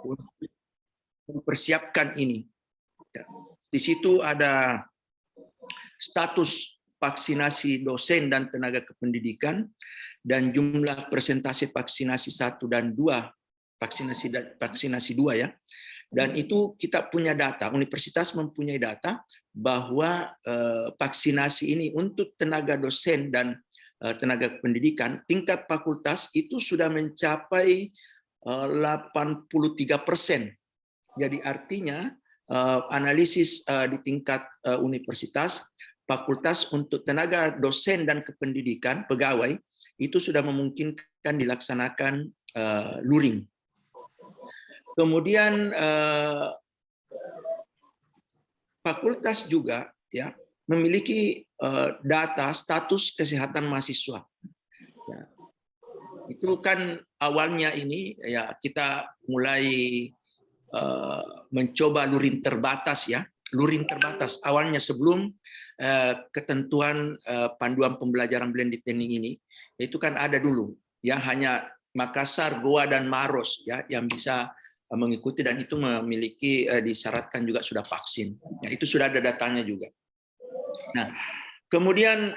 untuk mempersiapkan ini. Di situ ada status vaksinasi dosen dan tenaga kependidikan, dan jumlah presentasi vaksinasi 1 dan 2, vaksinasi 2 ya. Dan itu kita punya data, universitas mempunyai data bahwa vaksinasi ini untuk tenaga dosen dan tenaga pendidikan tingkat fakultas itu sudah mencapai 83%. Jadi artinya analisis di tingkat universitas, fakultas untuk tenaga dosen dan kependidikan pegawai itu sudah memungkinkan dilaksanakan luring. Kemudian fakultas juga ya memiliki data status kesehatan mahasiswa. Ya. Itu kan awalnya ini ya kita mulai mencoba luring terbatas ya, luring terbatas awalnya sebelum ketentuan panduan pembelajaran blended learning ini, itu kan ada dulu ya hanya Makassar, Goa dan Maros ya yang bisa mengikuti, dan itu memiliki disyaratkan juga sudah vaksin. Ya, itu sudah ada datanya juga. Nah, kemudian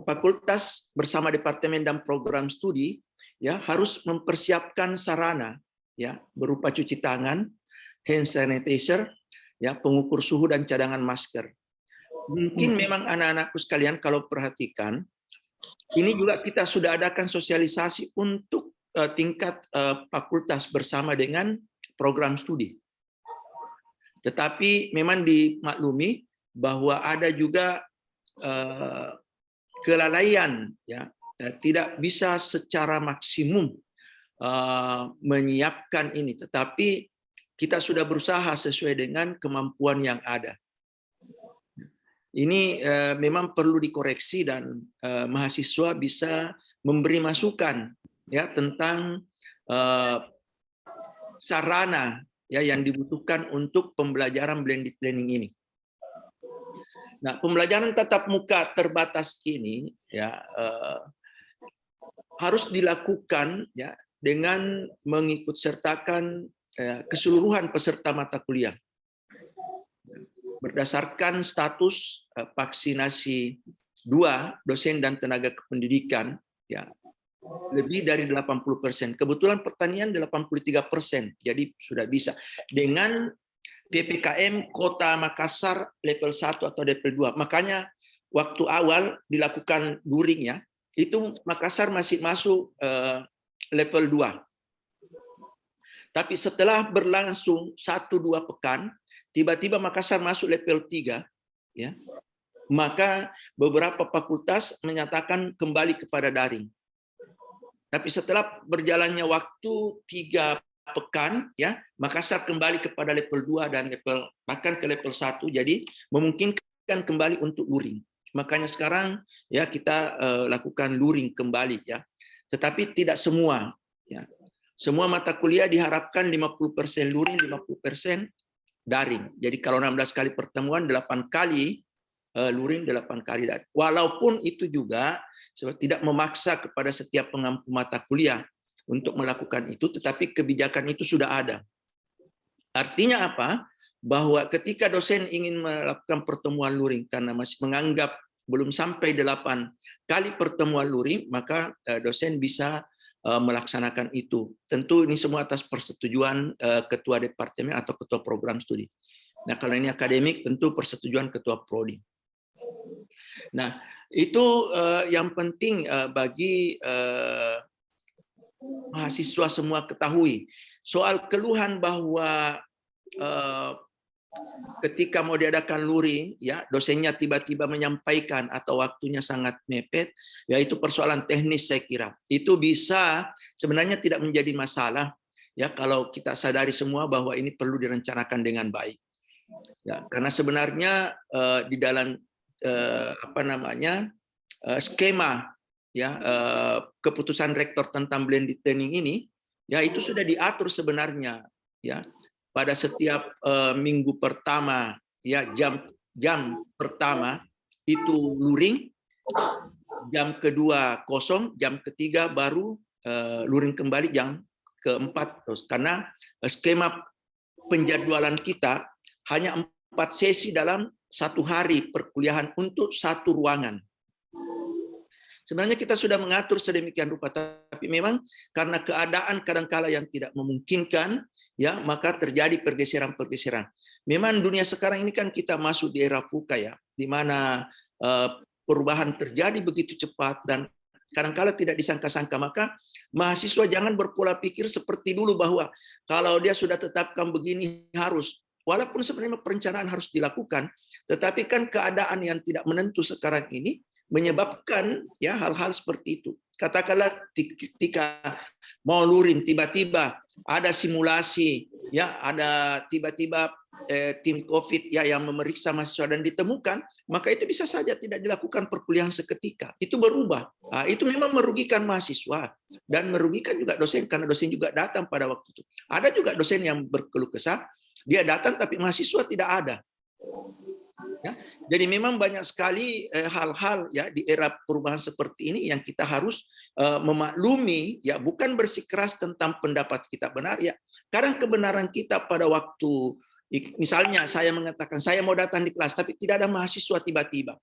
fakultas bersama departemen dan program studi ya harus mempersiapkan sarana ya berupa cuci tangan, hand sanitizer, ya pengukur suhu dan cadangan masker. Mungkin memang anak-anakku sekalian kalau perhatikan, ini juga kita sudah adakan sosialisasi untuk tingkat fakultas bersama dengan program studi. Tetapi memang dimaklumi bahwa ada juga kelalaian, ya tidak bisa secara maksimum menyiapkan ini. Tetapi kita sudah berusaha sesuai dengan kemampuan yang ada. Ini memang perlu dikoreksi dan mahasiswa bisa memberi masukan ya tentang sarana ya yang dibutuhkan untuk pembelajaran blended learning ini. Nah, pembelajaran tatap muka terbatas ini ya harus dilakukan ya dengan mengikut sertakan keseluruhan peserta mata kuliah berdasarkan status vaksinasi 2 dosen dan tenaga kependidikan ya lebih dari 80%. Kebetulan pertanian 83%, jadi sudah bisa. Dengan PPKM Kota Makassar level 1 atau level 2. Makanya waktu awal dilakukan luring ya, itu Makassar masih masuk level 2. Tapi setelah berlangsung 1-2 pekan, tiba-tiba Makassar masuk level 3, ya. Maka beberapa fakultas menyatakan kembali kepada daring. Tapi setelah berjalannya waktu 3 pekan, ya Makassar kembali kepada level 2 dan level bahkan ke level 1, jadi memungkinkan kembali untuk luring. Makanya sekarang ya kita lakukan luring kembali ya. Tetapi tidak semua ya. Semua mata kuliah diharapkan 50% luring, 50% daring. Jadi kalau 16 kali pertemuan, 8 kali luring, 8 kali daring. Walaupun itu juga tidak memaksa kepada setiap pengampu mata kuliah untuk melakukan itu, tetapi kebijakan itu sudah ada. Artinya apa? Bahwa ketika dosen ingin melakukan pertemuan luring karena masih menganggap belum sampai 8 kali pertemuan luring, maka dosen bisa melaksanakan itu. Tentu ini semua atas persetujuan ketua departemen atau ketua program studi. Nah, kalau ini akademik tentu persetujuan ketua prodi. Nah, itu yang penting bagi mahasiswa semua ketahui. Soal keluhan bahwa ketika mau diadakan luring, ya dosennya tiba-tiba menyampaikan atau waktunya sangat mepet, ya itu persoalan teknis saya kira. Itu bisa sebenarnya tidak menjadi masalah, ya kalau kita sadari semua bahwa ini perlu direncanakan dengan baik. Ya, karena sebenarnya di dalam skema ya keputusan rektor tentang blended learning ini, ya itu sudah diatur sebenarnya ya. Pada setiap minggu pertama ya jam pertama itu luring, jam kedua kosong, jam ketiga baru luring kembali jam keempat terus, karena skema penjadwalan kita hanya 4 sesi dalam 1 hari perkuliahan untuk 1 ruangan. Sebenarnya kita sudah mengatur sedemikian rupa, tapi memang karena keadaan kadangkala yang tidak memungkinkan, ya, maka terjadi pergeseran-pergeseran. Memang dunia sekarang ini kan kita masuk di era VUCA, ya, di mana perubahan terjadi begitu cepat dan kadangkala tidak disangka-sangka. Maka mahasiswa jangan berpola pikir seperti dulu bahwa kalau dia sudah tetapkan begini harus, walaupun sebenarnya perencanaan harus dilakukan, tetapi kan keadaan yang tidak menentu sekarang ini menyebabkan ya hal-hal seperti itu. Katakanlah ketika mau luring tiba-tiba ada simulasi, ya ada tiba-tiba tim COVID ya yang memeriksa mahasiswa dan ditemukan, maka itu bisa saja tidak dilakukan perkuliahan seketika. Itu berubah. Nah, itu memang merugikan mahasiswa dan merugikan juga dosen karena dosen juga datang pada waktu itu. Ada juga dosen yang berkeluh kesah, dia datang tapi mahasiswa tidak ada. Ya, jadi memang banyak sekali hal-hal ya di era perubahan seperti ini yang kita harus memaklumi, ya bukan bersikeras tentang pendapat kita benar, ya kadang kebenaran kita pada waktu misalnya saya mengatakan saya mau datang di kelas tapi tidak ada mahasiswa tiba-tiba,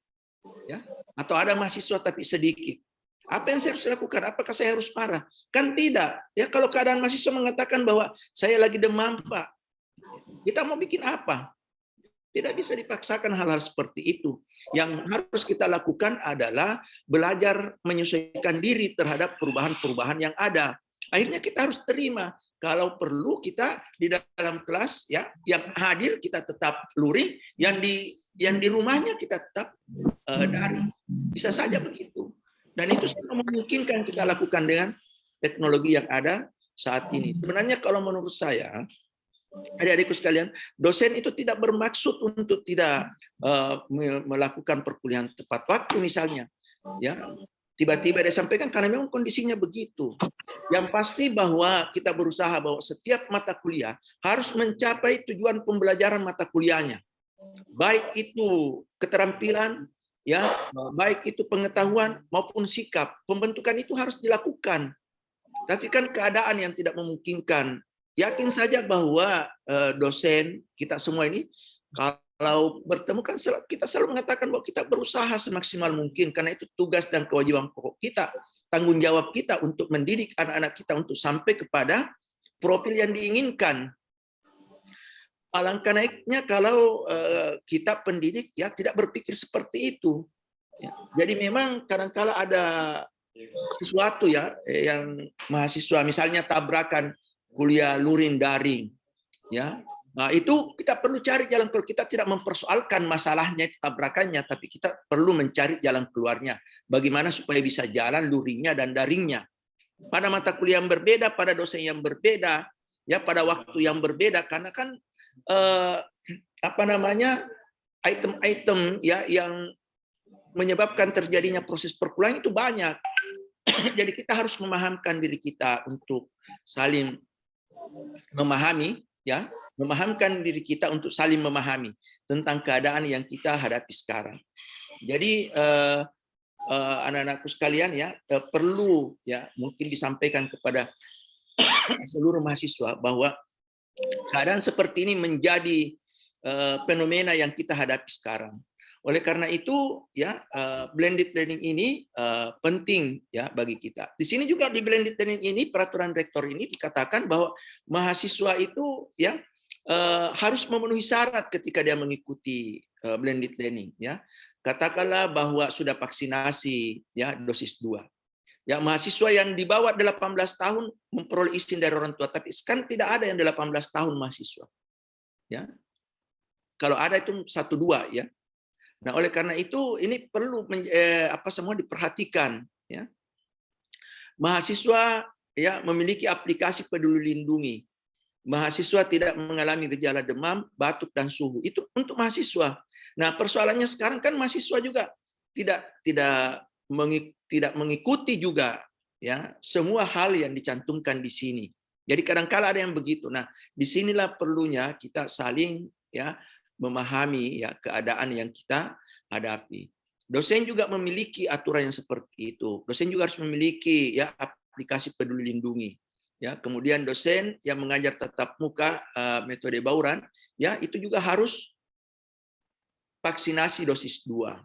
ya atau ada mahasiswa tapi sedikit. Apa yang saya harus lakukan? Apakah saya harus marah? Kan tidak. Ya kalau keadaan mahasiswa mengatakan bahwa saya lagi demam, Pak, kita mau bikin apa? Tidak bisa dipaksakan hal-hal seperti itu. Yang harus kita lakukan adalah belajar menyesuaikan diri terhadap perubahan-perubahan yang ada. Akhirnya kita harus terima. Kalau perlu kita di dalam kelas ya yang hadir kita tetap luring, yang di rumahnya kita tetap daring. Bisa saja begitu. Dan itu sangat memungkinkan kita lakukan dengan teknologi yang ada saat ini. Sebenarnya kalau menurut saya, adik-adikku sekalian, dosen itu tidak bermaksud untuk tidak melakukan perkuliahan tepat waktu misalnya. Ya, tiba-tiba dia sampaikan karena memang kondisinya begitu. Yang pasti bahwa kita berusaha bahwa setiap mata kuliah harus mencapai tujuan pembelajaran mata kuliahnya. Baik itu keterampilan, ya, baik itu pengetahuan maupun sikap. Pembentukan itu harus dilakukan. Tapi kan keadaan yang tidak memungkinkan. Yakin saja bahwa dosen kita semua ini kalau bertemu kan kita selalu mengatakan bahwa kita berusaha semaksimal mungkin karena itu tugas dan kewajiban pokok kita, tanggung jawab kita untuk mendidik anak-anak kita untuk sampai kepada profil yang diinginkan. Alangkah naiknya kalau kita pendidik ya tidak berpikir seperti itu. Jadi memang kadang-kala ada sesuatu ya yang mahasiswa misalnya tabrakan kuliah luring daring, ya. Nah, itu kita perlu cari jalan keluar. Kita tidak mempersoalkan masalahnya tabrakannya, tapi kita perlu mencari jalan keluarnya. Bagaimana supaya bisa jalan luringnya dan daringnya. Pada mata kuliah yang berbeda, pada dosen yang berbeda, ya pada waktu yang berbeda, karena kan item-item ya yang menyebabkan terjadinya proses perkuliahan itu banyak. Jadi kita harus memahamkan diri kita untuk saling memahami, ya, memahamkan diri kita untuk saling memahami tentang keadaan yang kita hadapi sekarang. Jadi anak-anakku sekalian ya perlu ya mungkin disampaikan kepada seluruh mahasiswa bahwa keadaan seperti ini menjadi fenomena yang kita hadapi sekarang. Oleh karena itu, ya blended learning ini penting ya bagi kita. Di sini juga di blended learning ini peraturan rektor ini dikatakan bahwa mahasiswa itu ya harus memenuhi syarat ketika dia mengikuti blended learning. Ya, katakanlah bahwa sudah vaksinasi ya dosis 2. Ya mahasiswa yang di bawah 18 tahun memperoleh izin dari orang tua, tapi kan tidak ada yang 18 tahun mahasiswa. Ya, kalau ada itu 1-2 ya. Nah, oleh karena itu ini perlu semua diperhatikan ya. Mahasiswa ya memiliki aplikasi Peduli Lindungi. Mahasiswa tidak mengalami gejala demam, batuk dan suhu. Itu untuk mahasiswa. Nah, persoalannya sekarang kan mahasiswa juga tidak mengikuti juga ya semua hal yang dicantumkan di sini. Jadi kadang-kala ada yang begitu. Nah, disinilah perlunya kita saling ya memahami ya keadaan yang kita hadapi. Dosen juga memiliki aturan yang seperti itu. Dosen juga harus memiliki ya aplikasi Peduli Lindungi. ya, kemudian dosen yang mengajar tatap muka metode bauran, ya itu juga harus vaksinasi dosis 2.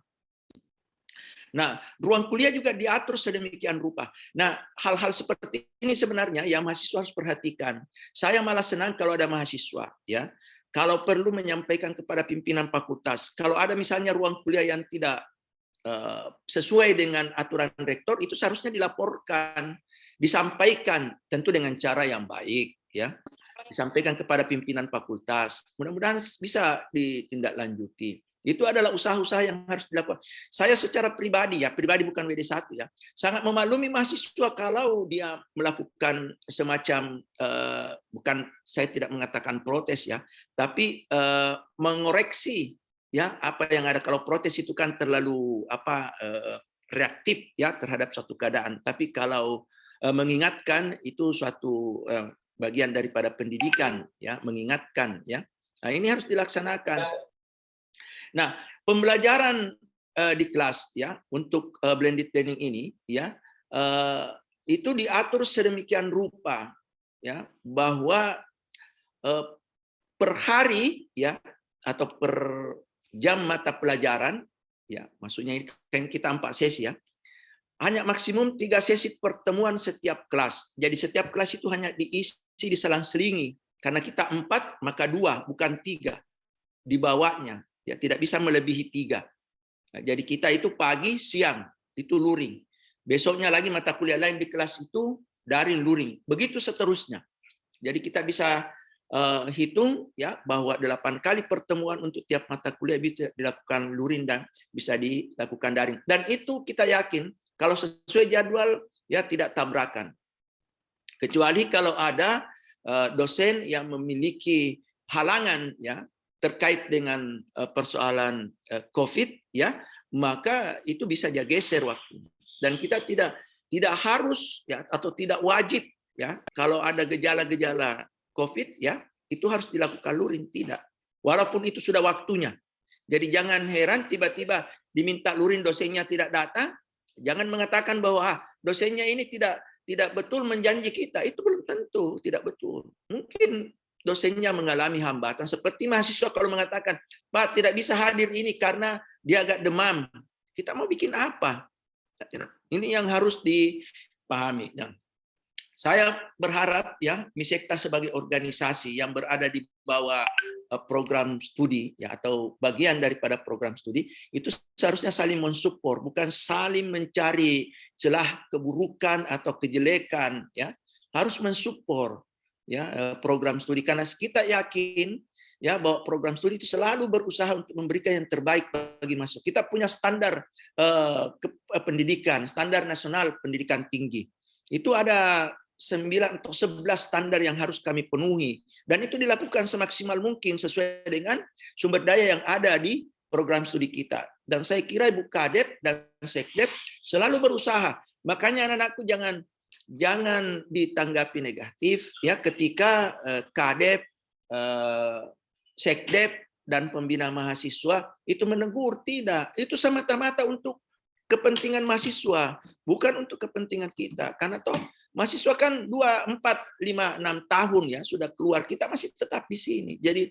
Nah, ruang kuliah juga diatur sedemikian rupa. Nah, hal-hal seperti ini sebenarnya yang mahasiswa harus perhatikan. Saya malah senang kalau ada mahasiswa, ya. Kalau perlu menyampaikan kepada pimpinan fakultas, kalau ada misalnya ruang kuliah yang tidak sesuai dengan aturan rektor, itu seharusnya dilaporkan, disampaikan tentu dengan cara yang baik, ya. Disampaikan kepada pimpinan fakultas. Mudah-mudahan bisa ditindaklanjuti. Itu adalah usaha-usaha yang harus dilakukan. Saya secara pribadi, ya pribadi bukan WD1 ya, sangat memaklumi mahasiswa kalau dia melakukan semacam bukan, saya tidak mengatakan protes ya, tapi mengoreksi ya apa yang ada. Kalau protes itu kan terlalu reaktif ya terhadap suatu keadaan. Tapi kalau mengingatkan itu suatu bagian daripada pendidikan ya, mengingatkan ya. Nah, ini harus dilaksanakan. Nah, pembelajaran di kelas ya untuk blended learning ini ya itu diatur sedemikian rupa ya bahwa per hari ya atau per jam mata pelajaran ya, maksudnya kan kita 4 sesi ya, hanya maksimum 3 sesi pertemuan setiap kelas. Jadi setiap kelas itu hanya diisi diselang-selingi. Karena kita 4 maka 2 bukan 3 di bawahnya. Ya, tidak bisa melebihi 3. Nah, jadi kita itu pagi, siang itu luring. Besoknya lagi mata kuliah lain di kelas itu daring luring. Begitu seterusnya. Jadi kita bisa hitung ya bahwa 8 kali pertemuan untuk tiap mata kuliah bisa dilakukan luring dan bisa dilakukan daring. Dan itu kita yakin kalau sesuai jadwal ya tidak tabrakan. Kecuali kalau ada dosen yang memiliki halangan ya terkait dengan persoalan COVID ya, maka itu bisa dia geser waktu. Dan kita tidak harus ya atau tidak wajib ya kalau ada gejala-gejala COVID ya itu harus dilakukan luring, tidak. Walaupun itu sudah waktunya. Jadi jangan heran tiba-tiba diminta luring dosennya tidak datang, jangan mengatakan bahwa dosennya ini tidak betul menjanji kita, itu belum tentu tidak betul. Mungkin dosennya mengalami hambatan seperti mahasiswa kalau mengatakan, "Pak, tidak bisa hadir ini karena dia agak demam." Kita mau bikin apa? Ini yang harus dipahami. Saya berharap ya Misekta sebagai organisasi yang berada di bawah program studi ya atau bagian daripada program studi itu seharusnya saling mensupport, bukan saling mencari celah keburukan atau kejelekan ya. Harus mensupport ya program studi karena kita yakin ya bahwa program studi itu selalu berusaha untuk memberikan yang terbaik bagi mahasiswa. Kita punya standar pendidikan, standar nasional pendidikan tinggi. Itu ada 9 atau 11 standar yang harus kami penuhi. Dan itu dilakukan semaksimal mungkin sesuai dengan sumber daya yang ada di program studi kita. Dan saya kira Ibu Kadep dan Sekdep selalu berusaha. Makanya anak-anakku jangan ditanggapi negatif ya ketika Kadep, Sekdep, dan pembina mahasiswa itu menegur. Tidak. Itu semata-mata untuk kepentingan mahasiswa, bukan untuk kepentingan kita. Karena toh mahasiswa kan 2, 4, 5, 6 tahun ya sudah keluar, kita masih tetap di sini. Jadi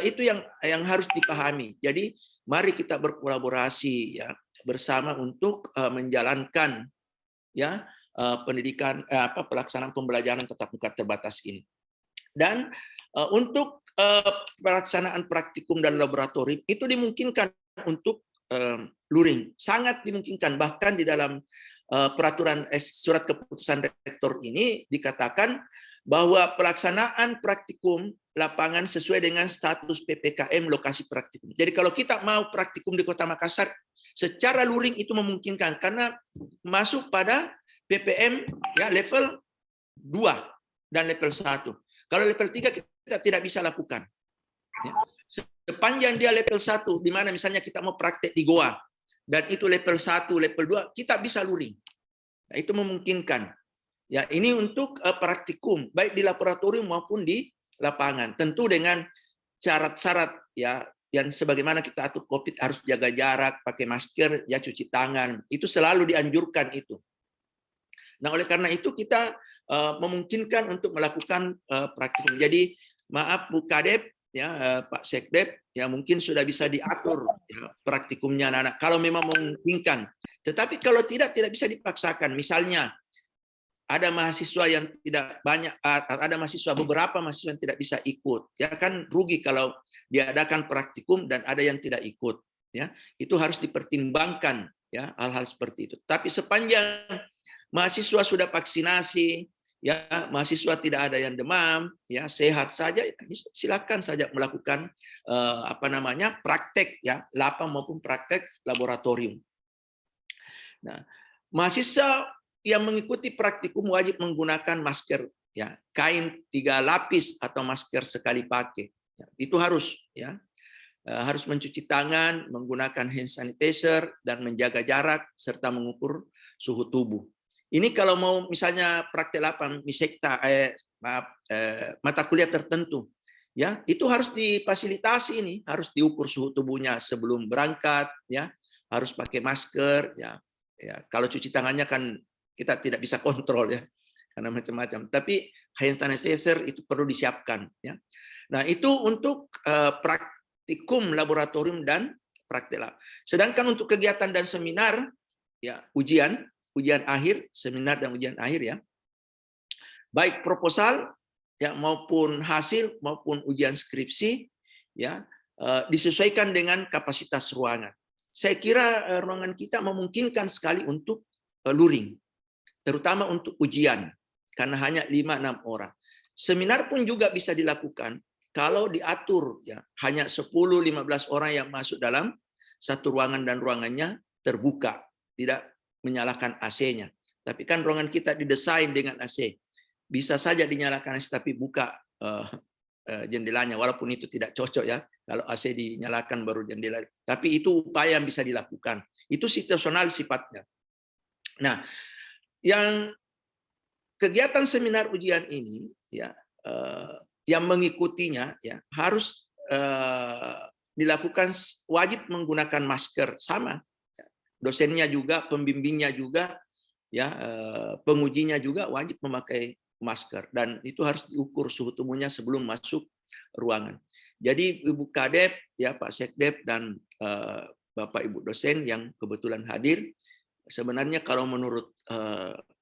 itu yang harus dipahami. Jadi mari kita berkolaborasi ya bersama untuk menjalankan ya pendidikan pelaksanaan pembelajaran tatap muka terbatas ini. Dan untuk pelaksanaan praktikum dan laboratorium itu dimungkinkan untuk luring, sangat dimungkinkan. Bahkan di dalam peraturan surat keputusan rektor ini dikatakan bahwa pelaksanaan praktikum lapangan sesuai dengan status PPKM lokasi praktikum. Jadi kalau kita mau praktikum di Kota Makassar secara luring itu memungkinkan karena masuk pada PPM ya level 2 dan level 1. Kalau level 3 kita tidak bisa lakukan. Ya. Sepanjang dia level 1, di mana misalnya kita mau praktek di Goa, dan itu level 1, level 2, kita bisa luring. Nah, itu memungkinkan. Ya, ini untuk praktikum, baik di laboratorium maupun di lapangan. Tentu dengan syarat-syarat ya, yang sebagaimana kita atur COVID harus jaga jarak, pakai masker, ya cuci tangan. Itu selalu dianjurkan itu. Nah, oleh karena itu kita memungkinkan untuk melakukan praktikum. Jadi maaf Bu Kadep, ya Pak Sekdep, ya mungkin sudah bisa diatur ya, praktikumnya anak-anak kalau memang memungkinkan. Tetapi kalau tidak bisa dipaksakan. Misalnya ada mahasiswa yang tidak banyak, ada mahasiswa beberapa mahasiswa yang tidak bisa ikut, ya kan rugi kalau diadakan praktikum dan ada yang tidak ikut, ya itu harus dipertimbangkan ya hal-hal seperti itu. Tapi sepanjang mahasiswa sudah vaksinasi, ya mahasiswa tidak ada yang demam, ya sehat saja, silakan saja melakukan praktek ya lapang maupun praktek laboratorium. Nah, mahasiswa yang mengikuti praktikum wajib menggunakan masker ya kain 3 lapis atau masker sekali pakai. Ya, itu harus ya. Harus mencuci tangan, menggunakan hand sanitizer dan menjaga jarak serta mengukur suhu tubuh. Ini kalau mau misalnya praktek lapang mata kuliah tertentu, ya itu harus difasilitasi, ini harus diukur suhu tubuhnya sebelum berangkat, ya harus pakai masker, ya kalau cuci tangannya kan kita tidak bisa kontrol ya karena macam-macam. Tapi hand sanitizer itu perlu disiapkan, ya. Nah itu untuk praktikum laboratorium dan praktek lab. Sedangkan untuk kegiatan dan seminar, ya ujian akhir, seminar dan ujian akhir ya, baik proposal ya maupun hasil maupun ujian skripsi ya disesuaikan dengan kapasitas ruangan. Saya kira ruangan kita memungkinkan sekali untuk luring, terutama untuk ujian karena hanya 5-6 orang. Seminar pun juga bisa dilakukan kalau diatur ya hanya 10-15 orang yang masuk dalam satu ruangan dan ruangannya terbuka, tidak menyalakan AC-nya. Tapi kan ruangan kita didesain dengan AC. Bisa saja dinyalakan AC tapi buka jendelanya, walaupun itu tidak cocok ya kalau AC dinyalakan baru jendela. Tapi itu upaya yang bisa dilakukan. Itu situasional sifatnya. Nah, yang kegiatan seminar ujian ini ya yang mengikutinya ya harus dilakukan wajib menggunakan masker sama. Dosennya juga, pembimbingnya juga, ya pengujinya juga wajib memakai masker dan itu harus diukur suhu tubuhnya sebelum masuk ruangan. Jadi Ibu Kadep, ya Pak Sekdep dan Bapak Ibu dosen yang kebetulan hadir, sebenarnya kalau menurut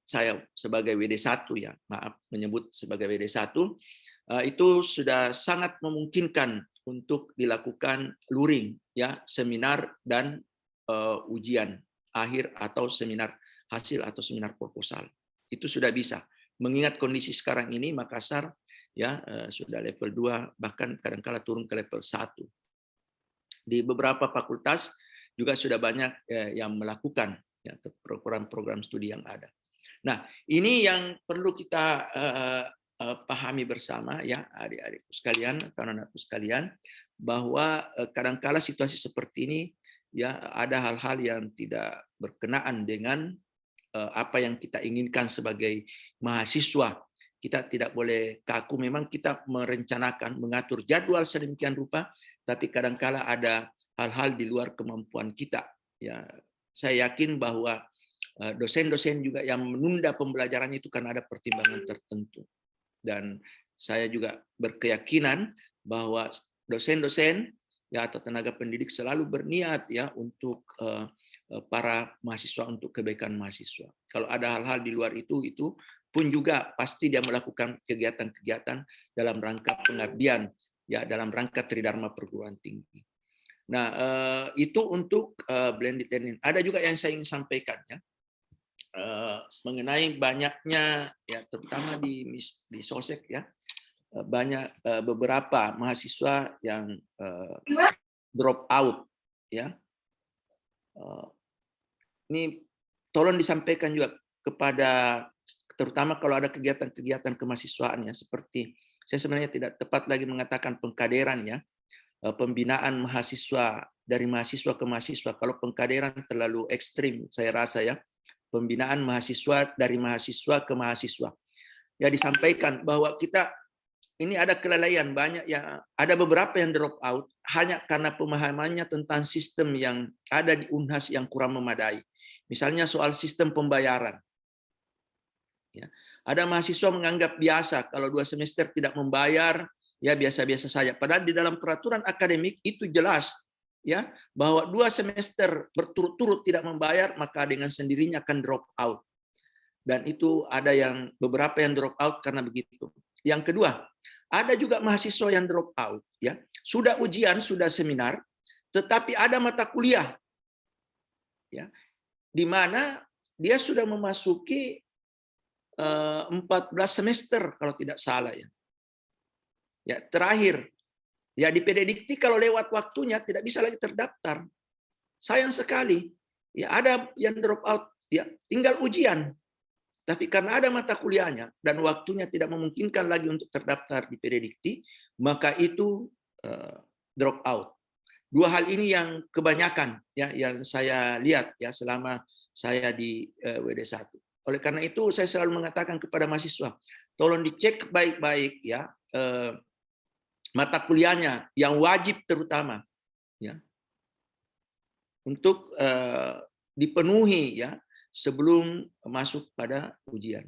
saya sebagai WD1 ya, maaf menyebut sebagai WD1, itu sudah sangat memungkinkan untuk dilakukan luring ya, seminar dan ujian akhir atau seminar hasil atau seminar proposal. Itu sudah bisa. Mengingat kondisi sekarang ini Makassar ya sudah level 2 bahkan kadang-kala turun ke level 1. Di beberapa fakultas juga sudah banyak yang melakukan ya, program-program studi yang ada. Nah, ini yang perlu kita pahami bersama ya adik-adikku sekalian, kawan-kawanku sekalian, bahwa kadang-kala situasi seperti ini ya ada hal-hal yang tidak berkenaan dengan apa yang kita inginkan sebagai mahasiswa. Kita tidak boleh kaku, memang kita merencanakan, mengatur jadwal sedemikian rupa, tapi kadang-kala ada hal-hal di luar kemampuan kita. Ya, saya yakin bahwa dosen-dosen juga yang menunda pembelajaran itu karena ada pertimbangan tertentu. Dan saya juga berkeyakinan bahwa dosen-dosen ya atau tenaga pendidik selalu berniat ya untuk para mahasiswa, untuk kebaikan mahasiswa. Kalau ada hal-hal di luar itu pun juga pasti dia melakukan kegiatan-kegiatan dalam rangka pengabdian ya, dalam rangka tridharma perguruan tinggi. Nah, itu untuk blended learning. Ada juga yang saya ingin sampaikan ya, mengenai banyaknya ya terutama di Solsek ya, banyak beberapa mahasiswa yang drop out ya. Ini tolong disampaikan juga kepada, terutama kalau ada kegiatan-kegiatan kemahasiswaan ya, seperti saya sebenarnya tidak tepat lagi mengatakan pengkaderan ya, pembinaan mahasiswa dari mahasiswa ke mahasiswa. Kalau pengkaderan terlalu ekstrim saya rasa ya, pembinaan mahasiswa dari mahasiswa ke mahasiswa. Ya disampaikan bahwa kita ini ada kelalaian banyak yang ada beberapa yang drop out hanya karena pemahamannya tentang sistem yang ada di Unhas yang kurang memadai. Misalnya soal sistem pembayaran. Ya. Ada mahasiswa menganggap biasa kalau 2 semester tidak membayar, ya biasa-biasa saja. Padahal di dalam peraturan akademik itu jelas, ya, bahwa 2 semester berturut-turut tidak membayar, maka dengan sendirinya akan drop out. Dan itu ada yang beberapa yang drop out karena begitu. Yang kedua, ada juga mahasiswa yang drop out, ya. Sudah ujian, sudah seminar, tetapi ada mata kuliah, ya, di mana dia sudah memasuki 14 semester kalau tidak salah, ya. Ya, terakhir. Ya, di PD Dikti kalau lewat waktunya tidak bisa lagi terdaftar. Sayang sekali. Ya, ada yang drop out, ya, tinggal ujian. Tapi karena ada mata kuliahnya dan waktunya tidak memungkinkan lagi untuk terdaftar di PD Dikti, maka itu drop out. Dua hal ini yang kebanyakan, ya, yang saya lihat, ya, selama saya di WD1. Oleh karena itu saya selalu mengatakan kepada mahasiswa, tolong dicek baik-baik, ya, mata kuliahnya yang wajib terutama, ya, untuk dipenuhi, ya, sebelum masuk pada ujian.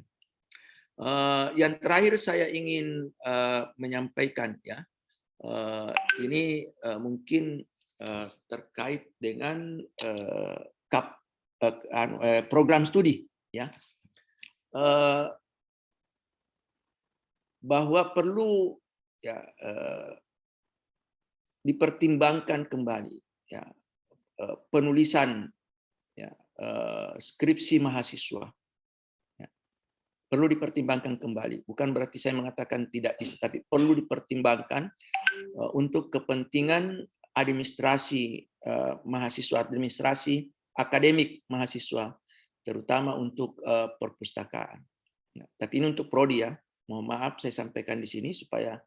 Yang terakhir saya ingin menyampaikan, ya, ini mungkin terkait dengan program studi, ya, bahwa perlu, ya, dipertimbangkan kembali, ya, penulisan, ya, skripsi mahasiswa, ya, perlu dipertimbangkan kembali. Bukan berarti saya mengatakan tidak bisa, tapi perlu dipertimbangkan untuk kepentingan administrasi mahasiswa, administrasi akademik mahasiswa, terutama untuk perpustakaan. Ya, tapi ini untuk prodi, ya. Mohon maaf saya sampaikan di sini supaya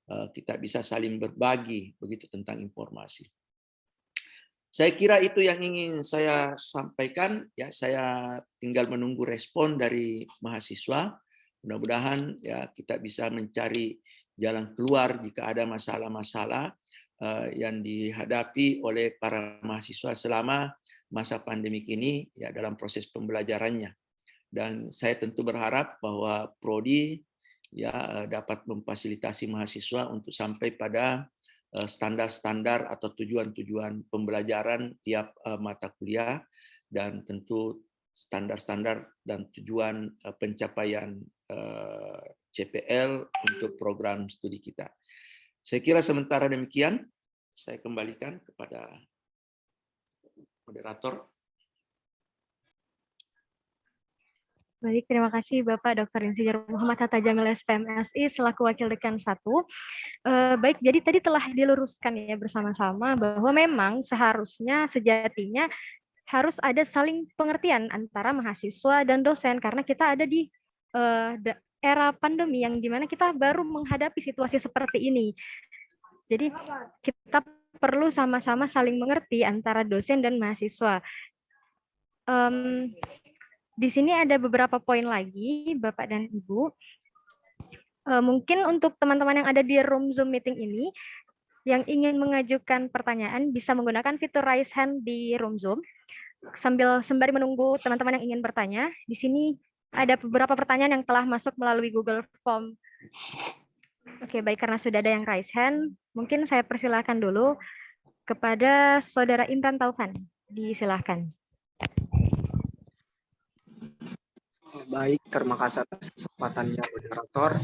kita bisa saling berbagi begitu tentang informasi. Saya kira itu yang ingin saya sampaikan, ya. Saya tinggal menunggu respon dari mahasiswa. Mudah-mudahan, ya, kita bisa mencari jalan keluar jika ada masalah-masalah yang dihadapi oleh para mahasiswa selama masa pandemik ini, ya, dalam proses pembelajarannya. Dan saya tentu berharap bahwa prodi, ya, dapat memfasilitasi mahasiswa untuk sampai pada standar-standar atau tujuan-tujuan pembelajaran tiap mata kuliah, dan tentu standar-standar dan tujuan pencapaian CPL untuk program studi kita. Saya kira sementara demikian, saya kembalikan kepada moderator. Baik, terima kasih Bapak Dr. Insinyur Muhammad Hatta Jamil SPM SI selaku Wakil Dekan 1. Baik, jadi tadi telah diluruskan, ya, bersama-sama bahwa memang seharusnya sejatinya harus ada saling pengertian antara mahasiswa dan dosen, karena kita ada di era pandemi yang dimana kita baru menghadapi situasi seperti ini. Jadi kita perlu sama-sama saling mengerti antara dosen dan mahasiswa. Di sini ada beberapa poin lagi, Bapak dan Ibu. Mungkin untuk teman-teman yang ada di room Zoom meeting ini, yang ingin mengajukan pertanyaan bisa menggunakan fitur raise hand di room Zoom. Sembari menunggu teman-teman yang ingin bertanya, di sini ada beberapa pertanyaan yang telah masuk melalui Google Form. Oke, baik, karena sudah ada yang raise hand, mungkin saya persilahkan dulu kepada Saudara Imran Taufan. Disilahkan. Baik, terima kasih atas kesempatannya moderator.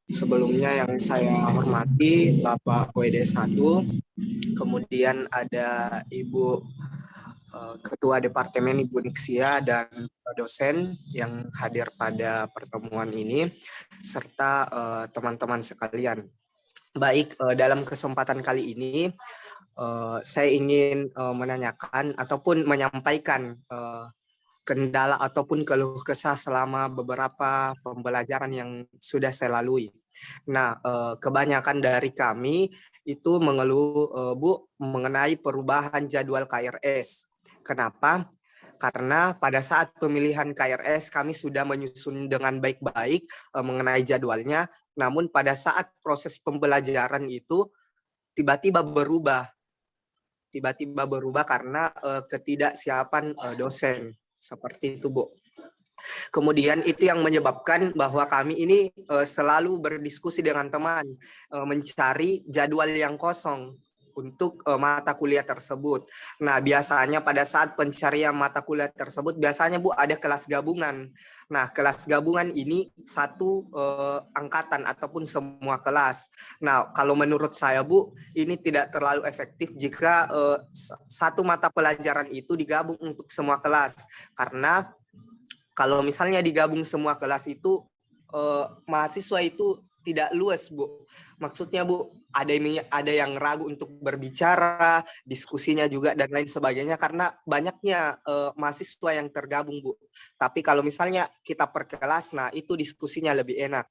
Sebelumnya yang saya hormati Bapak WD1, kemudian ada Ibu Ketua Departemen Ibu Nixia dan dosen yang hadir pada pertemuan ini, serta teman-teman sekalian. Baik, dalam kesempatan kali ini saya ingin menanyakan ataupun menyampaikan kendala ataupun keluh kesah selama beberapa pembelajaran yang sudah saya lalui. Nah, kebanyakan dari kami itu mengeluh, Bu, mengenai perubahan jadwal KRS. Kenapa? Karena pada saat pemilihan KRS kami sudah menyusun dengan baik-baik mengenai jadwalnya, namun pada saat proses pembelajaran itu tiba-tiba berubah. Tiba-tiba berubah karena ketidaksiapan dosen. Seperti itu, Bu. Kemudian itu yang menyebabkan bahwa kami ini selalu berdiskusi dengan teman, mencari jadwal yang kosong untuk mata kuliah tersebut. Nah, biasanya pada saat pencarian mata kuliah tersebut, biasanya Bu ada kelas gabungan. Nah, kelas gabungan ini satu angkatan ataupun semua kelas. Nah, kalau menurut saya Bu, ini tidak terlalu efektif jika satu mata pelajaran itu digabung untuk semua kelas. Karena kalau misalnya digabung semua kelas itu mahasiswa itu tidak luas, Bu. Maksudnya, Bu, ada yang ragu untuk berbicara, diskusinya juga dan lain sebagainya karena banyaknya mahasiswa yang tergabung, Bu. Tapi kalau misalnya kita per kelas, nah itu diskusinya lebih enak.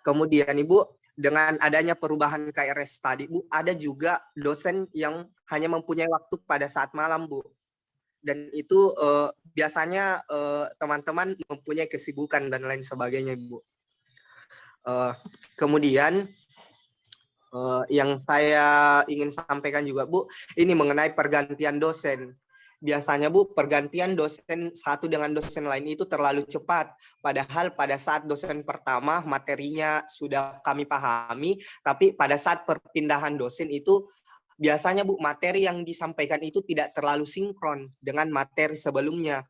Kemudian, Ibu, dengan adanya perubahan KRS tadi, Bu, ada juga dosen yang hanya mempunyai waktu pada saat malam, Bu. Dan itu biasanya teman-teman mempunyai kesibukan dan lain sebagainya, Bu. Kemudian yang saya ingin sampaikan juga, Bu, ini mengenai pergantian dosen. Biasanya, Bu, pergantian dosen satu dengan dosen lain itu terlalu cepat. Padahal pada saat dosen pertama materinya sudah kami pahami, tapi pada saat perpindahan dosen itu biasanya, Bu, materi yang disampaikan itu tidak terlalu sinkron dengan materi sebelumnya.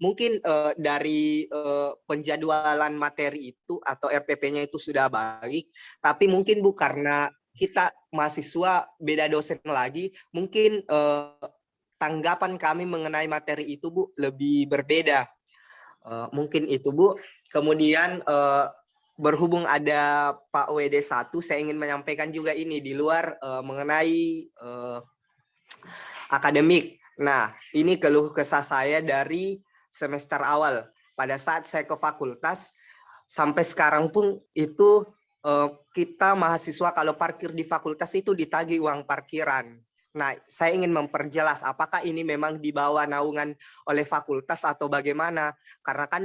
Mungkin dari penjadwalan materi itu atau RPP-nya itu sudah baik, tapi mungkin Bu karena kita mahasiswa beda dosen lagi, mungkin tanggapan kami mengenai materi itu, Bu, lebih berbeda. Mungkin itu, Bu. Kemudian berhubung ada Pak WD1, saya ingin menyampaikan juga ini di luar mengenai akademik. Nah, ini keluh kesah saya dari semester awal. Pada saat saya ke fakultas, sampai sekarang pun itu kita mahasiswa kalau parkir di fakultas itu ditagih uang parkiran. Nah, saya ingin memperjelas apakah ini memang dibawa naungan oleh fakultas atau bagaimana? Karena kan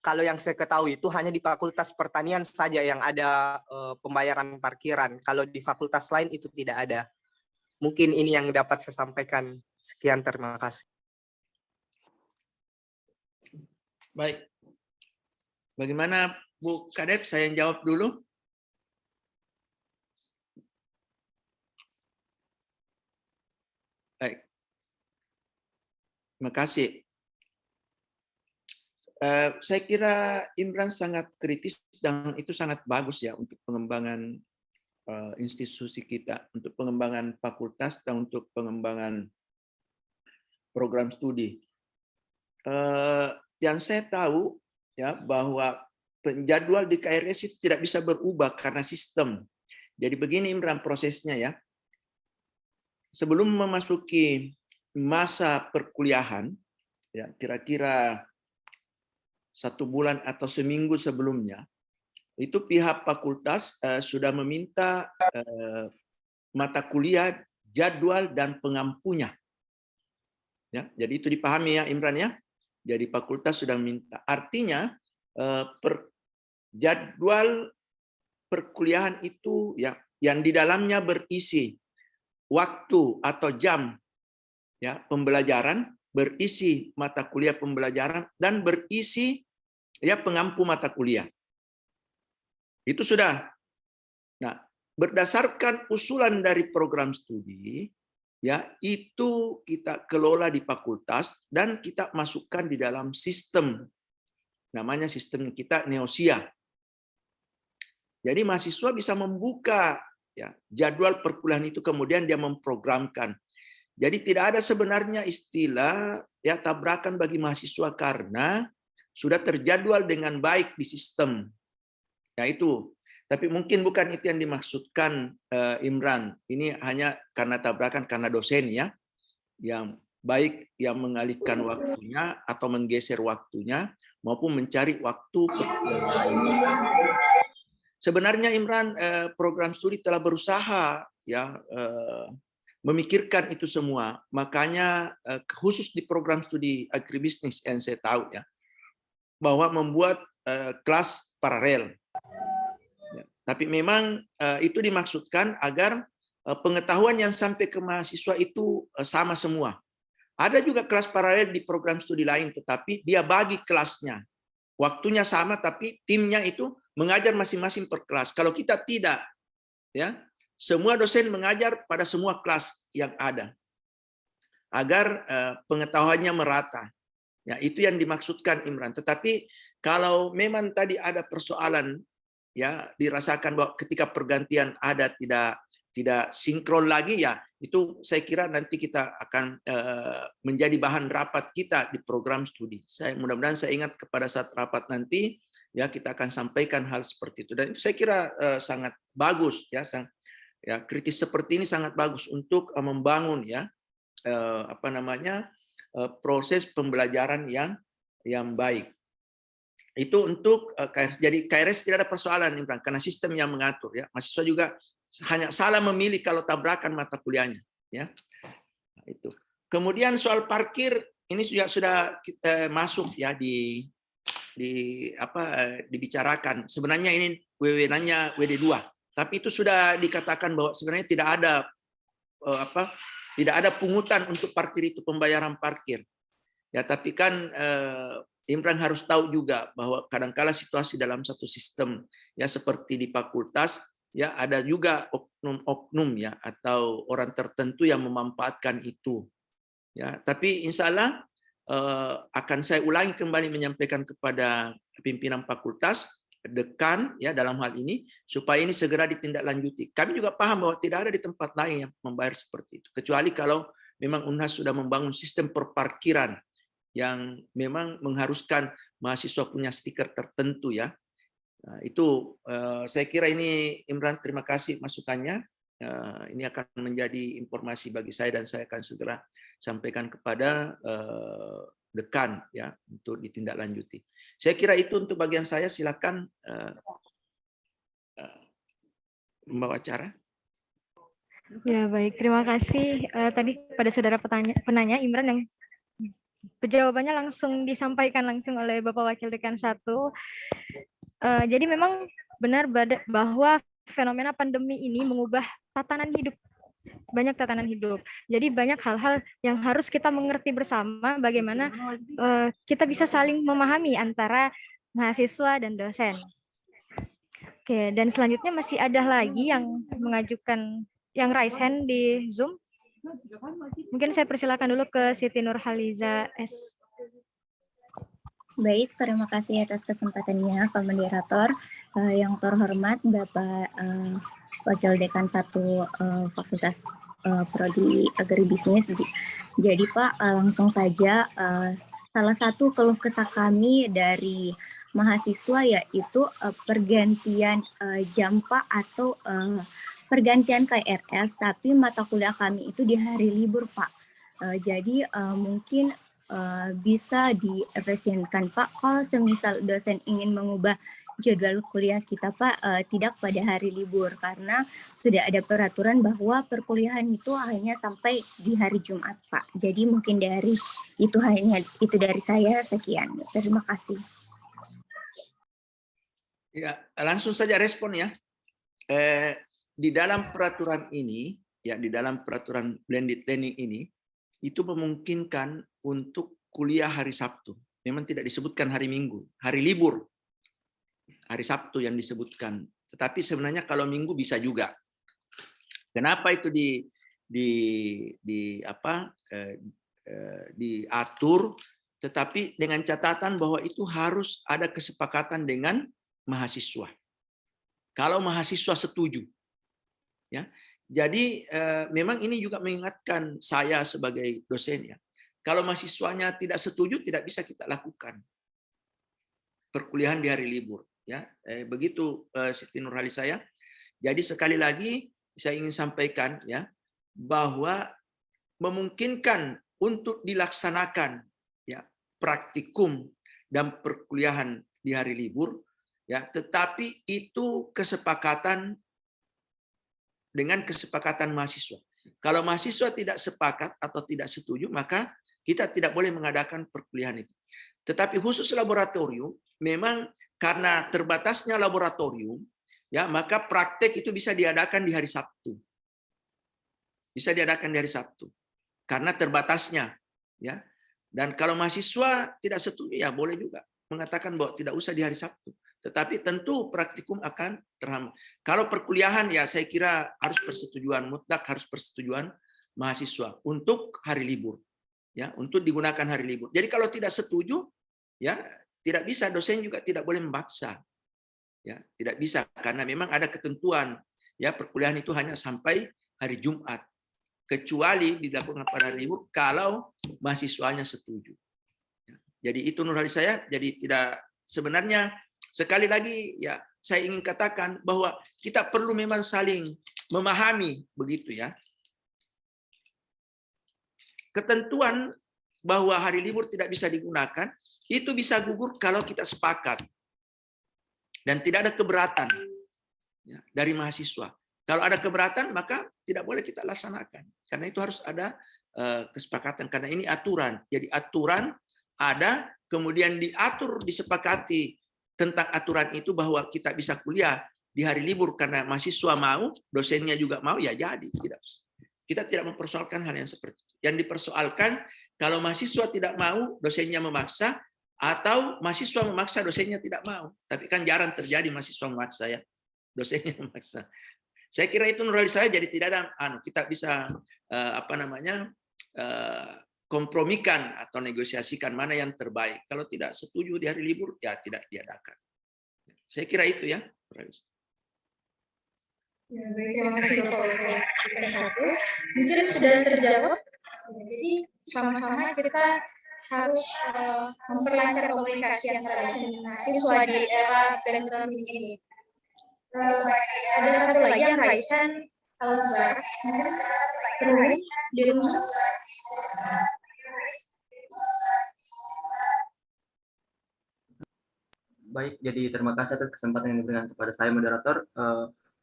kalau yang saya ketahui itu hanya di Fakultas Pertanian saja yang ada pembayaran parkiran. Kalau di fakultas lain itu tidak ada. Mungkin ini yang dapat saya sampaikan. Sekian, terima kasih. Baik. Bagaimana Bu Kadep? Saya yang jawab dulu. Baik. Terima kasih. Saya kira Imran sangat kritis dan itu sangat bagus ya untuk pengembangan institusi kita, untuk pengembangan fakultas dan untuk pengembangan program studi. Yang saya tahu ya bahwa penjadwal di KRS itu tidak bisa berubah karena sistem. Jadi begini Imran prosesnya ya. Sebelum memasuki masa perkuliahan, ya kira-kira 1 bulan atau seminggu sebelumnya, itu pihak fakultas sudah meminta mata kuliah, jadwal dan pengampunya. Ya, jadi itu dipahami ya Imran ya. Jadi fakultas sudah minta. Artinya jadwal perkuliahan itu ya yang di dalamnya berisi waktu atau jam ya pembelajaran, berisi mata kuliah pembelajaran dan berisi ya pengampu mata kuliah. Itu sudah. Nah, berdasarkan usulan dari program studi ya itu kita kelola di fakultas dan kita masukkan di dalam sistem. Namanya sistem kita Neosia. Jadi mahasiswa bisa membuka ya jadwal perkuliahan itu kemudian dia memprogramkan. Jadi tidak ada sebenarnya istilah ya tabrakan bagi mahasiswa karena sudah terjadwal dengan baik di sistem. Ya itu. Tapi mungkin bukan itu yang dimaksudkan Imran. Ini hanya karena tabrakan karena dosen ya yang baik yang mengalihkan waktunya atau menggeser waktunya maupun mencari waktu perkuliahan. Sebenarnya Imran program studi telah berusaha ya memikirkan itu semua. Makanya khusus di program studi agribisnis yang saya tahu ya bahwa membuat kelas paralel. Ya, tapi memang itu dimaksudkan agar pengetahuan yang sampai ke mahasiswa itu sama semua. Ada juga kelas paralel di program studi lain, tetapi dia bagi kelasnya. Waktunya sama, tapi timnya itu mengajar masing-masing per kelas. Kalau kita tidak, ya, semua dosen mengajar pada semua kelas yang ada, agar pengetahuannya merata. Ya, itu yang dimaksudkan Imran. Tetapi kalau memang tadi ada persoalan, ya, dirasakan bahwa ketika pergantian ada tidak sinkron lagi, ya itu saya kira nanti kita akan menjadi bahan rapat kita di program studi. Mudah-mudahan saya ingat kepada saat rapat nanti, ya, kita akan sampaikan hal seperti itu. Dan itu saya kira sangat bagus, ya, ya, kritis seperti ini sangat bagus untuk membangun, ya, apa namanya, proses pembelajaran yang baik. Itu untuk KRS. Jadi KRS tidak ada persoalan, Imran, karena sistem yang mengatur, ya. Mahasiswa juga hanya salah memilih kalau tabrakan mata kuliahnya, ya. Itu. Kemudian soal parkir ini sudah kita masuk, ya, dibicarakan. Sebenarnya ini wewenangnya WD2, tapi itu sudah dikatakan bahwa sebenarnya tidak ada pungutan untuk parkir itu, pembayaran parkir. Ya, tapi kan Imran harus tahu juga bahwa kadangkala situasi dalam satu sistem, ya, seperti di fakultas, ya, ada juga oknum-oknum, ya, atau orang tertentu yang memanfaatkan itu, ya. Tapi insya Allah akan saya ulangi kembali menyampaikan kepada pimpinan fakultas, dekan, ya, dalam hal ini, supaya ini segera ditindaklanjuti. Kami juga paham bahwa tidak ada di tempat lain yang membayar seperti itu, kecuali kalau memang Unhas sudah membangun sistem perparkiran yang memang mengharuskan mahasiswa punya stiker tertentu, ya. Nah, itu saya kira ini, Imran, terima kasih masukannya. Ini akan menjadi informasi bagi saya dan saya akan segera sampaikan kepada dekan, ya, untuk ditindaklanjuti. Saya kira itu untuk bagian saya. Silakan membawa acara. Ya, baik, terima kasih tadi pada saudara penanya Imran yang jawabannya langsung disampaikan langsung oleh Bapak Wakil Dekan 1. Jadi memang benar bahwa fenomena pandemi ini mengubah tatanan hidup, banyak tatanan hidup. Jadi banyak hal-hal yang harus kita mengerti bersama bagaimana kita bisa saling memahami antara mahasiswa dan dosen. Oke, dan selanjutnya masih ada lagi yang mengajukan, yang raise hand di Zoom. Mungkin saya persilakan dulu ke Siti Nurhaliza S. Baik, terima kasih atas kesempatannya, Pak Moderator. Yang terhormat Bapak Wakil Dekan 1 Fakultas Prodi Agribisnis. Jadi Pak, langsung saja, salah satu keluh kesah kami dari mahasiswa yaitu pergantian jam Pak, atau pergantian KRS, tapi mata kuliah kami itu di hari libur Pak. Jadi mungkin bisa diefisienkan Pak, kalau semisal dosen ingin mengubah jadwal kuliah kita Pak, tidak pada hari libur, karena sudah ada peraturan bahwa perkuliahan itu hanya sampai di hari Jumat Pak. Jadi mungkin dari itu, hanya itu dari saya, sekian. Terima kasih. Ya, langsung saja respon, ya. Di dalam peraturan ini, ya, di dalam peraturan blended learning ini, itu memungkinkan untuk kuliah hari Sabtu. Memang tidak disebutkan hari Minggu, hari libur, hari Sabtu yang disebutkan. Tetapi sebenarnya kalau Minggu bisa juga. Kenapa itu diatur? Tetapi dengan catatan bahwa itu harus ada kesepakatan dengan mahasiswa. Kalau mahasiswa setuju, ya. Jadi memang ini juga mengingatkan saya sebagai dosen, ya. Kalau mahasiswanya tidak setuju, tidak bisa kita lakukan perkuliahan di hari libur, ya. Begitu Siti Nurhaliza saya. Jadi sekali lagi saya ingin sampaikan, ya, bahwa memungkinkan untuk dilaksanakan, ya, praktikum dan perkuliahan di hari libur, ya, tetapi itu kesepakatan dengan kesepakatan mahasiswa. Kalau mahasiswa tidak sepakat atau tidak setuju, maka kita tidak boleh mengadakan perkuliahan itu. Tetapi khusus laboratorium, memang karena terbatasnya laboratorium, ya, maka praktek itu bisa diadakan di hari Sabtu. Bisa diadakan di hari Sabtu. Karena terbatasnya ya. Dan kalau mahasiswa tidak setuju, ya boleh juga mengatakan bahwa tidak usah di hari Sabtu. Tetapi tentu praktikum akan terhambat. Kalau perkuliahan, ya saya kira harus persetujuan mutlak, harus persetujuan mahasiswa untuk hari libur, ya, untuk digunakan hari libur. Jadi kalau tidak setuju, ya tidak bisa, dosen juga tidak boleh memaksa, ya tidak bisa karena memang ada ketentuan, ya perkuliahan itu hanya sampai hari Jumat, kecuali dilakukan pada hari libur kalau mahasiswanya setuju. Jadi itu menurut saya, jadi tidak, sebenarnya sekali lagi ya saya ingin katakan bahwa kita perlu memang saling memahami begitu ya. Ketentuan bahwa hari libur tidak bisa digunakan itu bisa gugur kalau kita sepakat dan tidak ada keberatan ya, dari mahasiswa. Kalau ada keberatan maka tidak boleh kita laksanakan karena itu harus ada kesepakatan karena ini aturan. Jadi aturan ada, kemudian diatur, disepakati tentang aturan itu bahwa kita bisa kuliah di hari libur karena mahasiswa mau, dosennya juga mau, ya jadi. Kita tidak mempersoalkan hal yang seperti itu. Yang dipersoalkan kalau mahasiswa tidak mau, dosennya memaksa, atau mahasiswa memaksa, dosennya tidak mau. Tapi kan jarang terjadi mahasiswa memaksa ya, dosennya memaksa. Saya kira itu menurut saya, jadi tidak ada, kita bisa kompromikan atau negosiasikan mana yang terbaik. Kalau tidak setuju di hari libur, ya tidak diadakan. Saya kira itu ya. Ya, baik, terima kasih Bapak Wakil satu. Mungkin sudah terjawab. Jadi sama-sama kita harus memperlancar komunikasi antara dosen dan mahasiswa di era pandemi ini. Ada satu lagi yang Raisan Al-Mubarak, terus di rumah. Baik, jadi terima kasih atas kesempatan yang diberikan kepada saya moderator.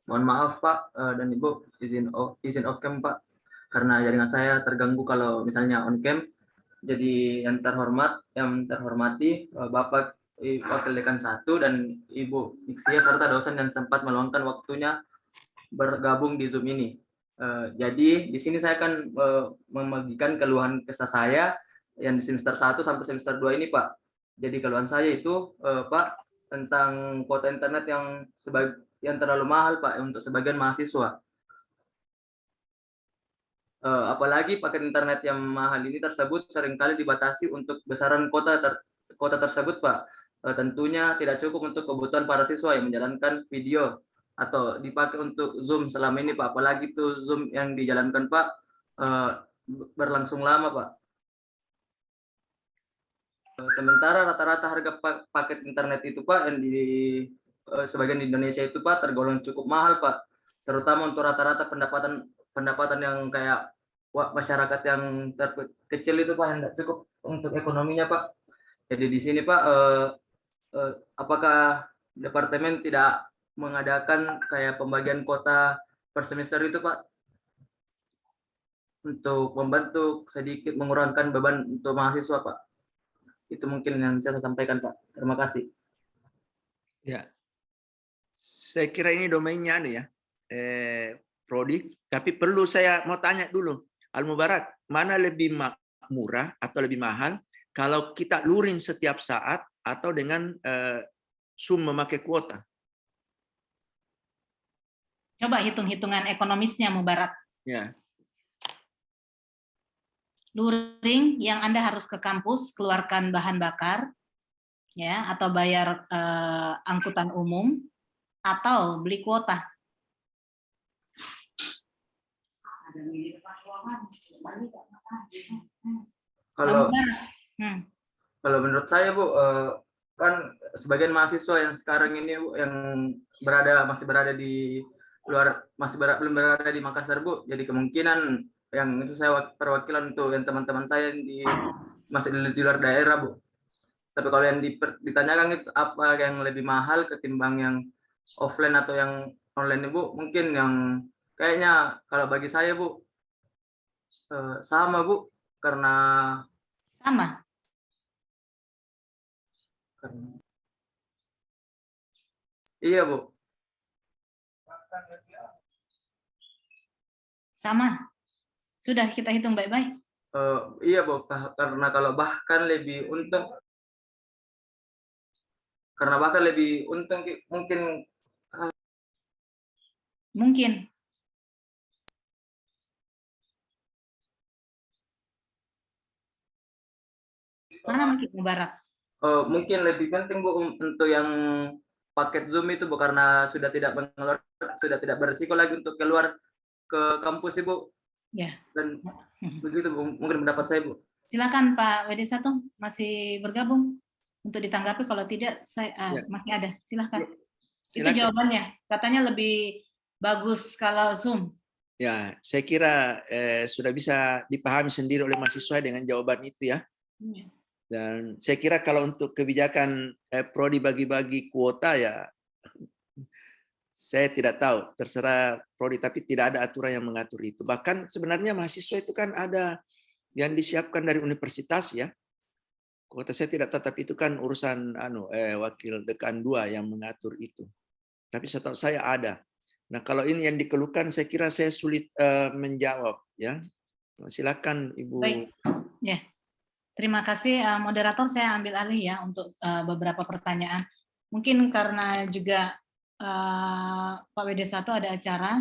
Mohon maaf Pak dan Ibu, izin off cam Pak, karena jaringan saya terganggu kalau misalnya on cam. Jadi yang terhormati Bapak Wakil Dekan 1 dan Ibu Nixia serta dosen yang sempat meluangkan waktunya bergabung di Zoom ini. Jadi di sini saya akan membagikan keluhan kesah saya yang di semester 1 sampai semester 2 ini Pak. Jadi keluhan saya itu Pak tentang kuota internet yang terlalu mahal Pak untuk sebagian mahasiswa. Apalagi paket internet yang mahal ini tersebut seringkali dibatasi untuk besaran kuota tersebut Pak. Tentunya tidak cukup untuk kebutuhan para siswa yang menjalankan video atau dipakai untuk Zoom selama ini Pak. Apalagi itu Zoom yang dijalankan Pak berlangsung lama Pak. Sementara rata-rata harga paket internet itu Pak yang di sebagian di Indonesia itu Pak tergolong cukup mahal Pak, terutama untuk rata-rata pendapatan yang kayak masyarakat yang kecil itu Pak yang tidak cukup untuk ekonominya Pak. Jadi di sini Pak apakah departemen tidak mengadakan kayak pembagian kuota per semester itu Pak untuk membantu sedikit mengurangkan beban untuk mahasiswa Pak? Itu mungkin yang saya sampaikan Pak. Terima kasih. Ya, saya kira ini domainnya ya, Prodi. Tapi perlu saya mau tanya dulu, Al-Mubarak, mana lebih murah atau lebih mahal kalau kita luring setiap saat atau dengan Zoom memakai kuota? Coba hitung-hitungan ekonomisnya, Mubarak. Ya. Luring yang Anda harus ke kampus, keluarkan bahan bakar, ya, atau bayar angkutan umum, atau beli kuota. Kalau menurut saya Bu, kan sebagian mahasiswa yang sekarang ini Bu, yang masih berada di luar, belum berada di Makassar Bu, jadi kemungkinan yang itu saya perwakilan untuk yang teman-teman saya masih di luar daerah Bu. Tapi kalau yang ditanyakan itu apa yang lebih mahal ketimbang yang offline atau yang online Bu, mungkin yang kayaknya kalau bagi saya Bu sama Bu, karena sama. Iya Bu. Sama. Sudah kita hitung baik-baik. Iya Bu, karena kalau bahkan lebih untung, mungkin Mana mungkin Mubarak? mungkin lebih penting Bu untuk yang paket Zoom itu Bu, karena sudah tidak berisiko lagi untuk keluar ke kampus Ibu. Ya. Dan begitu Bu, mungkin pendapat saya Bu. Silakan Pak WD1 masih bergabung untuk ditanggapi, kalau tidak saya masih ada. Silakan. Itu jawabannya. Katanya lebih bagus kalau Zoom. Ya, saya kira sudah bisa dipahami sendiri oleh mahasiswa dengan jawaban itu ya. Dan saya kira kalau untuk kebijakan prodi bagi-bagi kuota ya, saya tidak tahu, terserah prodi, tapi tidak ada aturan yang mengatur itu. Bahkan sebenarnya mahasiswa itu kan ada yang disiapkan dari universitas ya. Kuota saya tidak tahu, tapi itu kan urusan wakil dekan 2 yang mengatur itu. Tapi setahu saya ada. Nah, kalau ini yang dikeluhkan, saya kira saya sulit menjawab ya. Silakan Ibu. Baik. Ya. Terima kasih moderator, saya ambil alih ya untuk beberapa pertanyaan. Mungkin karena juga Pak WD1 ada acara.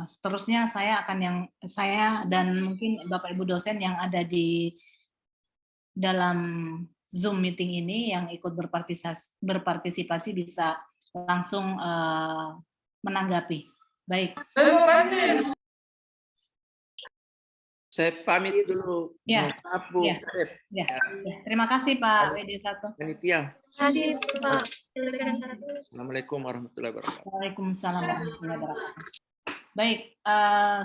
Seterusnya saya dan mungkin Bapak Ibu dosen yang ada di dalam Zoom meeting ini yang ikut berpartisipasi bisa langsung menanggapi. Baik. Saya pamit dulu. Ya. Maaf Bu. Ya. Ya. Terima kasih Pak WD1. Panitia. Terima kasih Pak. Assalamualaikum warahmatullahi wabarakatuh. Waalaikumsalam warahmatullahi wabarakatuh. Baik,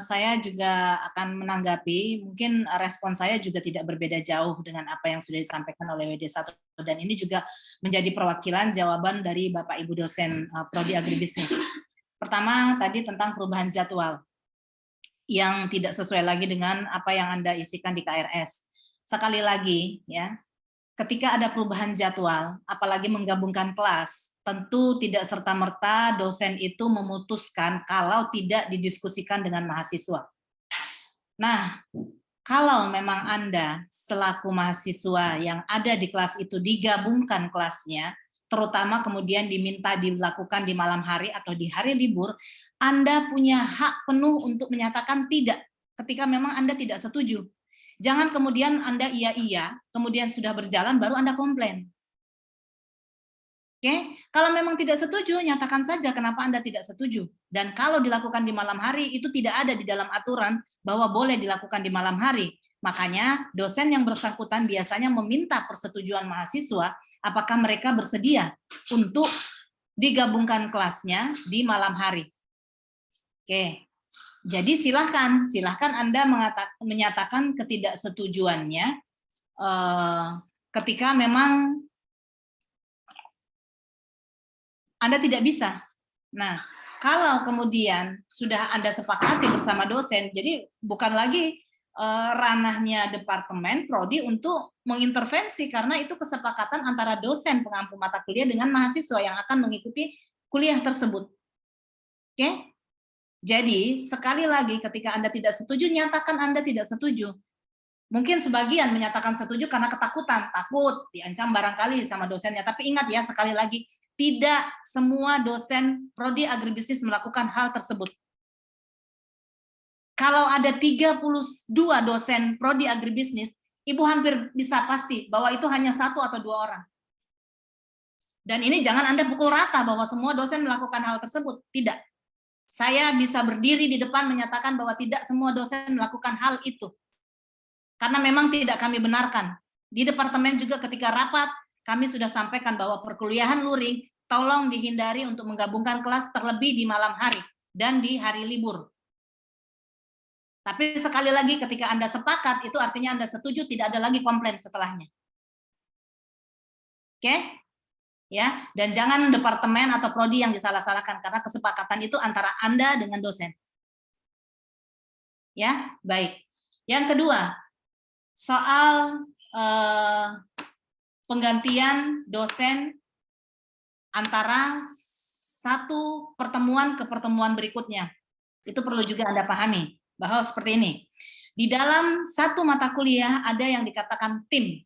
saya juga akan menanggapi. Mungkin respon saya juga tidak berbeda jauh dengan apa yang sudah disampaikan oleh WD1, dan ini juga menjadi perwakilan jawaban dari Bapak Ibu dosen Prodi Agribisnis. Pertama tadi tentang perubahan jadwal yang tidak sesuai lagi dengan apa yang Anda isikan di KRS. Sekali lagi ya, ketika ada perubahan jadwal, apalagi menggabungkan kelas, tentu tidak serta-merta dosen itu memutuskan kalau tidak didiskusikan dengan mahasiswa. Nah, kalau memang Anda selaku mahasiswa yang ada di kelas itu digabungkan kelasnya, terutama kemudian diminta dilakukan di malam hari atau di hari libur, Anda punya hak penuh untuk menyatakan tidak ketika memang Anda tidak setuju. Jangan kemudian Anda iya, kemudian sudah berjalan baru Anda komplain. Oke, kalau memang tidak setuju, nyatakan saja kenapa Anda tidak setuju. Dan kalau dilakukan di malam hari, itu tidak ada di dalam aturan bahwa boleh dilakukan di malam hari. Makanya dosen yang bersangkutan biasanya meminta persetujuan mahasiswa apakah mereka bersedia untuk digabungkan kelasnya di malam hari. Oke, jadi silahkan Anda menyatakan ketidaksetujuannya ketika memang Anda tidak bisa. Nah, kalau kemudian sudah Anda sepakati bersama dosen, jadi bukan lagi ranahnya departemen prodi untuk mengintervensi, karena itu kesepakatan antara dosen pengampu mata kuliah dengan mahasiswa yang akan mengikuti kuliah tersebut. Oke? Jadi, sekali lagi ketika Anda tidak setuju, nyatakan Anda tidak setuju. Mungkin sebagian menyatakan setuju karena ketakutan, takut diancam barangkali sama dosennya. Tapi ingat ya, sekali lagi, tidak semua dosen prodi agribisnis melakukan hal tersebut. Kalau ada 32 dosen prodi agribisnis, Ibu hampir bisa pasti bahwa itu hanya 1 atau 2 orang. Dan ini jangan Anda pukul rata bahwa semua dosen melakukan hal tersebut. Tidak. Saya bisa berdiri di depan menyatakan bahwa tidak semua dosen melakukan hal itu. Karena memang tidak kami benarkan. Di departemen juga ketika rapat, kami sudah sampaikan bahwa perkuliahan luring tolong dihindari untuk menggabungkan kelas terlebih di malam hari dan di hari libur. Tapi sekali lagi ketika Anda sepakat, itu artinya Anda setuju, tidak ada lagi komplain setelahnya. Oke? Ya, dan jangan departemen atau prodi yang disalah-salahkan, karena kesepakatan itu antara Anda dengan dosen. Ya, baik. Yang kedua, soal penggantian dosen antara satu pertemuan ke pertemuan berikutnya. Itu perlu juga Anda pahami bahwa seperti ini. Di dalam satu mata kuliah ada yang dikatakan tim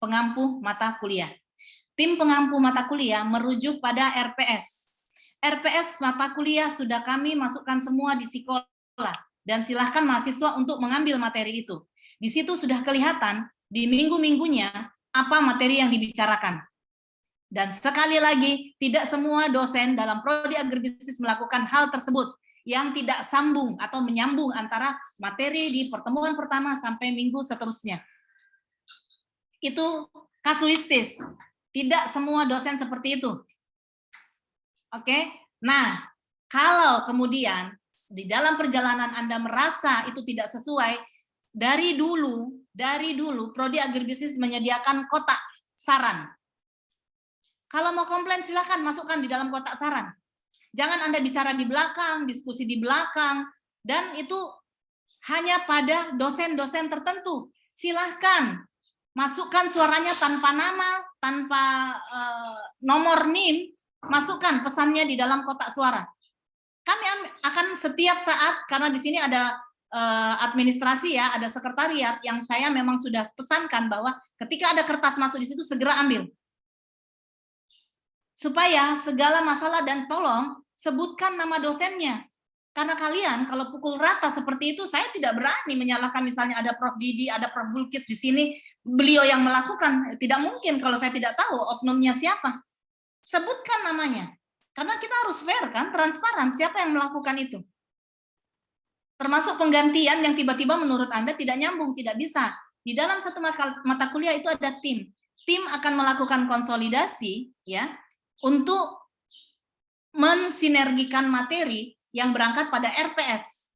pengampu mata kuliah. Tim pengampu mata kuliah merujuk pada RPS. RPS mata kuliah sudah kami masukkan semua di sekolah dan silahkan mahasiswa untuk mengambil materi itu. Di situ sudah kelihatan di minggu-minggunya apa materi yang dibicarakan. Dan sekali lagi, tidak semua dosen dalam prodi agribisnis melakukan hal tersebut yang tidak sambung atau menyambung antara materi di pertemuan pertama sampai minggu seterusnya. Itu kasuistis. Tidak semua dosen seperti itu. Oke? Nah, kalau kemudian di dalam perjalanan Anda merasa itu tidak sesuai, dari dulu prodi agribisnis menyediakan kotak saran. Kalau mau komplain silakan masukkan di dalam kotak saran. Jangan Anda bicara di belakang, diskusi di belakang, dan itu hanya pada dosen-dosen tertentu. Silahkan masukkan suaranya tanpa nama, tanpa nomor NIM, masukkan pesannya di dalam kotak suara. Kami akan setiap saat, karena di sini ada administrasi ya, ada sekretariat yang saya memang sudah pesankan bahwa ketika ada kertas masuk di situ segera ambil. Supaya segala masalah dan tolong sebutkan nama dosennya. Karena kalian kalau pukul rata seperti itu, saya tidak berani menyalahkan misalnya ada Prof. Didi, ada Prof. Bulkis di sini, beliau yang melakukan. Tidak mungkin kalau saya tidak tahu oknumnya siapa. Sebutkan namanya. Karena kita harus fair kan, transparan siapa yang melakukan itu. Termasuk penggantian yang tiba-tiba menurut Anda tidak nyambung, tidak bisa. Di dalam satu mata kuliah itu ada tim. Tim akan melakukan konsolidasi ya, untuk mensinergikan materi yang berangkat pada RPS,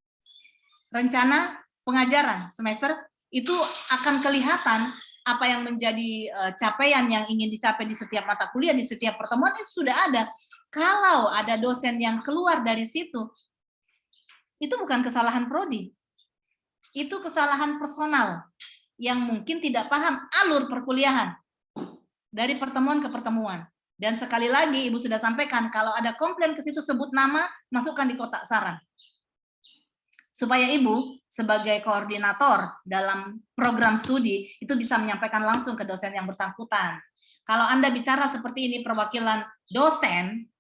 rencana pengajaran semester, itu akan kelihatan apa yang menjadi capaian yang ingin dicapai di setiap mata kuliah, di setiap pertemuan itu sudah ada. Kalau ada dosen yang keluar dari situ, itu bukan kesalahan prodi, itu kesalahan personal yang mungkin tidak paham alur perkuliahan dari pertemuan ke pertemuan. Dan sekali lagi Ibu sudah sampaikan, kalau ada komplain ke situ sebut nama, masukkan di kotak saran. Supaya Ibu sebagai koordinator dalam program studi itu bisa menyampaikan langsung ke dosen yang bersangkutan. Kalau Anda bicara seperti ini perwakilan dosen,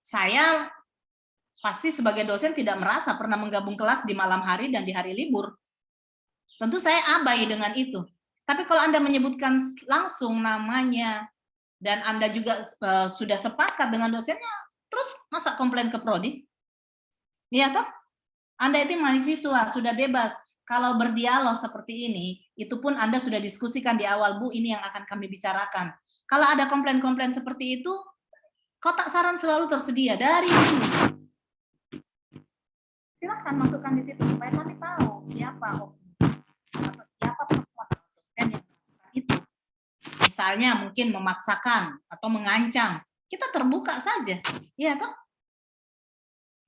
saya pasti sebagai dosen tidak merasa pernah menggabung kelas di malam hari dan di hari libur. Tentu saya abai dengan itu. Tapi kalau Anda menyebutkan langsung namanya dan Anda juga sudah sepakat dengan dosennya, terus masa komplain ke prodi? Iya toh? Anda itu mahasiswa, sudah bebas. Kalau berdialog seperti ini, itu pun Anda sudah diskusikan di awal, Bu, ini yang akan kami bicarakan. Kalau ada komplain-komplain seperti itu, kotak saran selalu tersedia dari dulu. Silakan masukkan di situ supaya kami tahu siapa itu. Misalnya mungkin memaksakan atau mengancam, kita terbuka saja, ya toh.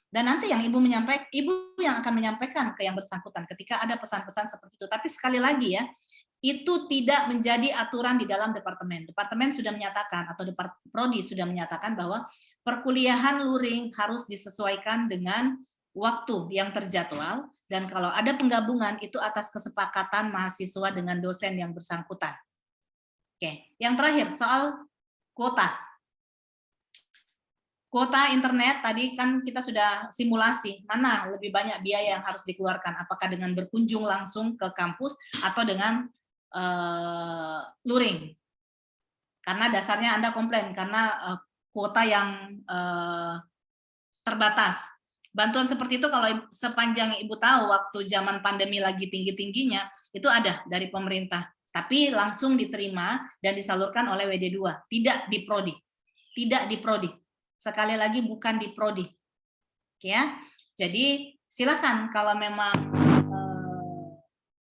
Dan nanti yang Ibu menyampaikan, Ibu yang akan menyampaikan ke yang bersangkutan ketika ada pesan-pesan seperti itu. Tapi sekali lagi ya, itu tidak menjadi aturan di dalam departemen. Departemen sudah menyatakan atau prodi sudah menyatakan bahwa perkuliahan luring harus disesuaikan dengan waktu yang terjadwal, dan kalau ada penggabungan itu atas kesepakatan mahasiswa dengan dosen yang bersangkutan. Oke, yang terakhir soal kuota. Kuota internet tadi kan kita sudah simulasi mana lebih banyak biaya yang harus dikeluarkan, apakah dengan berkunjung langsung ke kampus atau dengan luring. Karena dasarnya Anda komplain karena kuota yang terbatas. Bantuan seperti itu kalau sepanjang Ibu tahu waktu zaman pandemi lagi tinggi-tingginya itu ada dari pemerintah, tapi langsung diterima dan disalurkan oleh WD2, tidak di prodi. Tidak di prodi. Sekali lagi bukan di prodi. Oke ya. Jadi silakan kalau memang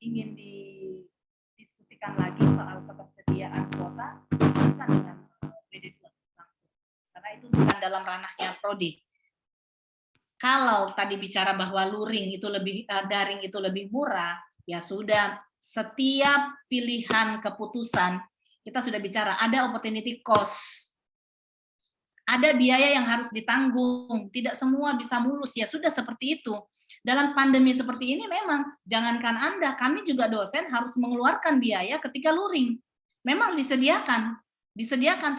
ingin didiskusikan lagi soal ketersediaan kuota, silakan dengan WD2 langsung. Karena itu bukan dalam ranahnya prodi. Kalau tadi bicara bahwa luring itu lebih daring itu lebih murah, ya sudah, setiap pilihan keputusan kita sudah bicara ada opportunity cost. Ada biaya yang harus ditanggung, tidak semua bisa mulus, ya sudah seperti itu. dalam pandemi seperti ini memang jangankan Anda, kami juga dosen harus mengeluarkan biaya ketika luring. Memang disediakan,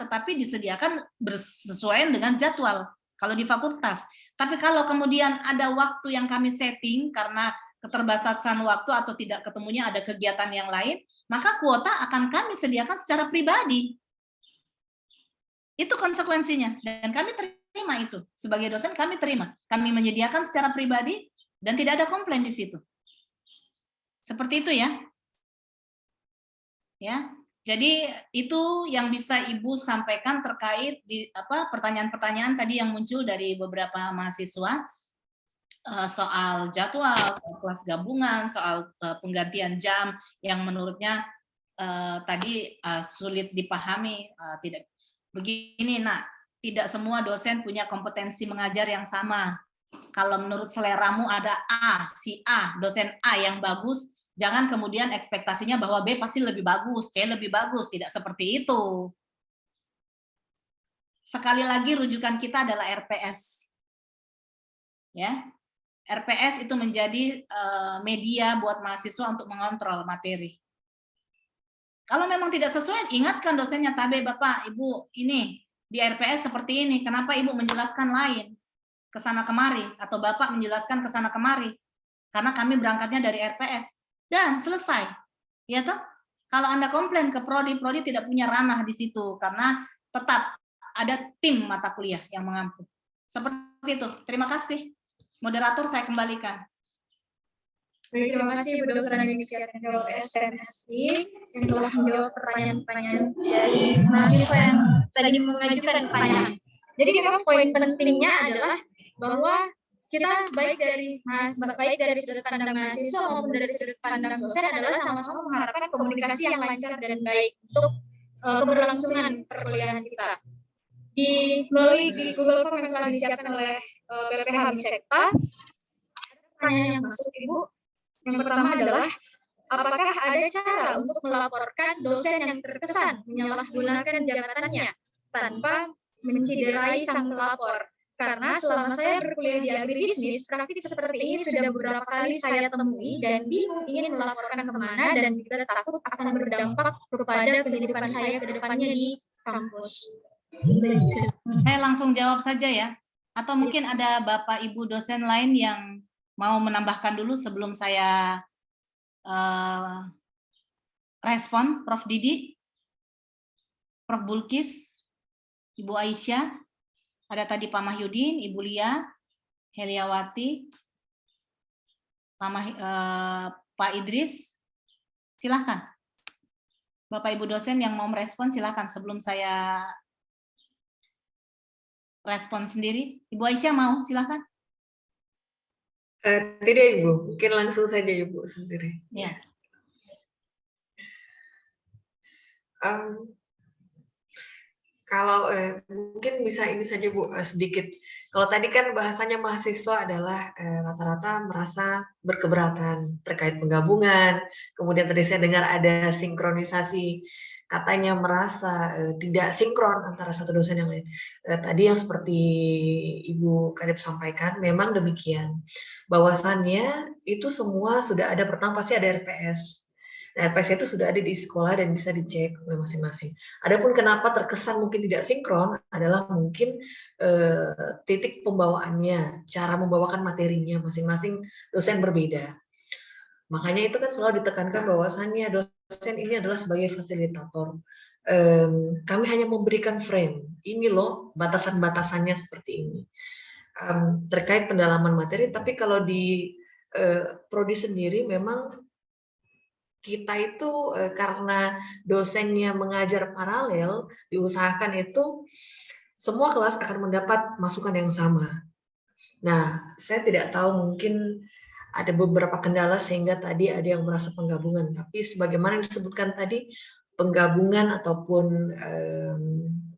tetapi disediakan bersesuaian dengan jadwal kalau di fakultas. Tapi kalau kemudian ada waktu yang kami setting karena keterbatasan waktu atau tidak ketemunya ada kegiatan yang lain, maka kuota akan kami sediakan secara pribadi. Itu konsekuensinya, dan kami terima itu. Sebagai dosen kami terima. Kami menyediakan secara pribadi dan tidak ada komplain di situ. Seperti itu ya. Ya. Jadi itu yang bisa Ibu sampaikan terkait di pertanyaan-pertanyaan tadi yang muncul dari beberapa mahasiswa soal jadwal, soal kelas gabungan, soal penggantian jam yang menurutnya tadi sulit dipahami. Tidak begini, Nak. Tidak semua dosen punya kompetensi mengajar yang sama. Kalau menurut seleramu ada A, si A, dosen A yang bagus, jangan kemudian ekspektasinya bahwa B pasti lebih bagus, C lebih bagus. Tidak seperti itu. Sekali lagi rujukan kita adalah RPS. Ya, RPS itu menjadi media buat mahasiswa untuk mengontrol materi. Kalau memang tidak sesuai, ingatkan dosennya, Tabe, Bapak, Ibu, ini di RPS seperti ini, kenapa Ibu menjelaskan lain ke sana kemari, atau Bapak menjelaskan ke sana kemari, karena kami berangkatnya dari RPS. Dan selesai. Ya toh? Kalau Anda komplain ke prodi tidak punya ranah di situ, karena tetap ada tim mata kuliah yang mengampu. Seperti itu. Terima kasih. Moderator, saya kembalikan. Baik, terima kasih Bu Dr. Anindya Jawab SPMSI yang telah menjawab pertanyaan-pertanyaan dari mahasiswa yang tadi mengajukan pertanyaan. Jadi memang poin pentingnya adalah bahwa kita baik dari sudut pandang mahasiswa maupun dari sudut pandang dosen adalah sama-sama mengharapkan komunikasi yang lancar dan baik untuk keberlangsungan perkuliahan kita. Melalui di Google Form yang telah disiapkan oleh BPH Bisekta, pertanyaan yang masuk Ibu. Yang pertama adalah, apakah ada cara untuk melaporkan dosen yang terkesan menyalahgunakan jabatannya tanpa menciderai sang pelapor? Karena selama saya berkuliah di agribisnis, praktik seperti ini sudah beberapa kali saya temui dan bingung ingin melaporkan kemana dan juga takut akan berdampak kepada kehidupan saya ke depannya di kampus. Saya langsung jawab saja ya. Atau mungkin ada Bapak Ibu dosen lain yang mau menambahkan dulu sebelum saya respon, Prof. Didi, Prof. Bulkis, Ibu Aisyah, ada tadi Pak Mahyudin, Ibu Lia, Heliawati, Pak Idris, silakan. Bapak Ibu dosen yang mau merespon silakan sebelum saya respon sendiri. Ibu Aisyah mau, silakan. Tidak Ibu, mungkin langsung saja Ibu sendiri. Ya. Kalau mungkin bisa ini saja Bu, sedikit. Kalau tadi kan bahasanya mahasiswa adalah rata-rata merasa berkeberatan terkait penggabungan. Kemudian tadi saya dengar ada sinkronisasi, katanya merasa tidak sinkron antara satu dosen yang lain. Tadi yang seperti Ibu Kadep sampaikan, memang demikian. Bahwasannya itu semua sudah ada, pertama pasti ada RPS. Nah, RPS itu sudah ada di sekolah dan bisa dicek oleh masing-masing. Adapun kenapa terkesan mungkin tidak sinkron adalah mungkin titik pembawaannya, cara membawakan materinya masing-masing dosen berbeda. Makanya itu kan selalu ditekankan bahwasannya dosen ini adalah sebagai fasilitator. Kami hanya memberikan frame. Ini loh batasan-batasannya seperti ini. Terkait pendalaman materi, tapi kalau di prodi sendiri memang kita itu karena dosennya mengajar paralel, diusahakan itu semua kelas akan mendapat masukan yang sama. Nah, saya tidak tahu mungkin ada beberapa kendala sehingga tadi ada yang merasa penggabungan. Tapi sebagaimana yang disebutkan tadi, penggabungan ataupun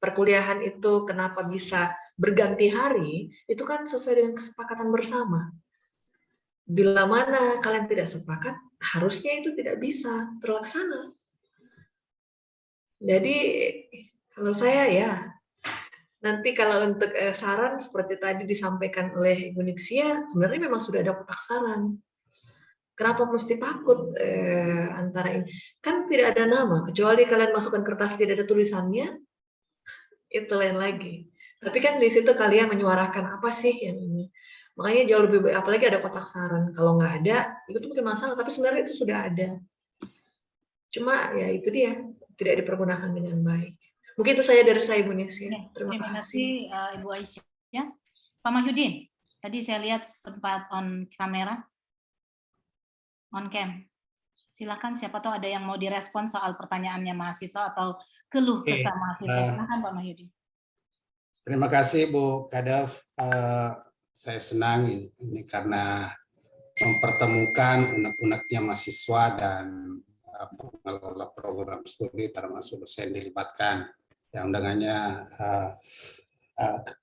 perkuliahan itu kenapa bisa berganti hari, itu kan sesuai dengan kesepakatan bersama. Bila mana kalian tidak sepakat, harusnya itu tidak bisa terlaksana. Jadi kalau saya ya Nanti kalau untuk saran seperti tadi disampaikan oleh Ibu Nixia, sebenarnya memang sudah ada kotak saran. Kenapa mesti takut antara ini? Kan tidak ada nama, kecuali kalian masukkan kertas tidak ada tulisannya, itu lain lagi. Tapi kan di situ kalian menyuarakan apa sih yang ini. Makanya jauh lebih baik, apalagi ada kotak saran. Kalau nggak ada, itu mungkin masalah, tapi sebenarnya itu sudah ada. Cuma ya itu dia, tidak dipergunakan dengan baik. Mungkin itu saya dari saya, Ibu Nixia. Terima kasih Ibu Aisyah. Pak Mahyudin, tadi saya lihat sempat on kamera, on cam. Silakan, siapa tahu ada yang mau direspon soal pertanyaannya mahasiswa atau keluh kesah mahasiswa. Silakan Pak Mahyudin. Terima kasih Bu Kadaf. Saya senang ini karena mempertemukan unek-uneknya mahasiswa dan pengelola program studi termasuk dosen dilibatkan, yang undangannya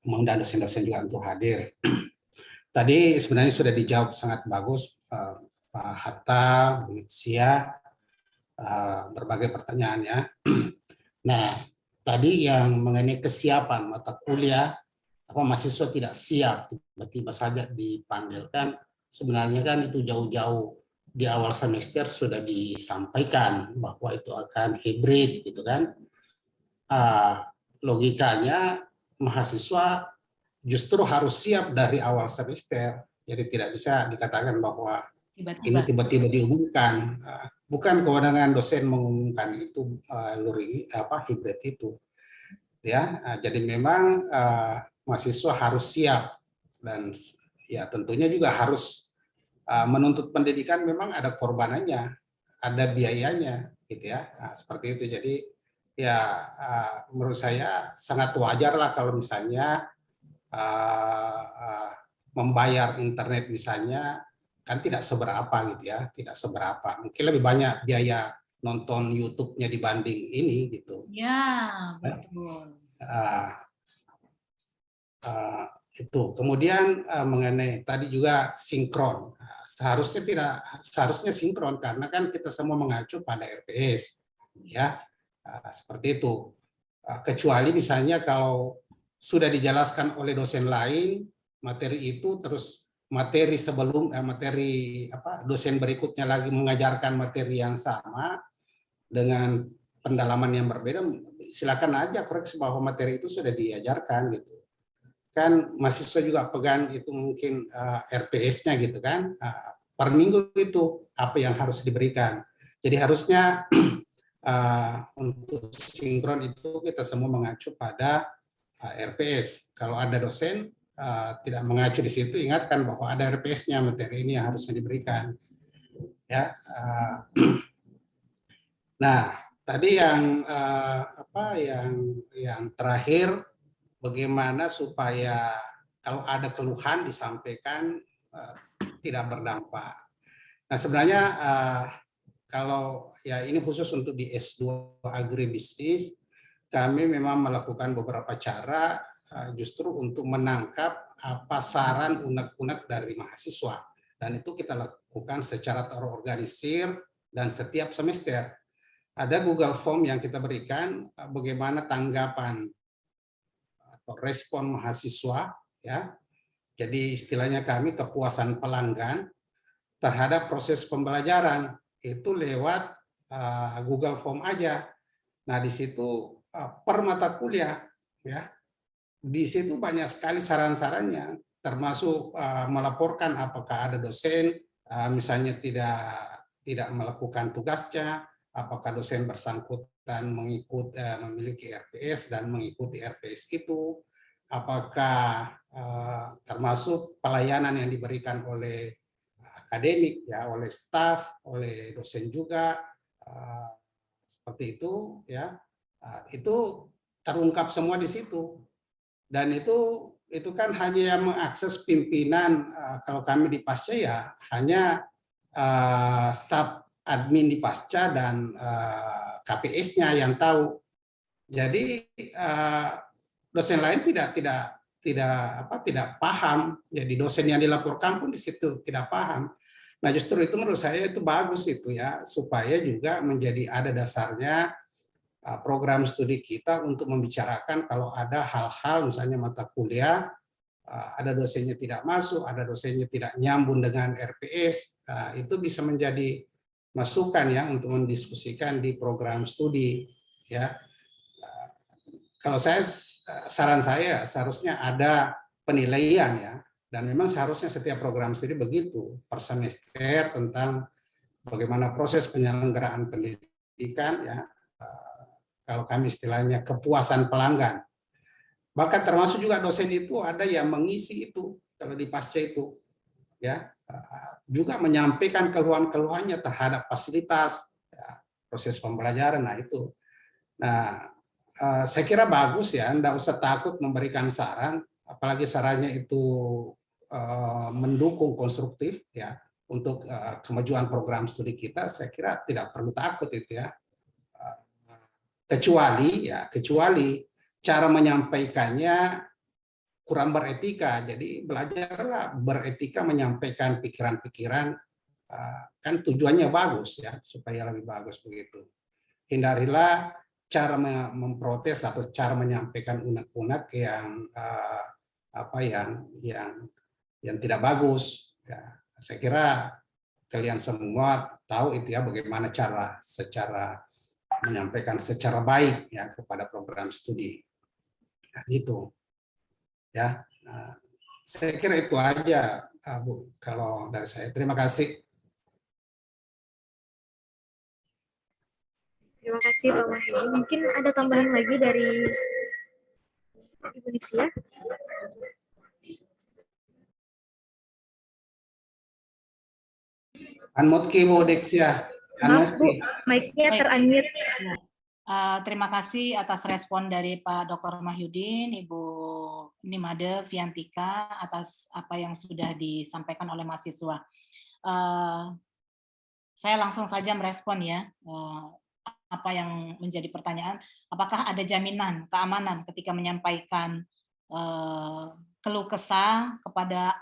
mengundang dosen-dosen juga untuk hadir. Tadi sebenarnya sudah dijawab sangat bagus Pak Hatta, Bu Nixia, berbagai pertanyaannya. Nah, tadi yang mengenai kesiapan mata kuliah, apa mahasiswa tidak siap tiba-tiba saja dipanggil, kan sebenarnya kan itu jauh-jauh di awal semester sudah disampaikan bahwa itu akan hibrid gitu kan. Logikanya mahasiswa justru harus siap dari awal semester, jadi tidak bisa dikatakan bahwa ini tiba-tiba diumumkan. Bukan kewenangan dosen mengumumkan itu hibrid itu, ya. Jadi memang mahasiswa harus siap, dan ya tentunya juga harus menuntut pendidikan memang ada korbanannya, ada biayanya, gitu ya. Seperti itu. Jadi ya menurut saya sangat wajar lah kalau misalnya membayar internet misalnya kan tidak seberapa gitu ya, tidak seberapa. Mungkin lebih banyak biaya nonton YouTube-nya dibanding ini gitu. Ya, betul. Itu. Kemudian mengenai tadi juga sinkron. Seharusnya sinkron karena kan kita semua mengacu pada RPS, ya. Seperti itu. Kecuali misalnya kalau sudah dijelaskan oleh dosen lain materi itu, terus materi dosen berikutnya lagi mengajarkan materi yang sama dengan pendalaman yang berbeda, silakan aja koreksi bahwa materi itu sudah diajarkan gitu. Kan mahasiswa juga pegang itu mungkin RPS-nya gitu kan, per minggu itu apa yang harus diberikan. Jadi harusnya untuk sinkron itu kita semua mengacu pada RPS. Kalau ada dosen tidak mengacu di situ, ingatkan bahwa ada RPS-nya, materi ini yang harusnya diberikan. Ya. Nah, tadi yang yang terakhir, bagaimana supaya kalau ada keluhan disampaikan tidak berdampak. Nah, sebenarnya kalau ya ini khusus untuk di S2 agribisnis, kami memang melakukan beberapa cara justru untuk menangkap pasaran unek-unek dari mahasiswa, dan itu kita lakukan secara terorganisir dan setiap semester. Ada Google Form yang kita berikan bagaimana tanggapan atau respon mahasiswa, ya. Jadi istilahnya kami kepuasan pelanggan terhadap proses pembelajaran itu lewat Google Form aja. Nah, di situ per mata kuliah, ya. Di situ banyak sekali saran-sarannya, termasuk melaporkan apakah ada dosen misalnya tidak melakukan tugasnya, apakah dosen bersangkutan memiliki RPS dan mengikuti RPS itu, apakah termasuk pelayanan yang diberikan oleh akademik, ya, oleh staf, oleh dosen juga, seperti itu, ya. Itu terungkap semua di situ. Dan itu kan hanya yang mengakses pimpinan. Kalau kami di Pasca ya hanya staf admin di Pasca dan KPS-nya yang tahu. Jadi dosen lain tidak paham. Jadi dosen yang dilaporkan pun di situ tidak paham. Nah, justru itu menurut saya itu bagus itu ya, supaya juga menjadi ada dasarnya program studi kita untuk membicarakan kalau ada hal-hal misalnya mata kuliah, ada dosennya tidak masuk, ada dosennya tidak nyambung dengan RPS, itu bisa menjadi masukan ya untuk mendiskusikan di program studi ya. Kalau saran saya seharusnya ada penilaian ya, dan memang seharusnya setiap program studi begitu per semester tentang bagaimana proses penyelenggaraan pendidikan ya. Kalau kami istilahnya kepuasan pelanggan. Bahkan termasuk juga dosen itu ada yang mengisi itu kalau di pasca itu ya, juga menyampaikan keluhan-keluhannya terhadap fasilitas ya, proses pembelajaran. Nah itu. Nah, saya kira bagus ya, Anda usah takut memberikan saran, apalagi sarannya itu mendukung konstruktif ya untuk kemajuan program studi kita. Saya kira tidak perlu takut itu ya. Kecuali cara menyampaikannya kurang beretika. Jadi belajarlah beretika menyampaikan pikiran-pikiran, kan tujuannya bagus ya, supaya lebih bagus begitu. Hindarilah cara memprotes atau cara menyampaikan unek-unek yang yang tidak bagus. Ya, saya kira kalian semua tahu itu ya, bagaimana cara menyampaikan secara baik ya kepada program studi. Nah, gitu. Ya. Nah, saya kira itu aja Bu kalau dari saya. Terima kasih. Terima kasih Pak Mahdi. Mungkin ada tambahan lagi dari Ibu Nisya. Unmute Bu Dexia. Maaf Bu, mic-nya ter-unmute. Terima kasih atas respon dari Pak Dr. Mahyudin, Ibu Nimade Viantika atas apa yang sudah disampaikan oleh mahasiswa. Saya langsung saja merespon ya apa yang menjadi pertanyaan. Apakah ada jaminan keamanan ketika menyampaikan keluh kesah kepada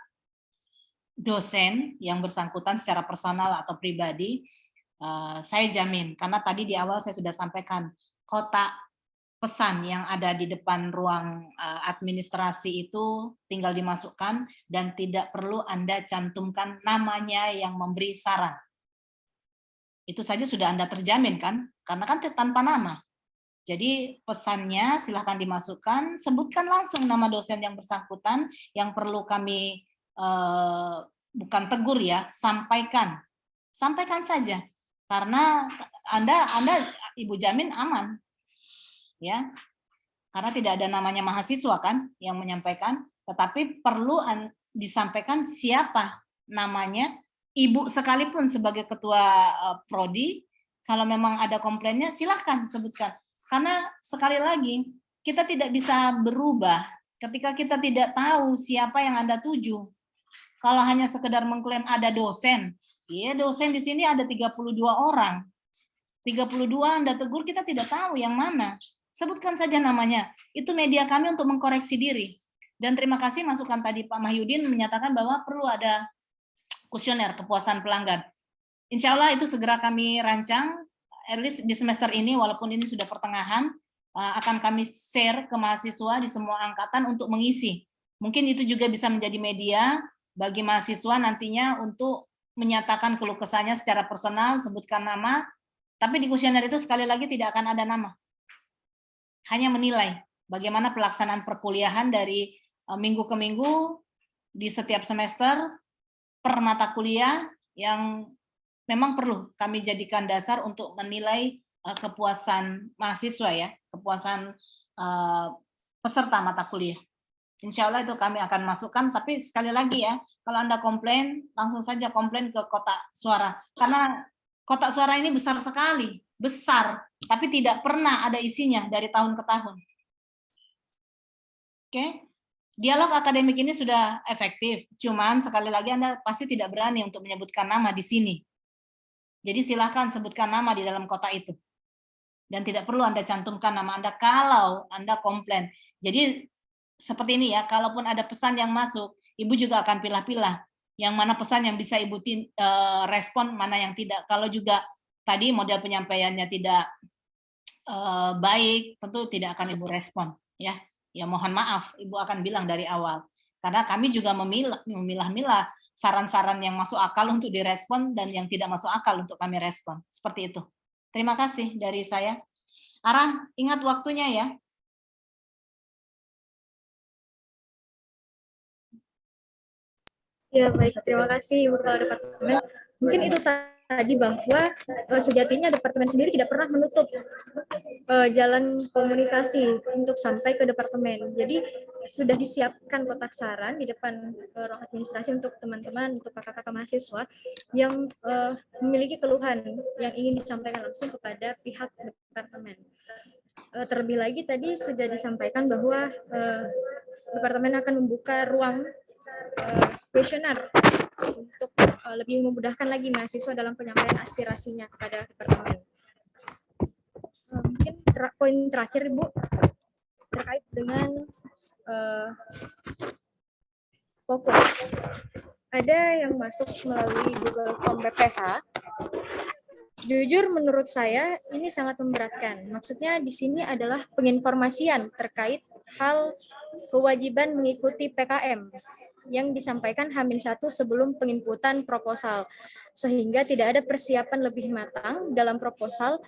dosen yang bersangkutan secara personal atau pribadi? Saya jamin, karena tadi di awal saya sudah sampaikan kotak pesan yang ada di depan ruang administrasi itu tinggal dimasukkan dan tidak perlu Anda cantumkan namanya yang memberi saran. Itu saja sudah Anda terjamin kan, karena kan tanpa nama. Jadi pesannya silahkan dimasukkan, sebutkan langsung nama dosen yang bersangkutan, yang perlu kami bukan tegur ya, sampaikan saja. Karena Anda Ibu jamin aman, ya, karena tidak ada namanya mahasiswa kan yang menyampaikan, tetapi perlu disampaikan siapa namanya, Ibu sekalipun sebagai ketua prodi, kalau memang ada komplainnya silahkan sebutkan. Karena sekali lagi kita tidak bisa berubah ketika kita tidak tahu siapa yang Anda tuju. Kalau hanya sekedar mengklaim ada dosen, iya dosen di sini ada 32 orang. 32 Anda tegur, kita tidak tahu yang mana. Sebutkan saja namanya. Itu media kami untuk mengkoreksi diri. Dan terima kasih masukan tadi Pak Mahyudin menyatakan bahwa perlu ada kuesioner kepuasan pelanggan. Insya Allah itu segera kami rancang, at least di semester ini, walaupun ini sudah pertengahan, akan kami share ke mahasiswa di semua angkatan untuk mengisi. Mungkin itu juga bisa menjadi media bagi mahasiswa nantinya untuk menyatakan keluh kesahnya secara personal, sebutkan nama, tapi di kuesioner itu sekali lagi tidak akan ada nama. Hanya menilai bagaimana pelaksanaan perkuliahan dari minggu ke minggu di setiap semester per mata kuliah yang memang perlu kami jadikan dasar untuk menilai kepuasan mahasiswa ya, kepuasan peserta mata kuliah. Insya Allah itu kami akan masukkan, tapi sekali lagi ya, kalau Anda komplain, langsung saja komplain ke kotak suara. Karena kotak suara ini besar sekali, besar, tapi tidak pernah ada isinya dari tahun ke tahun. Oke, dialog akademik ini sudah efektif, cuman sekali lagi Anda pasti tidak berani untuk menyebutkan nama di sini. Jadi silakan sebutkan nama di dalam kotak itu. Dan tidak perlu Anda cantumkan nama Anda kalau Anda komplain. Jadi seperti ini ya, kalaupun ada pesan yang masuk, Ibu juga akan pilah-pilah yang mana pesan yang bisa Ibu respon, mana yang tidak. Kalau juga tadi model penyampaiannya tidak baik, tentu tidak akan Ibu respon, ya. Ya mohon maaf, Ibu akan bilang dari awal. Karena kami juga memilah-milah saran-saran yang masuk akal untuk direspon dan yang tidak masuk akal untuk kami respon. Seperti itu. Terima kasih dari saya. Ara, ingat waktunya ya. Ya, baik. Terima kasih, Ibu Kepala Departemen. Mungkin itu tadi bahwa sejatinya Departemen sendiri tidak pernah menutup jalan komunikasi untuk sampai ke Departemen. Jadi sudah disiapkan kotak saran di depan ruang administrasi untuk teman-teman, untuk kakak-kakak mahasiswa yang memiliki keluhan yang ingin disampaikan langsung kepada pihak Departemen. Terlebih lagi tadi sudah disampaikan bahwa Departemen akan membuka ruang kuesioner untuk lebih memudahkan lagi mahasiswa dalam penyampaian aspirasinya kepada Departemen. Mungkin poin terakhir, Ibu, terkait dengan fokus. Ada yang masuk melalui Google Form BPH. Jujur menurut saya ini sangat memberatkan. Maksudnya di sini adalah penginformasian terkait hal kewajiban mengikuti PKM yang disampaikan H-1 sebelum penginputan proposal, sehingga tidak ada persiapan lebih matang dalam proposal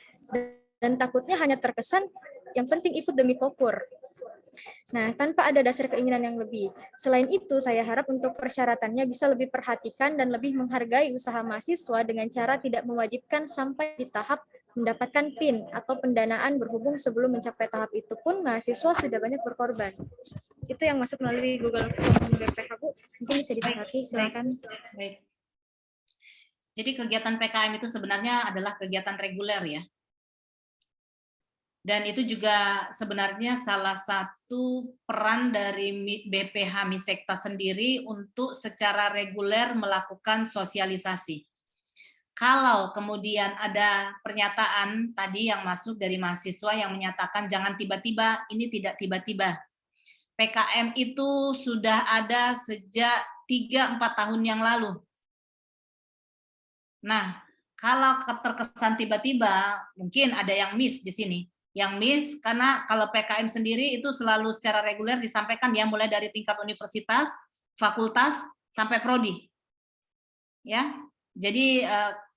dan takutnya hanya terkesan yang penting ikut demi kokur. Nah, tanpa ada dasar keinginan yang lebih. Selain itu, saya harap untuk persyaratannya bisa lebih perhatikan dan lebih menghargai usaha mahasiswa dengan cara tidak mewajibkan sampai di tahap mendapatkan PIN atau pendanaan berhubung sebelum mencapai tahap itu pun mahasiswa sudah banyak berkorban. Itu yang masuk melalui Google Form BPH, Bu. Mungkin bisa ditanggapi, silakan. Baik. Jadi kegiatan PKM itu sebenarnya adalah kegiatan reguler ya. Dan itu juga sebenarnya salah satu peran dari BPH Misekta sendiri untuk secara reguler melakukan sosialisasi. Kalau kemudian ada pernyataan tadi yang masuk dari mahasiswa yang menyatakan jangan tiba-tiba, ini tidak tiba-tiba. PKM itu sudah ada sejak 3-4 tahun yang lalu. Nah, kalau terkesan tiba-tiba, mungkin ada yang miss di sini. Yang miss karena kalau PKM sendiri itu selalu secara reguler disampaikan ya mulai dari tingkat universitas, fakultas, sampai prodi. Ya, jadi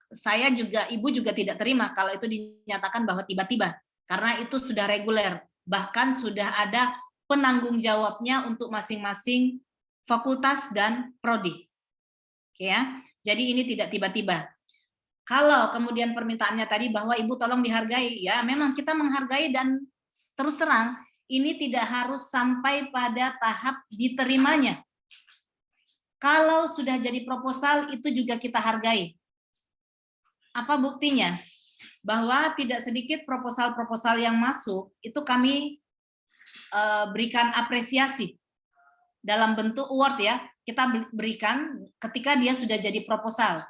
saya juga, Ibu juga tidak terima kalau itu dinyatakan bahwa tiba-tiba. Karena itu sudah reguler. Bahkan sudah ada penanggung jawabnya untuk masing-masing fakultas dan prodi. Oke ya. Jadi ini tidak tiba-tiba. Kalau kemudian permintaannya tadi bahwa Ibu tolong dihargai, ya memang kita menghargai dan terus terang ini tidak harus sampai pada tahap diterimanya. Kalau sudah jadi proposal itu juga kita hargai. Apa buktinya? Bahwa tidak sedikit proposal-proposal yang masuk itu kami berikan apresiasi dalam bentuk award ya, kita berikan ketika dia sudah jadi proposal.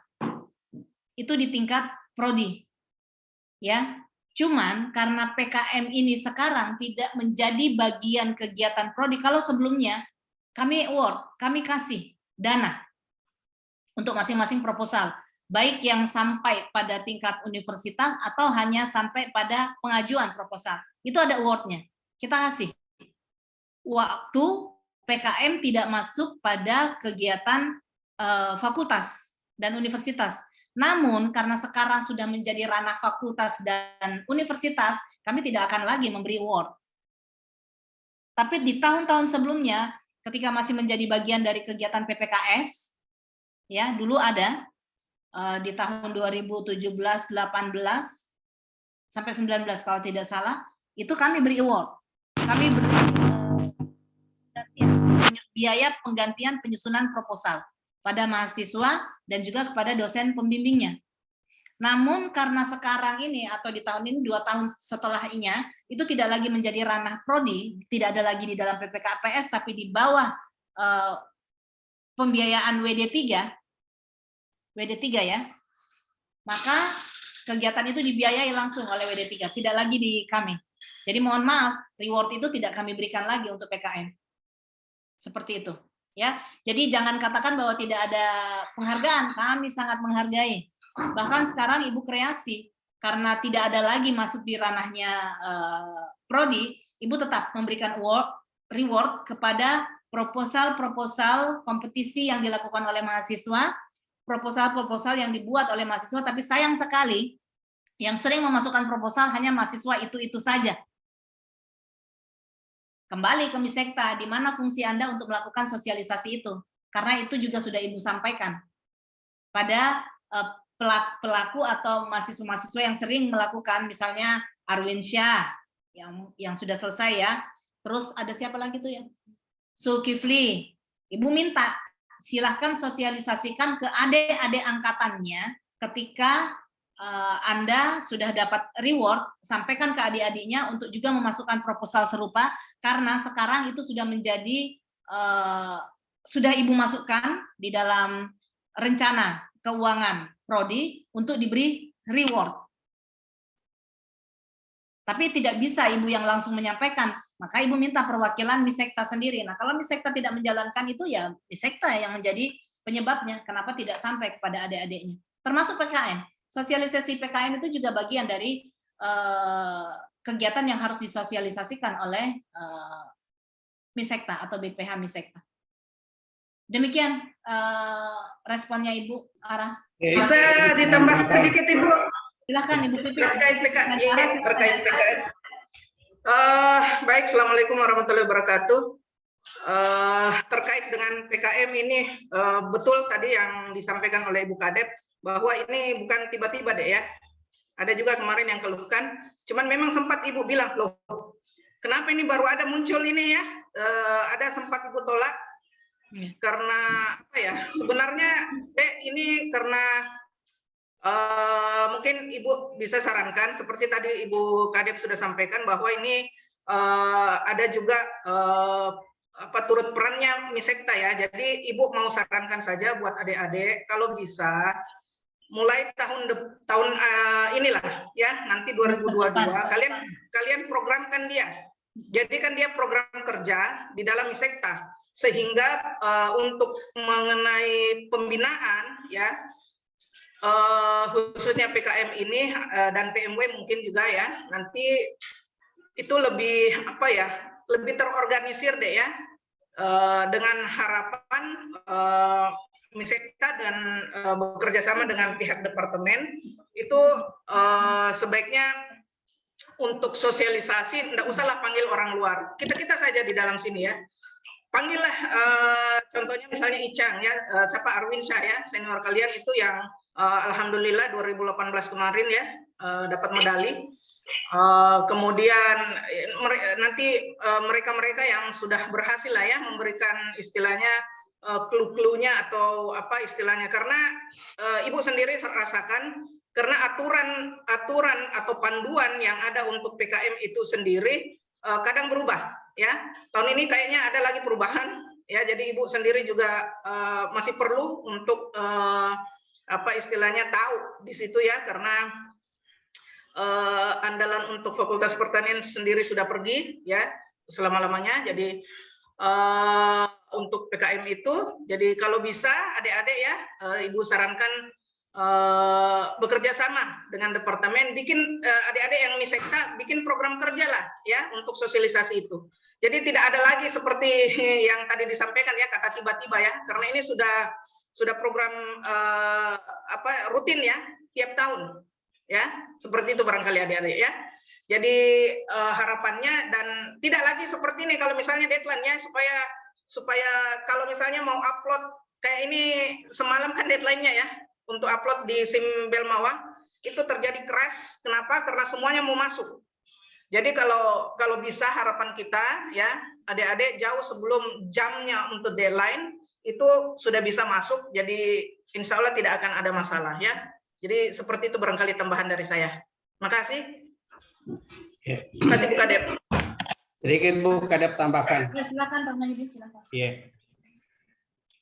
Itu di tingkat prodi. Ya. Cuman karena PKM ini sekarang tidak menjadi bagian kegiatan prodi, kalau sebelumnya kami award, kami kasih dana untuk masing-masing proposal, baik yang sampai pada tingkat universitas atau hanya sampai pada pengajuan proposal. Itu ada award-nya. Kita kasih. Waktu PKM tidak masuk pada kegiatan fakultas dan universitas. Namun karena sekarang sudah menjadi ranah fakultas dan universitas, kami tidak akan lagi memberi award. Tapi di tahun-tahun sebelumnya, ketika masih menjadi bagian dari kegiatan PPKS, ya dulu ada di tahun 2017, 18 sampai 19 kalau tidak salah, itu kami beri award. Kami beri biaya penggantian penyusunan proposal pada mahasiswa dan juga kepada dosen pembimbingnya. Namun karena sekarang ini atau di tahun ini 2 tahun setelahnya itu tidak lagi menjadi ranah prodi, tidak ada lagi di dalam PPKPS tapi di bawah pembiayaan WD3 ya. Maka kegiatan itu dibiayai langsung oleh WD3, tidak lagi di kami. Jadi mohon maaf, reward itu tidak kami berikan lagi untuk PKM. Seperti itu, ya. Jadi jangan katakan bahwa tidak ada penghargaan. Kami sangat menghargai. Bahkan sekarang Ibu Kreasi karena tidak ada lagi masuk di ranahnya prodi, Ibu tetap memberikan reward kepada proposal-proposal kompetisi yang dilakukan oleh mahasiswa, proposal-proposal yang dibuat oleh mahasiswa, tapi sayang sekali yang sering memasukkan proposal hanya mahasiswa itu saja. Kembali ke Misekta, di mana fungsi Anda untuk melakukan sosialisasi itu? Karena itu juga sudah Ibu sampaikan pada pelaku atau mahasiswa-mahasiswa yang sering melakukan, misalnya Arwin Syah yang sudah selesai ya. Terus ada siapa lagi tuh ya? Zulkifli. Ibu minta silahkan sosialisasikan ke adik-adik angkatannya ketika Anda sudah dapat reward, sampaikan ke adik-adiknya untuk juga memasukkan proposal serupa, karena sekarang itu sudah menjadi, sudah Ibu masukkan di dalam rencana keuangan prodi untuk diberi reward. Tapi tidak bisa Ibu yang langsung menyampaikan, maka Ibu minta perwakilan Misekta sendiri. Nah, kalau Misekta tidak menjalankan itu, ya Misekta yang menjadi penyebabnya, kenapa tidak sampai kepada adik-adiknya. Termasuk PKM. Sosialisasi PKM itu juga bagian dari kegiatan yang harus disosialisasikan oleh Misekta atau BPH Misekta. Demikian responnya Ibu Ara. Bisa ditambah sedikit Ibu? Silakan Ibu Pipi. Terkait PKM. Baik, Assalamualaikum warahmatullahi wabarakatuh. Terkait dengan PKM ini, betul tadi yang disampaikan oleh Ibu Kadep, bahwa ini bukan tiba-tiba deh ya. Ada juga kemarin yang keluhkan, cuman memang sempat Ibu bilang, loh, kenapa ini baru ada muncul ini ya? Ada sempat Ibu tolak, karena apa ya? Sebenarnya ini karena mungkin Ibu bisa sarankan, seperti tadi Ibu Kadep sudah sampaikan, bahwa ini ada juga turut perannya Misekta ya. Jadi Ibu mau sarankan saja buat adik-adik, kalau bisa mulai tahun inilah ya, nanti 2022 kalian programkan dia. Jadi kan dia program kerja di dalam Misekta, sehingga untuk mengenai pembinaan ya, khususnya PKM ini dan PMW mungkin juga ya, nanti itu lebih apa ya, lebih terorganisir deh ya, dengan harapan Misekta dan bekerja sama dengan pihak departemen itu sebaiknya untuk sosialisasi, tidak usahlah panggil orang luar, kita saja di dalam sini ya, panggillah contohnya misalnya Icang ya, siapa Arwin Syah ya, senior kalian itu yang alhamdulillah 2018 kemarin ya dapat medali. Kemudian nanti mereka-mereka yang sudah berhasil lah ya memberikan istilahnya clue-cluenya atau apa istilahnya, karena Ibu sendiri rasakan, karena aturan atau panduan yang ada untuk PKM itu sendiri kadang berubah ya. Tahun ini kayaknya ada lagi perubahan ya, jadi Ibu sendiri juga masih perlu untuk apa istilahnya tahu di situ ya, karena andalan untuk Fakultas Pertanian sendiri sudah pergi ya selama-lamanya. Jadi untuk PKM itu, jadi kalau bisa adik-adik ya, Ibu sarankan bekerja sama dengan departemen, bikin adik-adik yang Misekta bikin program kerja lah ya untuk sosialisasi itu. Jadi tidak ada lagi seperti yang tadi disampaikan ya, kata tiba-tiba ya, karena ini sudah program apa rutin ya tiap tahun ya, seperti itu barangkali adik-adik ya. Jadi harapannya, dan tidak lagi seperti ini kalau misalnya deadline-nya, supaya kalau misalnya mau upload kayak ini, semalam kan deadline-nya ya untuk upload di SIM Belmawa itu terjadi crash. Kenapa? Karena semuanya mau masuk. Jadi kalau bisa harapan kita ya adik-adik jauh sebelum jamnya untuk deadline itu sudah bisa masuk. Jadi insya Allah tidak akan ada masalah ya. Jadi seperti itu barangkali tambahan dari saya. Makasih. Ya. Terima kasih Bu Kadep. Sedikit Bu Kadep tambahkan. Ya, silakan Pak Mahyudin, silakan. Ya.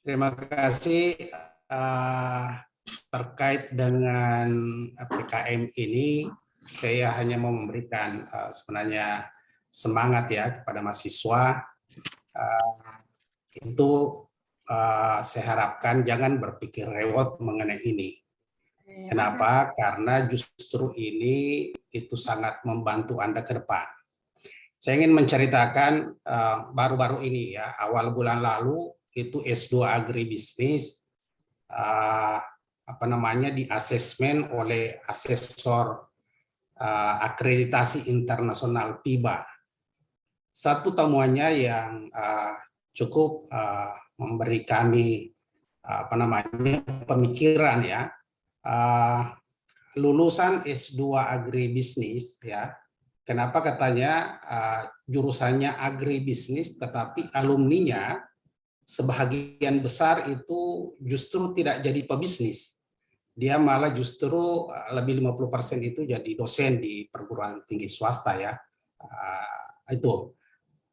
Terima kasih. Terkait dengan PKM ini, saya hanya mau memberikan sebenarnya semangat ya kepada mahasiswa. Itu saya harapkan jangan berpikir rewot mengenai ini. Kenapa? Karena justru ini itu sangat membantu Anda ke depan. Saya ingin menceritakan baru-baru ini ya, awal bulan lalu itu S2 Agribisnis di asesmen oleh asesor akreditasi internasional PIBA. Satu temuannya yang cukup memberi kami pemikiran ya, lulusan S2 Agribisnis ya. Kenapa katanya jurusannya agribisnis tetapi alumninya sebagian besar itu justru tidak jadi pebisnis. Dia malah justru lebih 50% itu jadi dosen di perguruan tinggi swasta ya. Itu.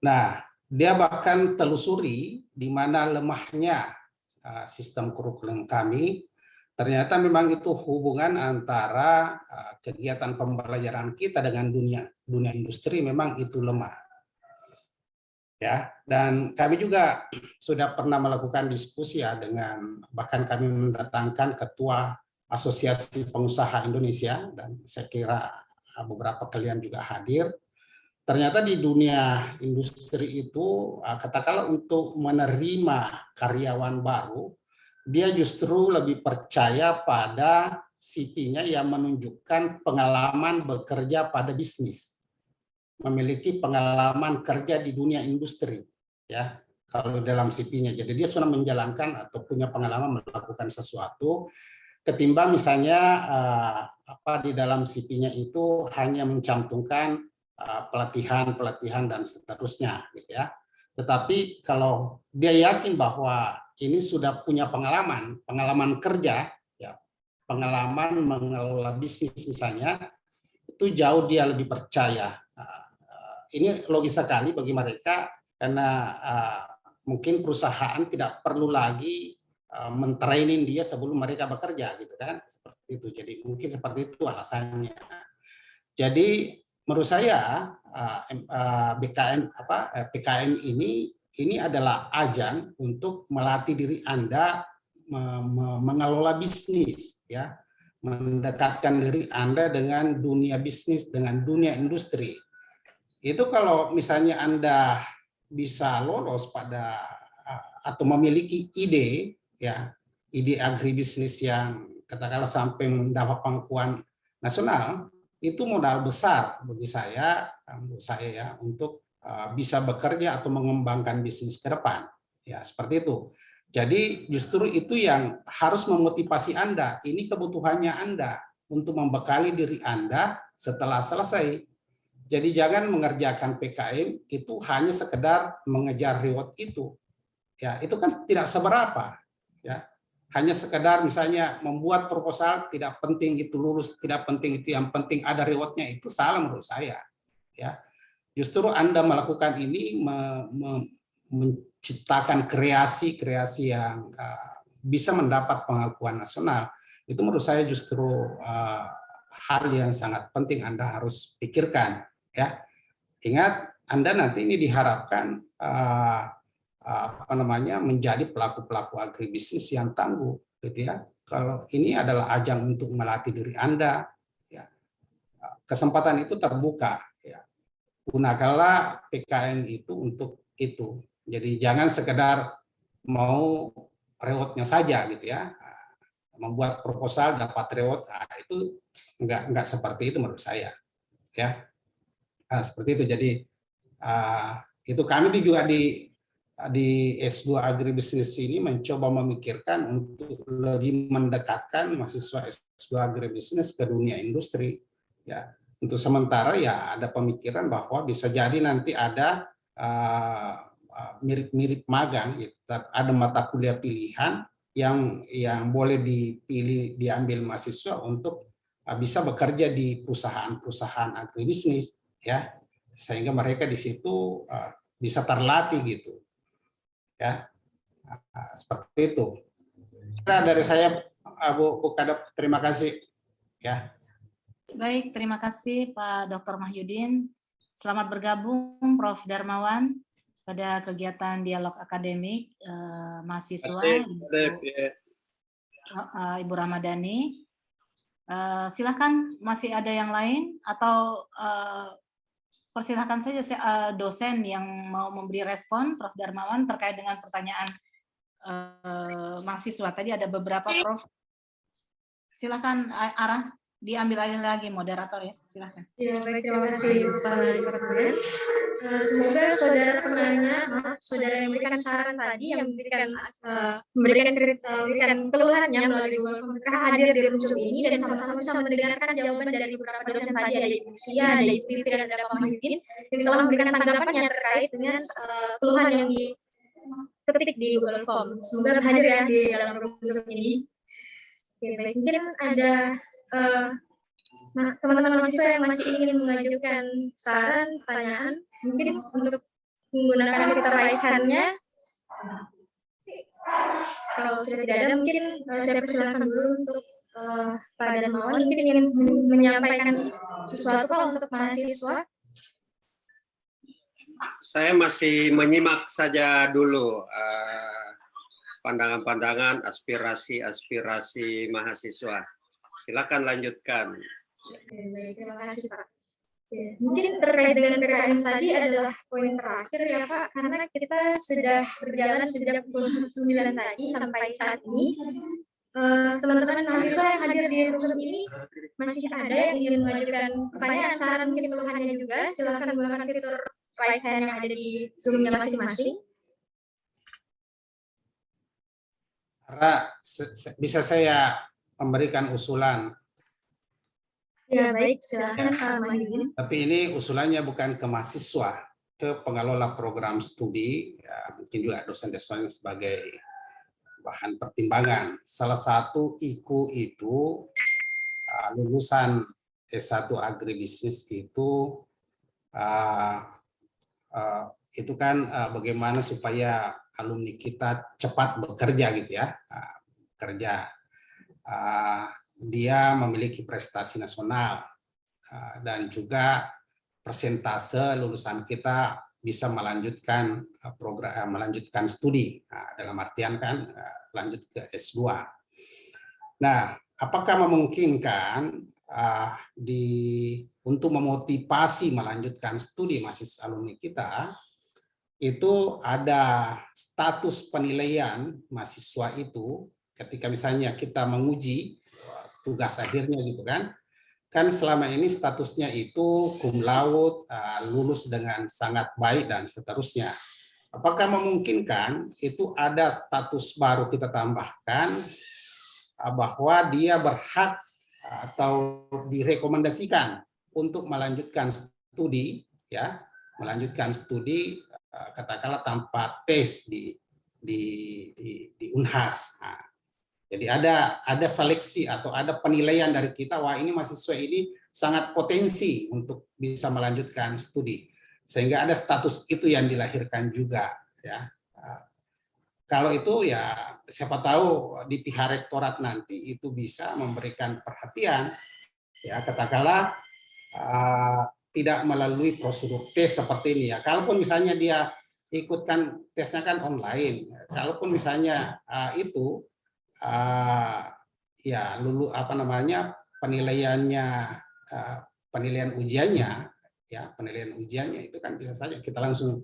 Nah, dia bahkan telusuri di mana lemahnya sistem kurikulum kami. Ternyata memang itu hubungan antara kegiatan pembelajaran kita dengan dunia industri memang itu lemah. Ya, dan kami juga sudah pernah melakukan diskusi ya dengan, bahkan kami mendatangkan ketua Asosiasi Pengusaha Indonesia dan saya kira beberapa kalian juga hadir. Ternyata di dunia industri itu katakanlah untuk menerima karyawan baru, dia justru lebih percaya pada CV-nya yang menunjukkan pengalaman bekerja pada bisnis, memiliki pengalaman kerja di dunia industri, ya kalau dalam CV-nya. Jadi dia sudah menjalankan atau punya pengalaman melakukan sesuatu, ketimbang misalnya di dalam CV-nya itu hanya mencantumkan pelatihan dan seterusnya, gitu ya. Tetapi kalau dia yakin bahwa ini sudah punya pengalaman kerja, ya, pengalaman mengelola bisnis misalnya, itu jauh dia lebih percaya. Ini logis sekali bagi mereka karena mungkin perusahaan tidak perlu lagi mentraining dia sebelum mereka bekerja, gitu kan? Seperti itu. Jadi mungkin seperti itu alasannya. Jadi menurut saya PKM ini adalah ajang untuk melatih diri Anda mengelola bisnis, ya, mendekatkan diri Anda dengan dunia bisnis, dengan dunia industri. Itu kalau misalnya Anda bisa lolos pada atau memiliki ide, ya, ide agribisnis yang katakanlah sampai mendapat pengakuan nasional, itu modal besar bagi saya, menurut saya ya, untuk bisa bekerja atau mengembangkan bisnis ke depan. Ya, seperti itu. Jadi justru itu yang harus memotivasi Anda. Ini kebutuhannya Anda untuk membekali diri Anda setelah selesai. Jadi jangan mengerjakan PKM itu hanya sekedar mengejar reward itu. Ya, itu kan tidak seberapa, ya. Hanya sekedar misalnya membuat proposal, tidak penting itu lulus, tidak penting itu, yang penting ada rewardnya, itu salah menurut saya. Ya, justru Anda melakukan ini menciptakan kreasi yang bisa mendapat pengakuan nasional. Itu menurut saya justru hal yang sangat penting Anda harus pikirkan. Ya, ingat Anda nanti ini diharapkan menjadi pelaku agribisnis yang tangguh, gitu ya. Kalau ini adalah ajang untuk melatih diri Anda, ya, kesempatan itu terbuka, ya. Gunakanlah PKM itu untuk itu. Jadi jangan sekedar mau rewardnya saja, gitu ya. Membuat proposal dapat reward, itu enggak seperti itu menurut saya, ya. Seperti itu. Jadi itu kami juga di S2 Agribisnis ini mencoba memikirkan untuk lebih mendekatkan mahasiswa S2 Agribisnis ke dunia industri. Ya, untuk sementara ya ada pemikiran bahwa bisa jadi nanti ada mirip-mirip magang, gitu. Ada mata kuliah pilihan yang boleh diambil mahasiswa untuk bisa bekerja di perusahaan agribisnis, ya, sehingga mereka di situ bisa terlatih gitu. Ya, seperti itu. Dari saya, Bu Kadep, terima kasih. Ya. Baik, terima kasih Pak Dr. Mahyudin. Selamat bergabung Prof. Darmawan pada kegiatan dialog akademik mahasiswa Ibu Ramadhani. Silakan, masih ada yang lain atau persilahkan saja dosen yang mau memberi respon, Prof. Darmawan, terkait dengan pertanyaan mahasiswa. Tadi ada beberapa, Prof. Silakan Arah, diambil alih lagi moderator ya, silakan. Ya, baik, terima kasih Pak Departemen. Semoga saudara penanya, saudara yang memberikan saran tadi, yang memberikan keluhannya melalui Google Form, hadir di room Zoom ini dan sama-sama bisa mendengarkan jawaban dari beberapa dosen tadi, ada Ibu Sia, ada Ibu Fitri, dan ada Pak Mahyudin, yang telah memberikan tanggapannya terkait dengan keluhan yang diketik di Google Form. Semoga hadir ya di dalam room Zoom ini. Oke, baik. Mungkin ada teman-teman mahasiswa yang masih ingin mengajukan saran, pertanyaan, mungkin untuk menggunakan fitur raise hand-nya. Kalau sudah tidak ada, mungkin saya persilakan dulu untuk Pak Darmawan, mungkin ingin menyampaikan sesuatu untuk mahasiswa. Saya masih menyimak saja dulu pandangan-pandangan, aspirasi mahasiswa. Silakan lanjutkan. Baik, terima kasih Pak. Mungkin terkait dengan PKM tadi adalah poin terakhir ya Pak, karena kita sudah berjalan sejak pukul 9 tadi sampai saat ini. Teman-teman mahasiswa yang hadir di room ini masih ada yang ingin mengajukan pertanyaan, saran, mungkin keluhannya juga. Silakan menggunakan fitur raise hand yang ada di Zoom-nya masing-masing. Karena bisa saya memberikan usulan. Ya baik, silakan Pak Mahyudin. Tapi ini usulannya bukan ke mahasiswa, ke pengelola program studi, ya, mungkin juga dosen-dosen sebagai bahan pertimbangan. Salah satu IKU itu lulusan S1 agribisnis itu kan bagaimana supaya alumni kita cepat bekerja gitu ya, kerja. Dia memiliki prestasi nasional dan juga persentase lulusan kita bisa melanjutkan program, melanjutkan studi, dalam artian kan lanjut ke S2. Nah, apakah memungkinkan untuk memotivasi melanjutkan studi mahasiswa alumni kita itu ada status penilaian mahasiswa itu ketika misalnya kita menguji tugas akhirnya gitu kan selama ini statusnya itu cum laude, lulus dengan sangat baik dan seterusnya. Apakah memungkinkan itu ada status baru kita tambahkan bahwa dia berhak atau direkomendasikan untuk melanjutkan studi, ya, melanjutkan studi katakanlah tanpa tes di Unhas. Nah, jadi ada seleksi atau ada penilaian dari kita, wah ini mahasiswa ini sangat potensi untuk bisa melanjutkan studi. Sehingga ada status itu yang dilahirkan juga. Ya. Kalau itu ya siapa tahu di pihak rektorat nanti itu bisa memberikan perhatian, ya katakanlah tidak melalui prosedur tes seperti ini ya. Kalaupun misalnya dia ikutkan tesnya kan online, kalaupun misalnya itu ya penilaian ujiannya itu kan bisa saja kita langsung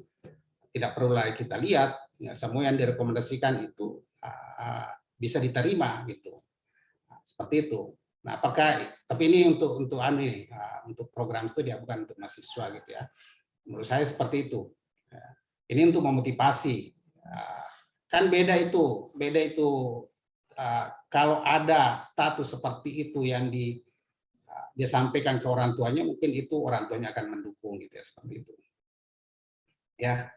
tidak perlu lagi kita lihat ya, semua yang direkomendasikan itu bisa diterima gitu, seperti itu. Nah, apakah tapi ini untuk program studi bukan untuk mahasiswa gitu ya, menurut saya seperti itu. Ini untuk memotivasi, kan beda itu kalau ada status seperti itu yang dia sampaikan ke orang tuanya, mungkin itu orang tuanya akan mendukung gitu ya, seperti itu. Ya.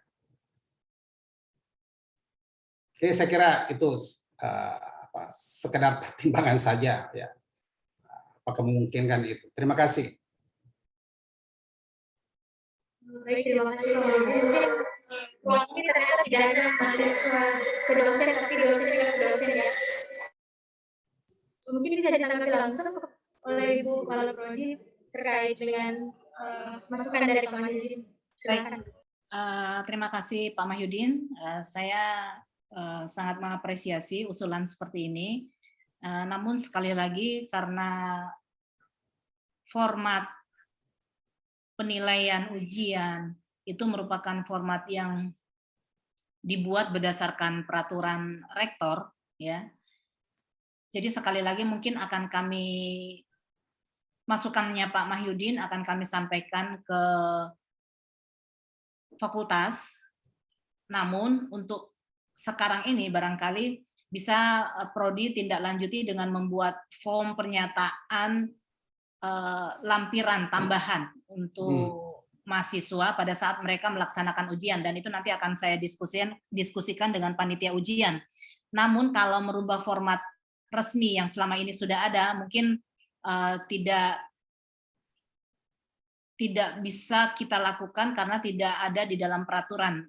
Oke, saya kira itu sekedar pertimbangan saja ya. Apakah memungkinkan itu? Terima kasih. Baik, terima kasih Pak Mahyudin. Mungkin ternyata tidak ada mahasiswa ke dosen, tapi dosen juga ke dosen ya. Mungkin bisa ditanggapi langsung oleh Ibu Kepala Prodi terkait dengan masukan dari Pak Mahyudin. Silakan. Terima kasih Pak Mahyudin. Saya sangat mengapresiasi usulan seperti ini. Namun sekali lagi karena format penilaian ujian itu merupakan format yang dibuat berdasarkan peraturan rektor, ya. Jadi sekali lagi mungkin akan kami masukannya Pak Mahyudin akan kami sampaikan ke fakultas. Namun untuk sekarang ini barangkali bisa prodi tindak lanjuti dengan membuat form pernyataan lampiran tambahan untuk mahasiswa pada saat mereka melaksanakan ujian, dan itu nanti akan saya diskusikan dengan panitia ujian. Namun kalau merubah format resmi yang selama ini sudah ada, mungkin tidak bisa kita lakukan karena tidak ada di dalam peraturan,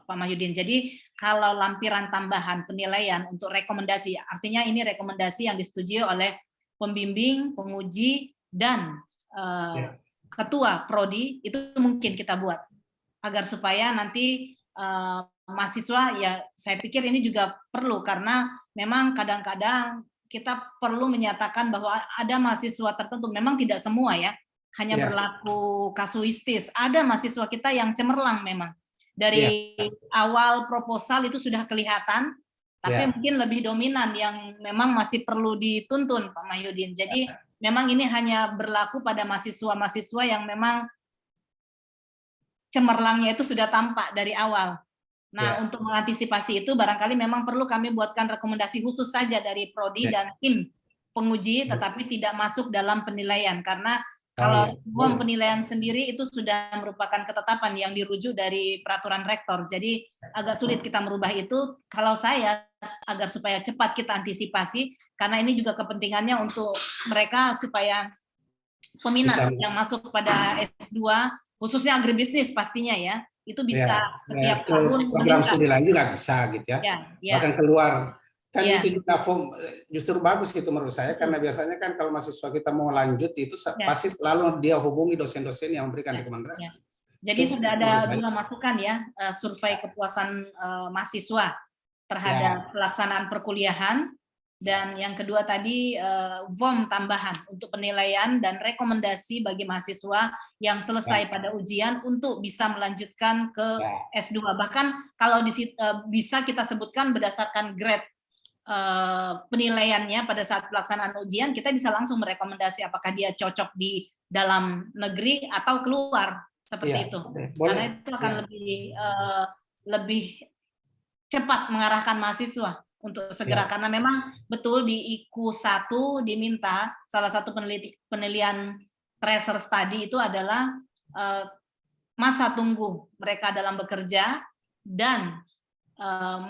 Pak Mahyudin. Jadi kalau lampiran tambahan penilaian untuk rekomendasi, artinya ini rekomendasi yang disetujui oleh pembimbing, penguji, dan ketua prodi, itu mungkin kita buat agar supaya nanti mahasiswa, ya saya pikir ini juga perlu karena memang kadang-kadang kita perlu menyatakan bahwa ada mahasiswa tertentu, memang tidak semua ya, hanya berlaku kasuistis. Ada mahasiswa kita yang cemerlang memang. Dari awal proposal itu sudah kelihatan, tapi mungkin lebih dominan yang memang masih perlu dituntun, Pak Mahyudin. Jadi memang ini hanya berlaku pada mahasiswa-mahasiswa yang memang cemerlangnya itu sudah tampak dari awal. Nah, untuk mengantisipasi itu barangkali memang perlu kami buatkan rekomendasi khusus saja dari prodi dan tim penguji, tetapi tidak masuk dalam penilaian karena kalau form penilaian sendiri itu sudah merupakan ketetapan yang dirujuk dari peraturan rektor. Jadi agak sulit kita merubah itu. Kalau saya agar supaya cepat kita antisipasi, karena ini juga kepentingannya untuk mereka supaya peminat yang masuk pada S2, khususnya agribisnis pastinya ya, itu bisa setiap tahun program studi lain juga bisa gitu ya. Bahkan keluar. Kan itu juga justru bagus itu menurut saya, karena biasanya kan kalau mahasiswa kita mau lanjut itu pasti selalu dia hubungi dosen-dosen yang memberikan rekomendasi. Jadi sudah ada 2 masukan ya, survei kepuasan mahasiswa terhadap pelaksanaan perkuliahan, dan yang kedua tadi form tambahan untuk penilaian dan rekomendasi bagi mahasiswa yang selesai pada ujian untuk bisa melanjutkan ke S2. Bahkan kalau bisa kita sebutkan berdasarkan grade penilaiannya pada saat pelaksanaan ujian, kita bisa langsung merekomendasi apakah dia cocok di dalam negeri atau keluar, seperti itu. Karena itu akan lebih cepat mengarahkan mahasiswa untuk segera, karena memang betul di IQ 1 diminta salah satu penilaian tracer study itu adalah masa tunggu mereka dalam bekerja dan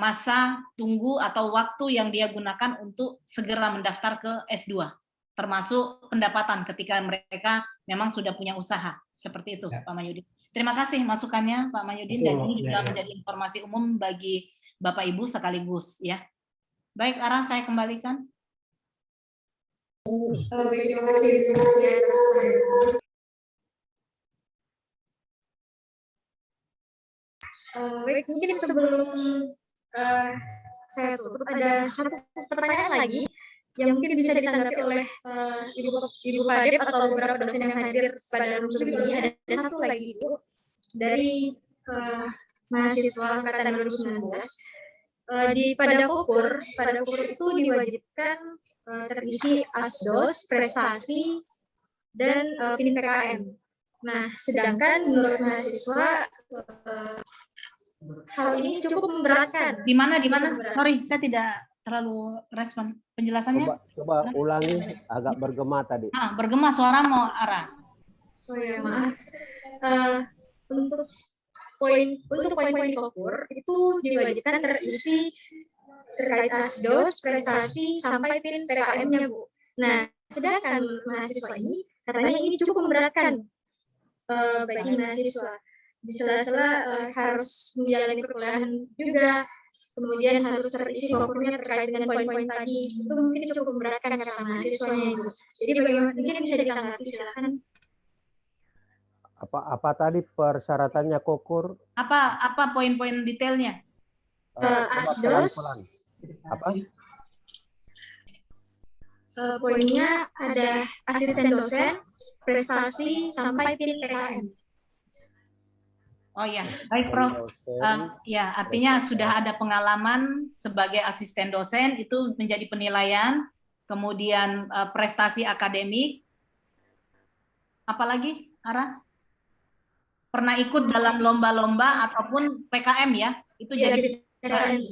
masa tunggu atau waktu yang dia gunakan untuk segera mendaftar ke S2, termasuk pendapatan ketika mereka memang sudah punya usaha, seperti itu Pak Mahyudin. Terima kasih masukannya Pak Mahyudin, dan ini juga menjadi informasi umum bagi Bapak Ibu sekaligus ya. Baik, Ara, saya kembalikan. Terima kasih. Baik, mungkin sebelum saya tutup, ada satu pertanyaan lagi yang mungkin bisa ditanggapi oleh Ibu Padep atau beberapa dosen yang hadir pada Zoom ini. Ada satu lagi Ibu dari mahasiswa angkatan 2019. Pada Kokur itu diwajibkan terisi asdos, prestasi, dan PKM. Nah, sedangkan menurut mahasiswa hal ini cukup memberatkan. Di mana? Sorry, saya tidak terlalu respon penjelasannya. Coba ulangi, agak bergema tadi. Bergema suara mau Ara. Oh ya, maaf. Untuk poin-poin di Kokur itu diwajibkan terisi terkait asdos, prestasi, sampai PIN PKM-nya, Bu. Nah, sedangkan mahasiswa ini katanya ini cukup memberatkan bagi mahasiswa. Di sela-sela harus menjalani perkuliahan juga, kemudian harus terisi Kokurnya terkait dengan poin-poin tadi, itu mungkin cukup memberatkan kata mahasiswanya, Bu. Jadi bagaimana, mungkin bisa ditanggapi, silakan. Apa tadi persyaratannya Kokur? Apa poin-poin detailnya? Asdos. Apa? poinnya ada asisten dosen, prestasi, sampai tim PKM. Oh ya, baik Prof. Ya, artinya sudah ada pengalaman sebagai asisten dosen itu menjadi penilaian, kemudian prestasi akademik, apalagi Ara? Pernah ikut dalam lomba-lomba ataupun PKM ya? Itu jadi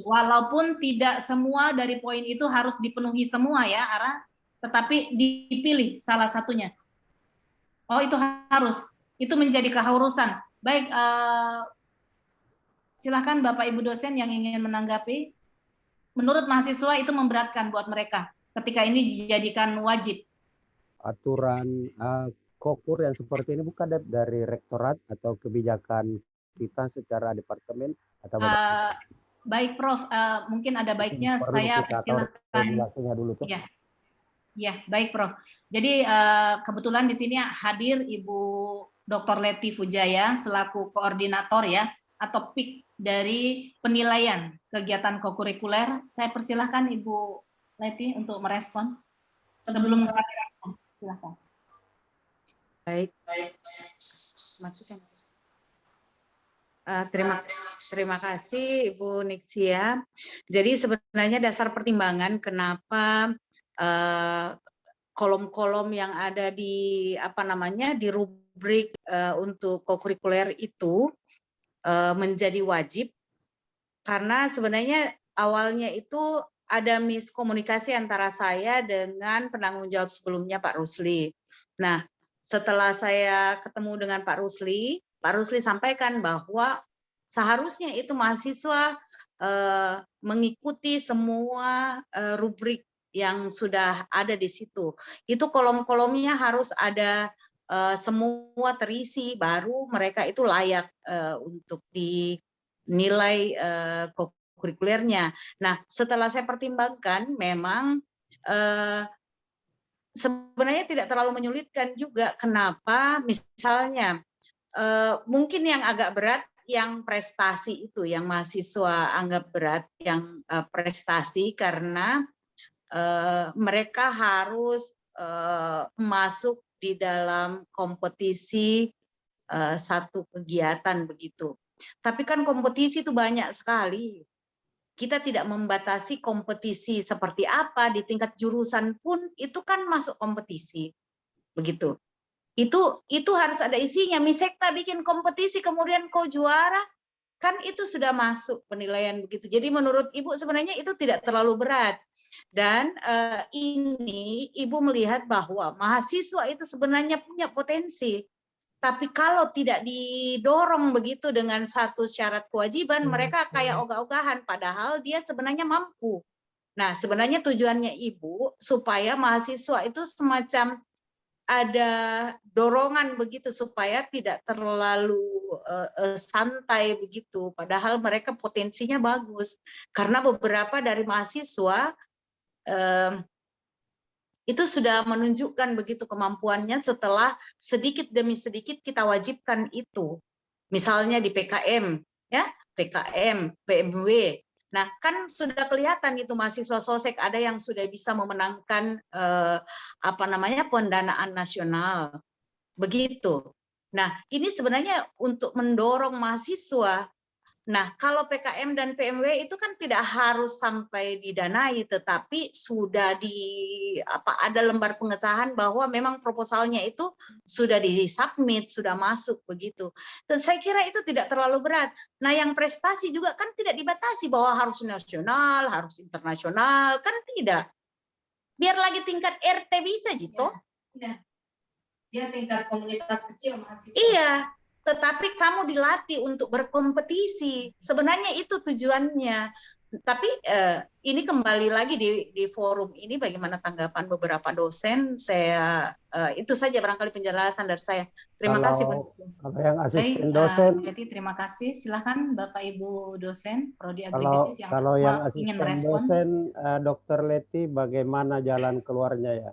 walaupun tidak semua dari poin itu harus dipenuhi semua ya Ara, tetapi dipilih salah satunya. Oh itu harus, itu menjadi keharusan. Baik, silakan Bapak Ibu dosen yang ingin menanggapi. Menurut mahasiswa itu memberatkan buat mereka ketika ini dijadikan wajib. Aturan kokur yang seperti ini bukan dari rektorat atau kebijakan kita secara departemen atau baik Prof, mungkin ada baiknya saya persilahkan dulu tuh. Ya. Ya, baik Prof. Jadi kebetulan di sini hadir Ibu Dr. Leti Fujaya selaku koordinator ya atau PIK dari penilaian kegiatan kokurikuler. Saya persilahkan Ibu Leti untuk merespon sebelum silakan. Baik. Terima kasih Ibu Nixia. Jadi sebenarnya dasar pertimbangan kenapa kolom-kolom yang ada di di rubrik untuk kokurikuler itu menjadi wajib karena sebenarnya awalnya itu ada miskomunikasi antara saya dengan penanggung jawab sebelumnya Pak Rusli. Nah, setelah saya ketemu dengan Pak Rusli sampaikan bahwa seharusnya itu mahasiswa mengikuti semua rubrik yang sudah ada di situ. Itu kolom-kolomnya harus ada semua terisi, baru mereka itu layak untuk dinilai kokurikulernya. Nah, setelah saya pertimbangkan, memang sebenarnya tidak terlalu menyulitkan juga. Kenapa? Misalnya, mungkin yang agak berat, yang prestasi itu, yang mahasiswa anggap berat, yang prestasi karena mereka harus masuk di dalam kompetisi satu kegiatan begitu. Tapi kan kompetisi itu banyak sekali. Kita tidak membatasi kompetisi seperti apa di tingkat jurusan pun itu kan masuk kompetisi. Begitu. Itu harus ada isinya. Misekta bikin kompetisi kemudian kau juara, kan itu sudah masuk penilaian begitu. Jadi menurut Ibu sebenarnya itu tidak terlalu berat. Dan ini Ibu melihat bahwa mahasiswa itu sebenarnya punya potensi. Tapi kalau tidak didorong begitu dengan satu syarat kewajiban, mereka kayak ogah-ogahan, padahal dia sebenarnya mampu. Nah, sebenarnya tujuannya Ibu supaya mahasiswa itu semacam ada dorongan begitu supaya tidak terlalu santai begitu, padahal mereka potensinya bagus. Karena beberapa dari mahasiswa itu sudah menunjukkan begitu kemampuannya setelah sedikit demi sedikit kita wajibkan itu. Misalnya di PKM, ya, PKM, PMW. Nah, kan sudah kelihatan itu mahasiswa sosek ada yang sudah bisa memenangkan pendanaan nasional. Begitu. Nah, ini sebenarnya untuk mendorong mahasiswa. Nah, kalau PKM dan PMW itu kan tidak harus sampai didanai, tetapi sudah ada lembar pengesahan bahwa memang proposalnya itu sudah disubmit, sudah masuk begitu. Dan saya kira itu tidak terlalu berat. Nah, yang prestasi juga kan tidak dibatasi bahwa harus nasional, harus internasional, kan tidak. Biar lagi tingkat RT bisa, Jito. Ya. Biar tingkat komunitas kecil mahasiswa. Iya. Tetapi kamu dilatih untuk berkompetisi. Sebenarnya itu tujuannya. Tapi ini kembali lagi di forum ini bagaimana tanggapan beberapa dosen. Saya itu saja barangkali penjelasan dari saya. Terima kasih. Kalau yang asisten Baik, dosen. Leti, terima kasih. Silakan Bapak Ibu dosen Prodi Agribisnis yang ingin asisten merespon. dosen, Dr. Leti, bagaimana jalan keluarnya ya?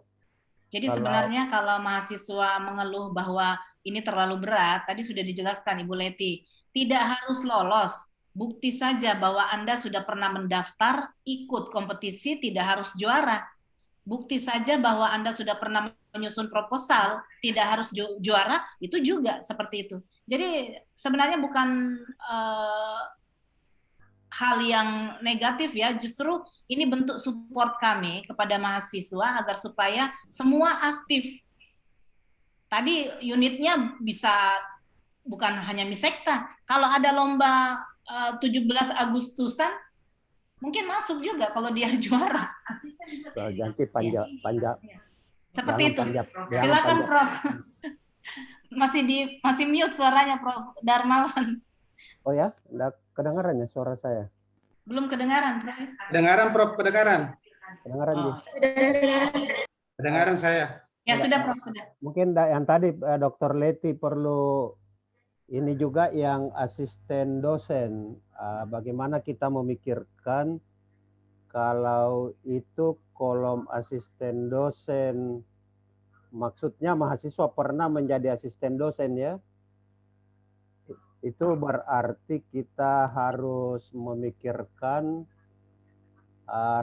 Jadi sebenarnya kalau mahasiswa mengeluh bahwa ini terlalu berat, tadi sudah dijelaskan Ibu Leti, tidak harus lolos. Bukti saja bahwa Anda sudah pernah mendaftar, ikut kompetisi, tidak harus juara. bukti saja bahwa Anda sudah pernah menyusun proposal, tidak harus juara, itu juga seperti itu. Jadi sebenarnya bukan hal yang negatif ya, justru ini bentuk support kami kepada mahasiswa agar supaya semua aktif. Tadi unitnya bisa bukan hanya Misekta, kalau ada lomba 17 Agustusan, mungkin masuk juga kalau dia juara. Nanti panjang. Seperti itu. Silakan Prof. Masih mute suaranya Prof. Darmawan. Oh ya, enggak kedengaran ya suara saya? Belum kedengaran, Prof. Kedengaran, Prof, kedengaran. Kedengaran, Ji. Kedengaran saya. Ya, sudah, Prof, sudah. Mungkin yang tadi Dr. Leti perlu ini juga yang asisten dosen. Bagaimana kita memikirkan kalau itu kolom asisten dosen, maksudnya mahasiswa pernah menjadi asisten dosen ya? Itu berarti kita harus memikirkan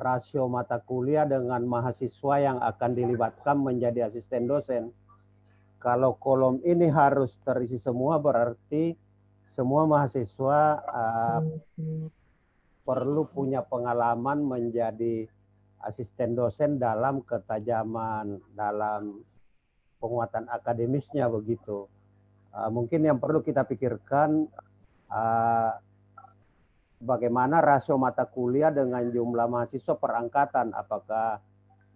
rasio mata kuliah dengan mahasiswa yang akan dilibatkan menjadi asisten dosen. Kalau kolom ini harus terisi semua, berarti semua mahasiswa perlu punya pengalaman menjadi asisten dosen dalam ketajaman, dalam penguatan akademisnya begitu. Mungkin yang perlu kita pikirkan bagaimana rasio mata kuliah dengan jumlah mahasiswa per angkatan. Apakah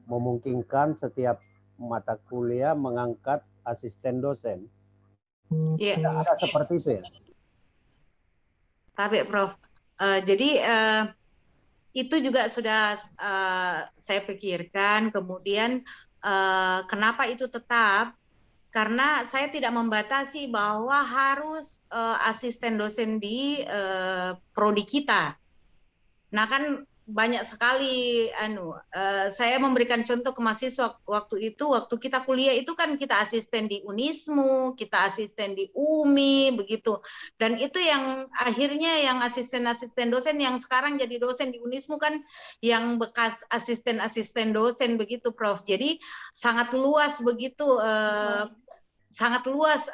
memungkinkan setiap mata kuliah mengangkat asisten dosen? Iya. Ada seperti itu ya? Tapi Prof, jadi itu juga sudah saya pikirkan. Kemudian kenapa itu tetap? Karena saya tidak membatasi bahwa harus asisten dosen di prodi kita. Nah kan banyak sekali saya memberikan contoh ke mahasiswa waktu kita kuliah itu kan kita asisten di Unismu, kita asisten di UMI begitu. Dan itu yang akhirnya yang asisten dosen yang sekarang jadi dosen di Unismu kan yang bekas asisten dosen begitu Prof. Jadi sangat luas begitu sangat luas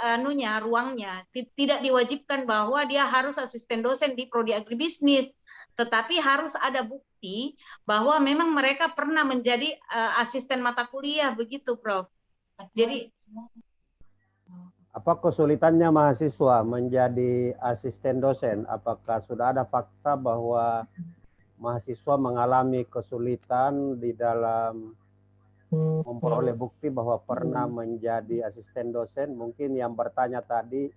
ruangnya. Tidak diwajibkan bahwa dia harus asisten dosen di prodi agribisnis. Tetapi harus ada bukti bahwa memang mereka pernah menjadi asisten mata kuliah begitu, Prof. Jadi apa kesulitannya mahasiswa menjadi asisten dosen? Apakah sudah ada fakta bahwa mahasiswa mengalami kesulitan di dalam memperoleh bukti bahwa pernah menjadi asisten dosen? Mungkin yang bertanya tadi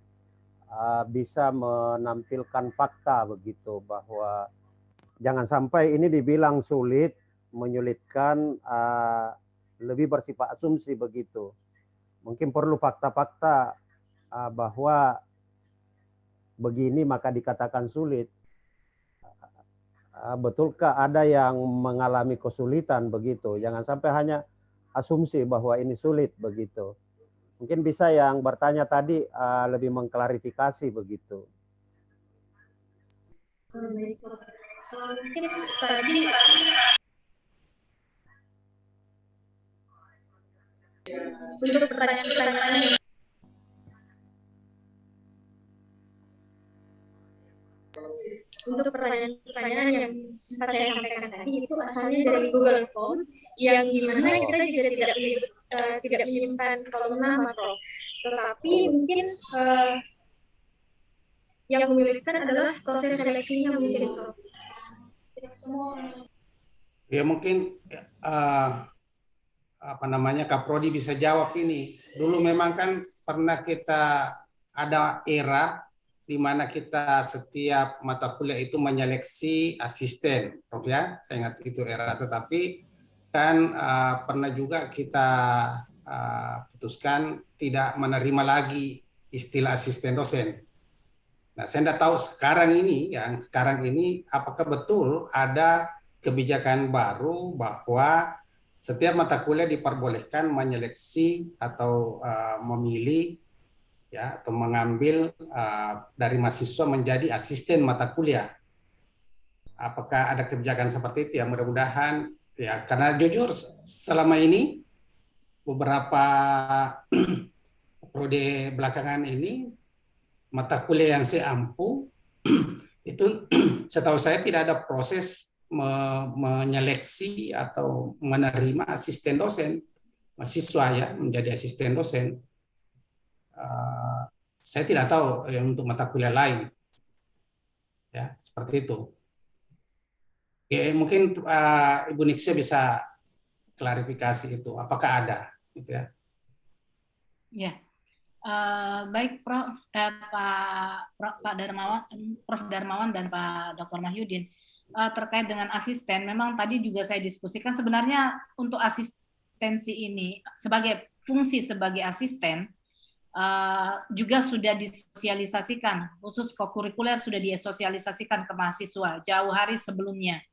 bisa menampilkan fakta begitu, bahwa jangan sampai ini dibilang sulit, menyulitkan, lebih bersifat asumsi begitu. Mungkin perlu fakta-fakta bahwa begini maka dikatakan sulit. Betulkah ada yang mengalami kesulitan begitu? Jangan sampai hanya asumsi bahwa ini sulit begitu. Mungkin bisa yang bertanya tadi lebih mengklarifikasi begitu. Mungkin tadi untuk pertanyaan-pertanyaan yang sempat saya sampaikan tadi itu asalnya dari Google Form yang dimana kita juga tidak menyimpan kolom nama, Prof. Tetapi mungkin yang menyulitkan adalah proses seleksinya mungkin, Prof. Ya mungkin Kaprodi bisa jawab ini. Dulu memang kan pernah kita ada era di mana kita setiap mata kuliah itu menyeleksi asisten, Prof ya. Saya ingat itu era. Tetapi kan pernah juga kita putuskan tidak menerima lagi istilah asisten dosen. Nah, saya tidak tahu sekarang ini apakah betul ada kebijakan baru bahwa setiap mata kuliah diperbolehkan menyeleksi atau memilih ya atau mengambil dari mahasiswa menjadi asisten mata kuliah. Apakah ada kebijakan seperti itu ya? Mudah-mudahan Ya, karena jujur selama ini beberapa prodi belakangan ini mata kuliah yang saya ampu itu setahu saya tidak ada proses menyeleksi atau menerima asisten dosen mahasiswa ya menjadi asisten dosen. Saya tidak tahu untuk mata kuliah lain ya seperti itu. Ya, mungkin Ibu Nixia bisa klarifikasi itu apakah ada gitu ya. Ya. Baik Pak Darmawan, Prof Darmawan dan Pak Dr. Mahyudin, terkait dengan asisten, memang tadi juga saya diskusikan sebenarnya untuk asistensi ini sebagai fungsi sebagai asisten juga sudah disosialisasikan, khusus kokurikuler sudah disosialisasikan ke mahasiswa jauh hari sebelumnya.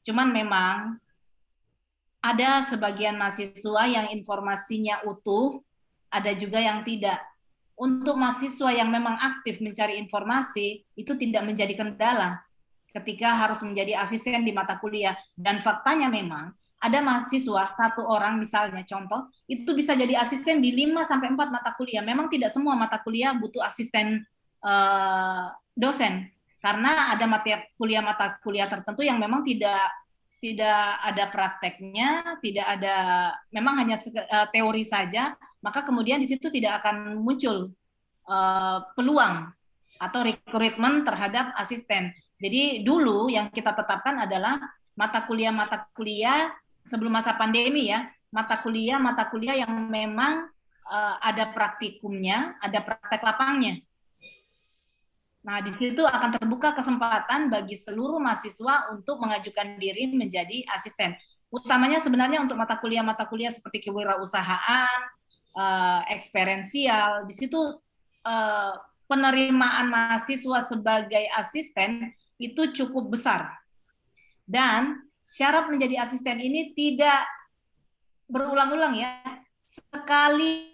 Cuman memang ada sebagian mahasiswa yang informasinya utuh, ada juga yang tidak. Untuk mahasiswa yang memang aktif mencari informasi, itu tidak menjadi kendala ketika harus menjadi asisten di mata kuliah. Dan faktanya memang, ada mahasiswa, satu orang misalnya, contoh, itu bisa jadi asisten di 5-4 mata kuliah. Memang tidak semua mata kuliah butuh asisten dosen, karena ada mata kuliah tertentu yang memang tidak ada prakteknya, tidak ada, memang hanya teori saja, maka kemudian di situ tidak akan muncul peluang atau rekrutmen terhadap asisten. Jadi dulu yang kita tetapkan adalah mata kuliah sebelum masa pandemi ya, mata kuliah yang memang ada praktikumnya, ada praktek lapangnya. Nah, di situ akan terbuka kesempatan bagi seluruh mahasiswa untuk mengajukan diri menjadi asisten. Utamanya sebenarnya untuk mata kuliah seperti kewirausahaan, eksperensial. Di situ penerimaan mahasiswa sebagai asisten itu cukup besar. Dan syarat menjadi asisten ini tidak berulang-ulang ya. Sekali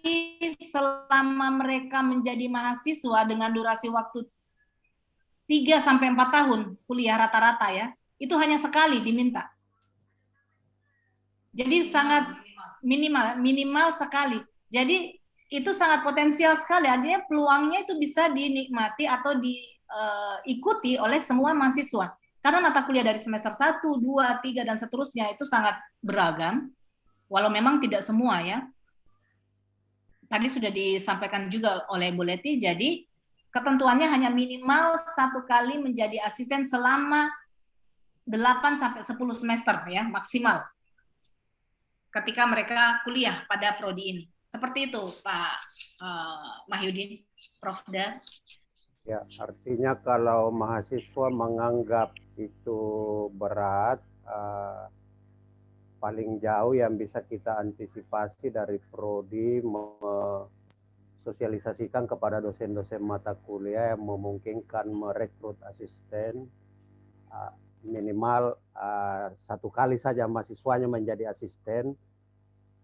selama mereka menjadi mahasiswa dengan durasi waktu 3-4 tahun kuliah rata-rata ya, itu hanya sekali diminta. Jadi sangat minimal sekali. Jadi itu sangat potensial sekali, artinya peluangnya itu bisa dinikmati atau diikuti oleh semua mahasiswa. Karena mata kuliah dari semester 1, 2, 3, dan seterusnya itu sangat beragam, walau memang tidak semua ya. Tadi sudah disampaikan juga oleh Bu Leti, jadi ketentuannya hanya minimal 1 kali menjadi asisten selama 8-10 semester ya, maksimal. Ketika mereka kuliah pada prodi ini. Seperti itu Pak Mahyudin, Prof. Da. Ya, artinya kalau mahasiswa menganggap itu berat, paling jauh yang bisa kita antisipasi dari prodi sosialisasikan kepada dosen-dosen mata kuliah yang memungkinkan merekrut asisten minimal 1 kali saja mahasiswanya menjadi asisten,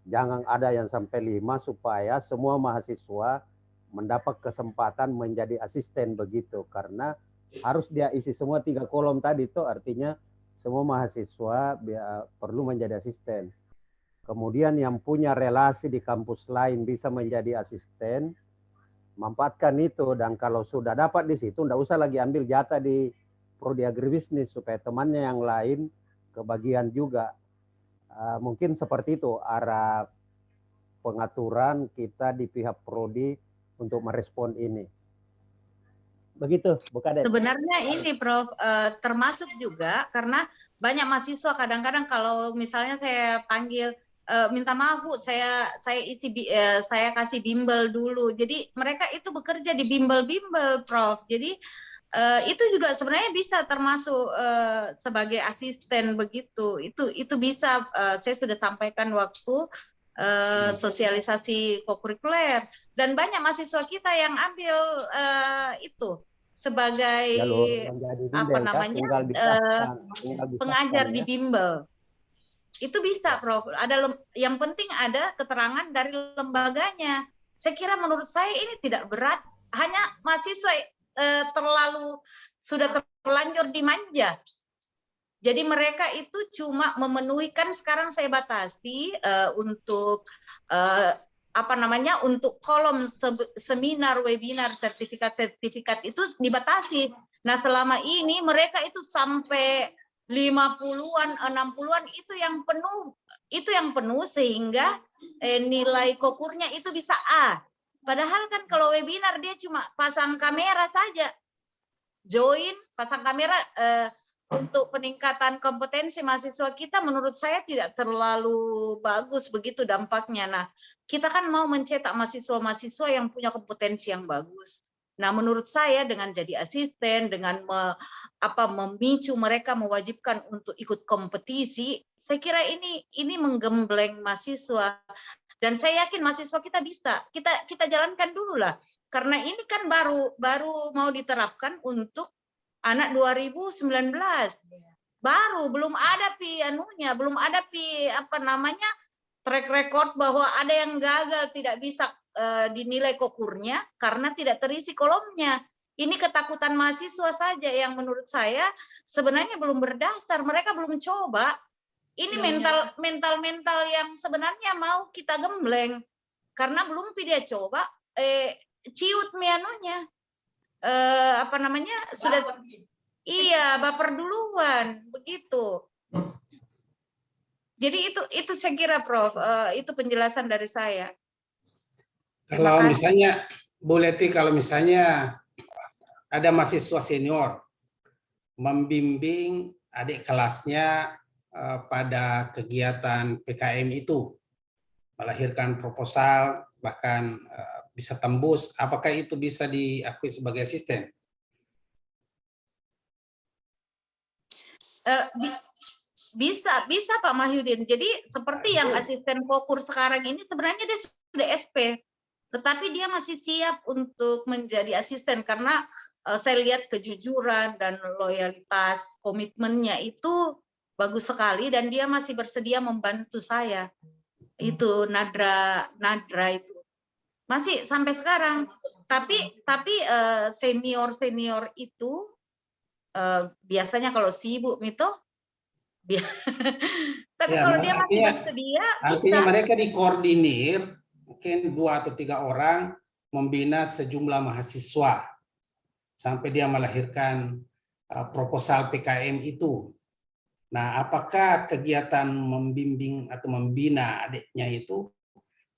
jangan ada yang sampai 5 supaya semua mahasiswa mendapat kesempatan menjadi asisten begitu, karena harus dia isi semua 3 kolom tadi itu artinya semua mahasiswa perlu menjadi asisten. Kemudian yang punya relasi di kampus lain bisa menjadi asisten, manfaatkan itu, dan kalau sudah dapat di situ, tidak usah lagi ambil jatah di prodi agribisnis supaya temannya yang lain kebagian juga. Mungkin seperti itu arah pengaturan kita di pihak prodi untuk merespon ini. Begitu, Bu Kades. Sebenarnya ini Prof, termasuk juga karena banyak mahasiswa kadang-kadang kalau misalnya saya panggil minta maaf Bu, saya kasih bimbel dulu. Jadi mereka itu bekerja di bimbel-bimbel, Prof. Jadi itu juga sebenarnya bisa termasuk sebagai asisten begitu. Itu bisa saya sudah sampaikan waktu sosialisasi kokurikuler, dan banyak mahasiswa kita yang ambil itu sebagai apa namanya pengajar di bimbel. Itu bisa, Prof. Yang penting ada keterangan dari lembaganya. Saya kira menurut saya ini tidak berat, hanya mahasiswa sudah terlanjur dimanja. Jadi mereka itu cuma memenuhi, kan sekarang saya batasi untuk untuk kolom seminar, webinar, sertifikat itu dibatasi. Nah, selama ini mereka itu sampai 50-an, 60-an itu yang penuh sehingga nilai kokurnya itu bisa A. Padahal kan kalau webinar dia cuma pasang kamera saja. Join, pasang kamera untuk peningkatan kompetensi mahasiswa kita menurut saya tidak terlalu bagus begitu dampaknya. Nah, kita kan mau mencetak mahasiswa-mahasiswa yang punya kompetensi yang bagus. Nah, menurut saya dengan jadi asisten, dengan memicu mereka, mewajibkan untuk ikut kompetisi, saya kira ini menggembleng mahasiswa. Dan saya yakin mahasiswa kita bisa. Kita jalankan dulu lah. Karena ini kan baru mau diterapkan untuk anak 2019. Baru belum ada belum ada track record bahwa ada yang gagal tidak bisa dinilai kokurnya karena tidak terisi kolomnya. Ini ketakutan mahasiswa saja yang menurut saya sebenarnya belum berdasar. Mereka belum coba. Ini mental yang sebenarnya mau kita gembleng karena belum dia coba ciut mianunya sudah baper duluan begitu. Jadi itu saya kira Prof, itu penjelasan dari saya. Kalau misalnya Bu Leti, kalau misalnya ada mahasiswa senior membimbing adik kelasnya pada kegiatan PKM itu, melahirkan proposal, bahkan bisa tembus, apakah itu bisa diakui sebagai asisten? Bisa Pak Mahyudin. Jadi seperti yang asisten kokur sekarang ini sebenarnya dia sudah SP, tetapi dia masih siap untuk menjadi asisten karena saya lihat kejujuran dan loyalitas, komitmennya itu bagus sekali dan dia masih bersedia membantu saya. Itu Nadra itu masih sampai sekarang. Tapi senior itu biasanya kalau sibuk itu tapi ya, kalau dia masih bersedia artinya bisa. Mereka dikoordinir mungkin 2 atau 3 orang membina sejumlah mahasiswa sampai dia melahirkan proposal PKM itu. Nah, apakah kegiatan membimbing atau membina adiknya itu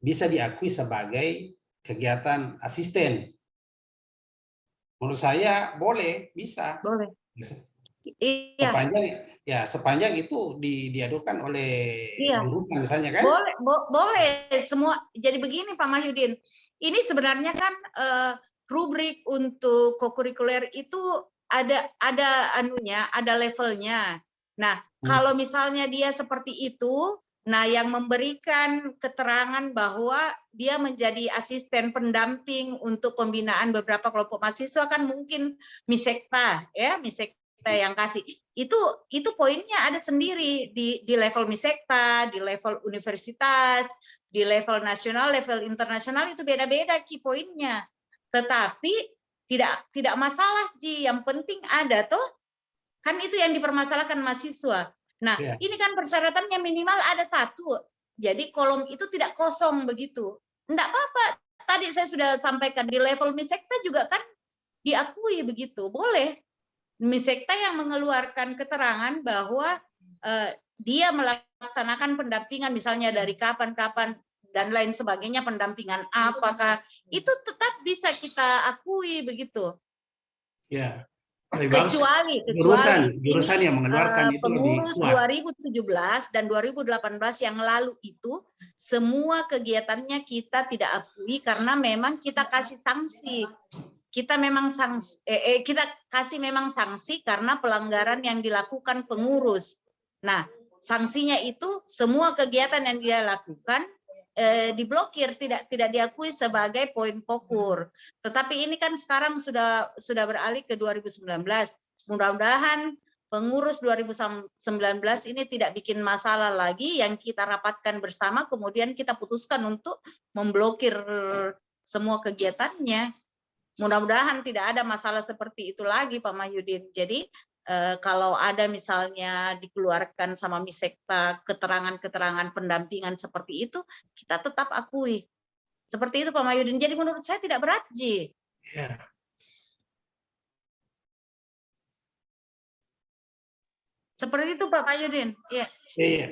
bisa diakui sebagai kegiatan asisten? Menurut saya boleh, bisa. Boleh. Iya. Sepanjang itu diadukan oleh jurusan misalnya kan? Boleh semua. Jadi begini Pak Mahyudin, ini sebenarnya kan rubrik untuk kokurikuler itu ada levelnya. Nah, kalau misalnya dia seperti itu, nah yang memberikan keterangan bahwa dia menjadi asisten pendamping untuk pembinaan beberapa kelompok mahasiswa kan mungkin Misekta yang kasih. Itu poinnya ada sendiri di level Misekta, di level universitas, di level nasional, level internasional itu beda-beda key poinnya. Tetapi tidak masalah Ji, yang penting ada toh. Kan itu yang dipermasalahkan mahasiswa. Nah, ini kan persyaratannya minimal ada 1. Jadi kolom itu tidak kosong begitu. Enggak apa-apa. Tadi saya sudah sampaikan di level Misekta juga kan diakui begitu. Boleh. Misekta yang mengeluarkan keterangan bahwa dia melaksanakan pendampingan misalnya dari kapan-kapan dan lain sebagainya, pendampingan apakah itu tetap bisa kita akui begitu. Ya. Kecuali jurusan yang mengeluarkan itu pengurus 2017 dan 2018 yang lalu itu semua kegiatannya kita tidak akui karena memang kita kasih sanksi. Kita kasih memang sanksi karena pelanggaran yang dilakukan pengurus. Nah, sanksinya itu semua kegiatan yang dia lakukan diblokir, tidak diakui sebagai poin kokur. Tetapi ini kan sekarang sudah beralih ke 2019. Mudah-mudahan pengurus 2019 ini tidak bikin masalah lagi, yang kita rapatkan bersama kemudian kita putuskan untuk memblokir semua kegiatannya. Mudah-mudahan tidak ada masalah seperti itu lagi Pak Mahyudin. Jadi Kalau ada misalnya dikeluarkan sama Misekta keterangan-keterangan pendampingan seperti itu, kita tetap akui. Seperti itu Pak Mahyudin. Jadi menurut saya tidak berat, Ji. Ya. Seperti itu Pak Mahyudin. Ya. Iya.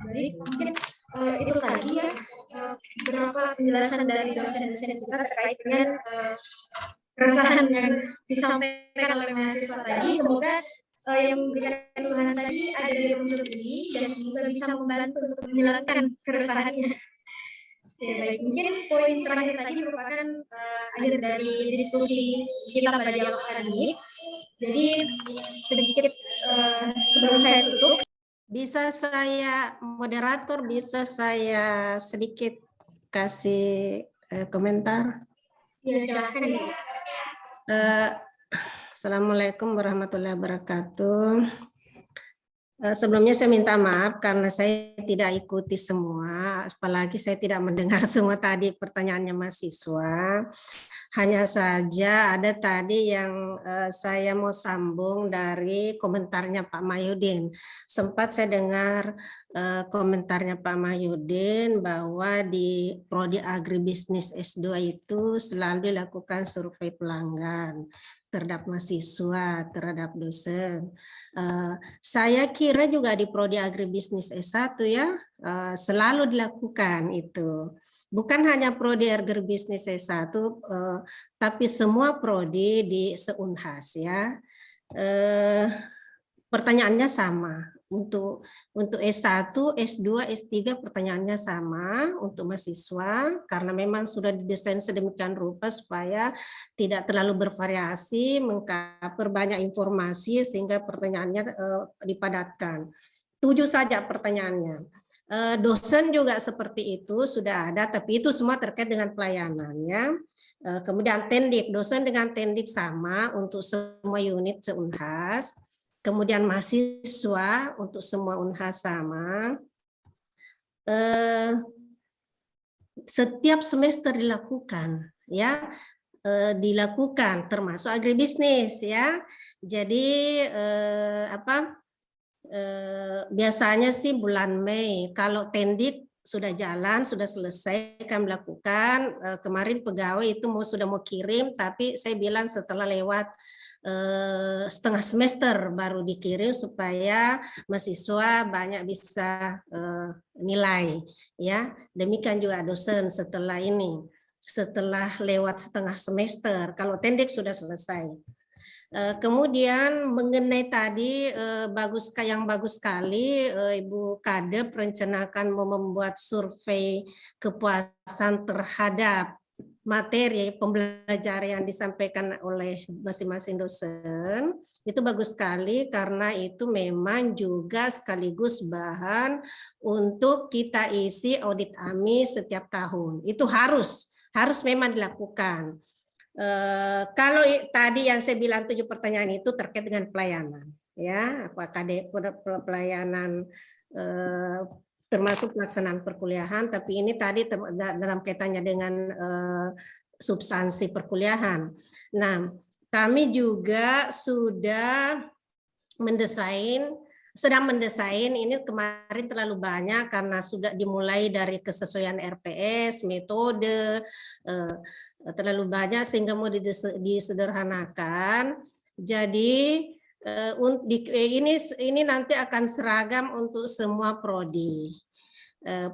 Baik, mungkin itu tadi ya beberapa penjelasan dari dosen-dosen kita terkait dengan keresahan yang disampaikan oleh mahasiswa tadi. Semoga yang memberikan keluhan tadi ada di room Zoom ini dan semoga bisa membantu untuk menghilangkan keresahannya. Ya, baik, mungkin poin terakhir tadi merupakan akhir dari diskusi kita pada dialog akademik. Jadi sedikit sebelum saya tutup. Bisa saya, moderator, bisa saya sedikit kasih komentar? Ya, silakan. Assalamualaikum warahmatullahi wabarakatuh. Sebelumnya saya minta maaf karena saya tidak ikuti semua, apalagi saya tidak mendengar semua tadi pertanyaannya mahasiswa. Hanya saja ada tadi yang saya mau sambung dari komentarnya Pak Mahyudin. Sempat saya dengar komentarnya Pak Mahyudin bahwa di Prodi Agribisnis S2 itu selalu dilakukan survei pelanggan terhadap mahasiswa, terhadap dosen. Saya kira juga di Prodi Agribisnis S1 ya, selalu dilakukan itu. Bukan hanya Prodi Agribisnis S1, tapi semua Prodi di se-Unhas ya. Pertanyaannya sama. Untuk S1, S2, S3 pertanyaannya sama untuk mahasiswa karena memang sudah didesain sedemikian rupa supaya tidak terlalu bervariasi, mengcover banyak informasi sehingga pertanyaannya dipadatkan. 7 saja pertanyaannya. Dosen juga seperti itu sudah ada, tapi itu semua terkait dengan pelayanan ya. Kemudian tendik, dosen dengan tendik sama untuk semua unit se-Unhas. Kemudian mahasiswa untuk semua Unhas sama. Setiap semester dilakukan ya, dilakukan termasuk agribisnis ya. Jadi biasanya sih bulan Mei. Kalau tendik sudah jalan, sudah selesai kami lakukan. Kemarin pegawai itu sudah mau kirim, tapi saya bilang setelah lewat setengah semester baru dikirim supaya mahasiswa banyak bisa nilai ya. Demikian juga dosen setelah ini, setelah lewat setengah semester. Kalau tendik sudah selesai. Kemudian mengenai tadi yang bagus sekali Ibu Kadep rencanakan mau membuat survei kepuasan terhadap materi pembelajaran yang disampaikan oleh masing-masing dosen. Itu bagus sekali karena itu memang juga sekaligus bahan untuk kita isi audit AMI setiap tahun. Itu harus memang dilakukan. Kalau tadi yang saya bilang 7 pertanyaan itu terkait dengan pelayanan, ya, apakah pelayanan termasuk pelaksanaan perkuliahan, tapi ini tadi dalam kaitannya dengan substansi perkuliahan. Nah, kami juga sedang mendesain ini kemarin terlalu banyak karena sudah dimulai dari kesesuaian RPS, metode, terlalu banyak sehingga mau disederhanakan. Jadi ini nanti akan seragam untuk semua prodi.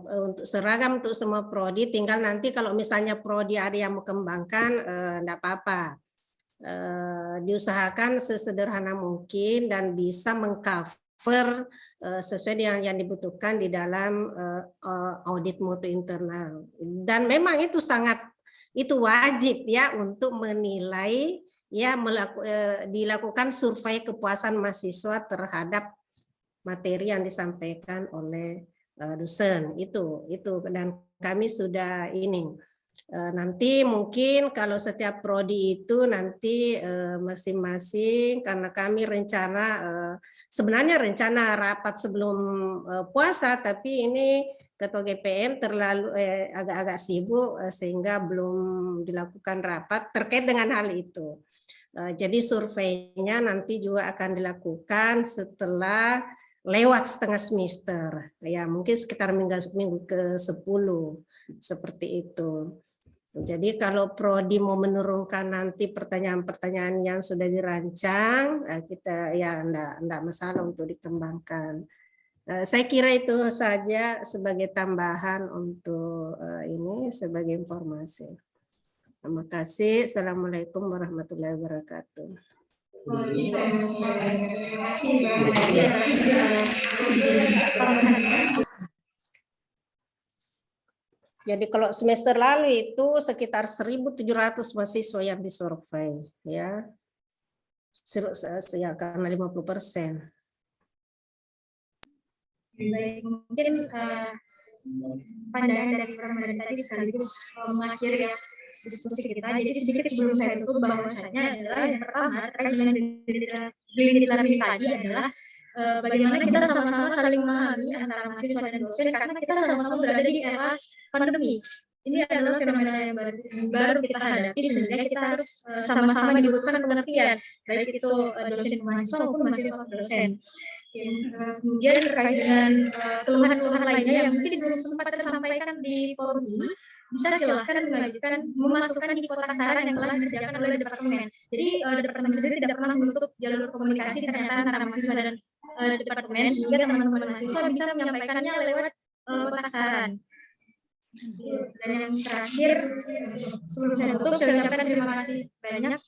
Untuk seragam untuk semua prodi, tinggal nanti kalau misalnya prodi ada yang mau kembangkan, enggak apa-apa. Diusahakan sesederhana mungkin dan bisa mengcover sesuai dengan yang dibutuhkan di dalam audit mutu internal. Dan memang itu wajib ya untuk menilai ya dilakukan survei kepuasan mahasiswa terhadap materi yang disampaikan oleh dosen itu dan kami sudah nanti mungkin kalau setiap prodi itu nanti masing-masing karena kami sebenarnya rencana rapat sebelum puasa, tapi ini Ketua GPM terlalu agak-agak sibuk sehingga belum dilakukan rapat terkait dengan hal itu. Jadi surveinya nanti juga akan dilakukan setelah lewat setengah semester, ya mungkin sekitar minggu ke-10 seperti itu. Jadi kalau Prodi mau menurunkan nanti pertanyaan-pertanyaan yang sudah dirancang, kita ya enggak masalah untuk dikembangkan. Saya kira itu saja sebagai tambahan untuk ini sebagai informasi. Terima kasih. Assalamualaikum warahmatullahi wabarakatuh. Jadi kalau semester lalu itu sekitar 1.700 mahasiswa yang disurvei, ya, karena 50%. Baik, mungkin pandangan dari Ramadan tadi sekaligus mengakhiri diskusi kita. Jadi sedikit sebelum saya tutup bahwasanya adalah yang pertama terkait dengan blended learning tadi adalah bagaimana kita sama-sama saling memahami antara mahasiswa dan dosen karena kita sama-sama berada di era pandemi. Ini adalah fenomena yang baru kita hadapi sehingga kita harus sama-sama dibutuhkan pengertian baik itu dosen mahasiswa maupun mahasiswa dosen. Kemudian terkait dengan keluhan-keluhan lainnya yang mungkin belum sempat tersampaikan di forum ini, bisa silahkan mengajukan, memasukkan di kotak saran yang telah disediakan oleh departemen. Jadi departemen sendiri tidak pernah menutup jalur komunikasi ternyata antara mahasiswa dan departemen, sehingga teman-teman mahasiswa bisa menyampaikannya lewat kotak saran. Dan yang terakhir, sebelum saya tutup, saya ucapkan terima kasih banyak.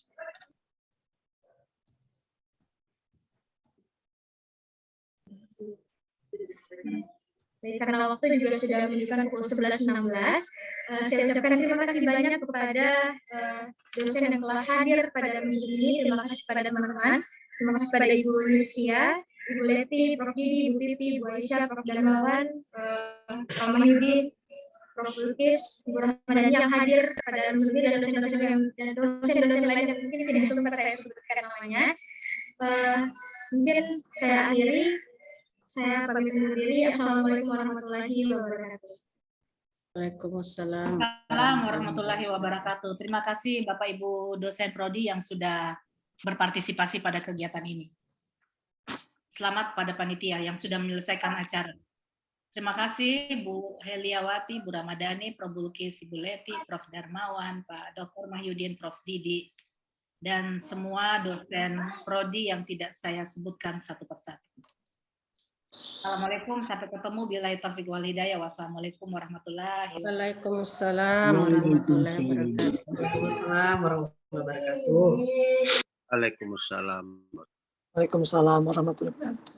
Baik, karena waktu juga sudah menunjukkan pukul 11.16, saya ucapkan terima kasih banyak kepada dosen yang telah hadir pada Zoom ini. Terima kasih kepada teman-teman. Terima kasih kepada Ibu Lucia, Ibu Leti, Prof. Didi, Ibu Titi, Ibu Aisyah, Prof. Darmawan, Pak Mahyudin, Prof. Lukis, Ibu Ramadhani yang hadir pada Zoom ini, dan dosen-dosen lain yang mungkin tidak sempat saya sebutkan namanya. Mungkin saya akhiri. Saya pamit undur diri. Assalamualaikum warahmatullahi wabarakatuh. Waalaikumsalam warahmatullahi wabarakatuh. Terima kasih Bapak Ibu dosen Prodi yang sudah berpartisipasi pada kegiatan ini. Selamat pada panitia yang sudah menyelesaikan acara. Terima kasih Bu Heliawati, Bu Ramadhani, Prof. Bulkis, Ibu Leti, Prof. Darmawan, Pak Dr. Mahyudin, Prof. Didi, dan semua dosen Prodi yang tidak saya sebutkan satu persatu. Assalamualaikum, sampai ketemu. Billahi taufiq wal hidayah. Wassalamualaikum warahmatullahi wabarakatuh. Waalaikumsalam warahmatullahi wabarakatuh. Waalaikumsalam warahmatullahi wabarakatuh. Waalaikumsalam. Waalaikumsalam warahmatullahi wabarakatuh.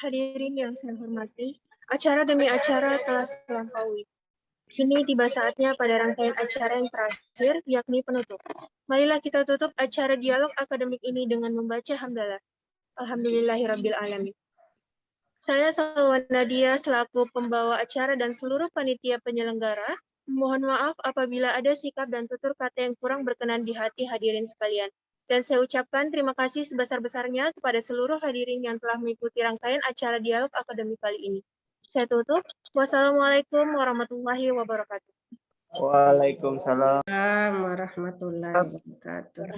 Hadirin yang saya hormati, acara demi acara telah terlampaui. Kini tiba saatnya pada rangkaian acara yang terakhir, yakni penutup. Marilah kita tutup acara dialog akademik ini dengan membaca hamdalah. Alhamdulillahirabbil alamin. Saya Salwan Nadia selaku pembawa acara dan seluruh panitia penyelenggara, mohon maaf apabila ada sikap dan tutur kata yang kurang berkenan di hati hadirin sekalian. Dan saya ucapkan terima kasih sebesar-besarnya kepada seluruh hadirin yang telah mengikuti rangkaian acara dialog akademik kali ini. Saya tutup. Wassalamualaikum warahmatullahi wabarakatuh. Waalaikumsalam warahmatullahi wabarakatuh.